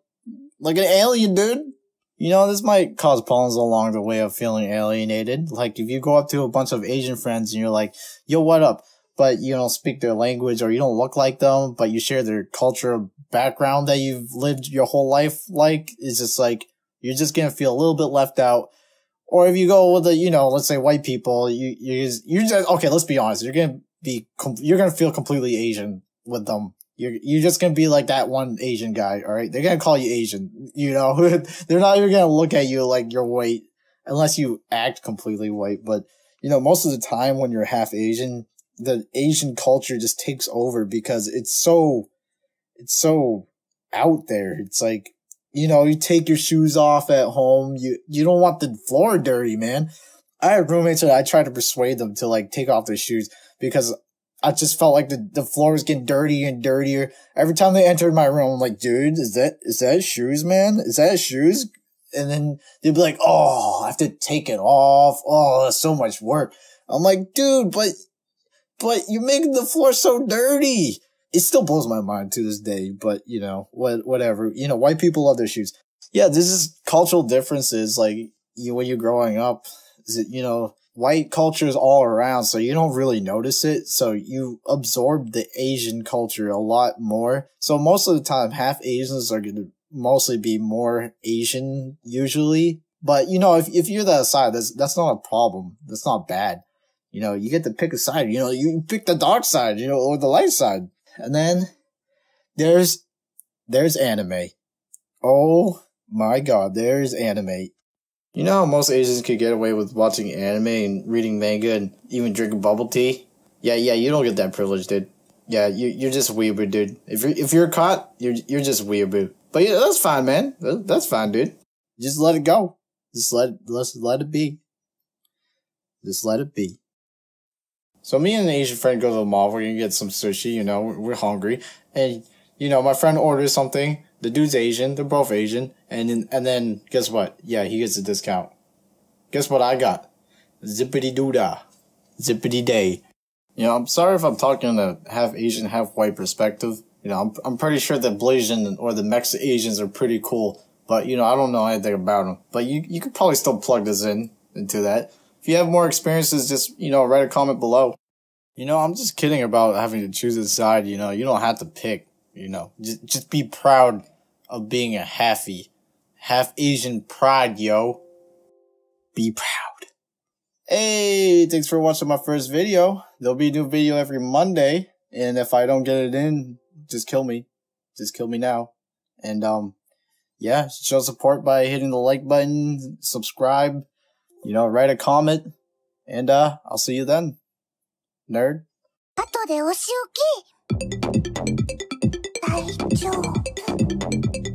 like an alien, dude. You know, this might cause problems along the way of feeling alienated. Like, if you go up to a bunch of Asian friends and you're like, yo, what up? But you don't speak their language, or you don't look like them, but you share their cultural background that you've lived your whole life, like, it's just like, you're just gonna feel a little bit left out. Or if you go with let's say white people, you're just, okay, let's be honest, you're gonna feel completely Asian with them. You're just gonna be like that one Asian guy, alright? They're gonna call you Asian, you know? They're not even gonna look at you like you're white, unless you act completely white. But, most of the time when you're half Asian, the Asian culture just takes over because it's so out there. It's like, you take your shoes off at home. You don't want the floor dirty, man. I had roommates that I tried to persuade them to like take off their shoes because I just felt like the floor was getting dirtier and dirtier. Every time they entered my room, I'm like, dude, is that shoes, man? Is that shoes? And then they'd be like, oh, I have to take it off. Oh, that's so much work. I'm like, dude, but you're making the floor so dirty. It still blows my mind to this day, but, whatever. White people love their shoes. Yeah, this is cultural differences, like, when you're growing up, white culture is all around, so you don't really notice it, so you absorb the Asian culture a lot more. So most of the time, half Asians are going to mostly be more Asian, usually. But, if you're that side, that's not a problem. That's not bad. You get to pick a side, you pick the dark side, or the light side. And then there's anime. Oh my god, there's anime. You know how most Asians could get away with watching anime and reading manga and even drinking bubble tea? Yeah, you don't get that privilege, dude. Yeah, you're just a weeaboo, dude. If you're caught, you're just a weeaboo. But yeah, that's fine, man. That's fine, dude. Just let it go. Just let it be. Just let it be. So me and an Asian friend go to the mall. We're gonna get some sushi, we're hungry. And, my friend orders something. The dude's Asian. They're both Asian. And then, guess what? Yeah, he gets a discount. Guess what I got? Zippity-doo-dah. Zippity-day. I'm sorry if I'm talking in a half Asian, half white perspective. I'm pretty sure the Blasian or the Mexican Asians are pretty cool. But, I don't know anything about them. But you could probably still plug this into that. If you have more experiences, just, write a comment below. I'm just kidding about having to choose a side, you don't have to pick, Just be proud of being a half Asian pride, yo. Be proud. Hey, thanks for watching my first video. There'll be a new video every Monday. And if I don't get it in, just kill me. Just kill me now. And, yeah, show support by hitting the like button, subscribe. Write a comment, and I'll see you then, nerd. 後でお仕置き job.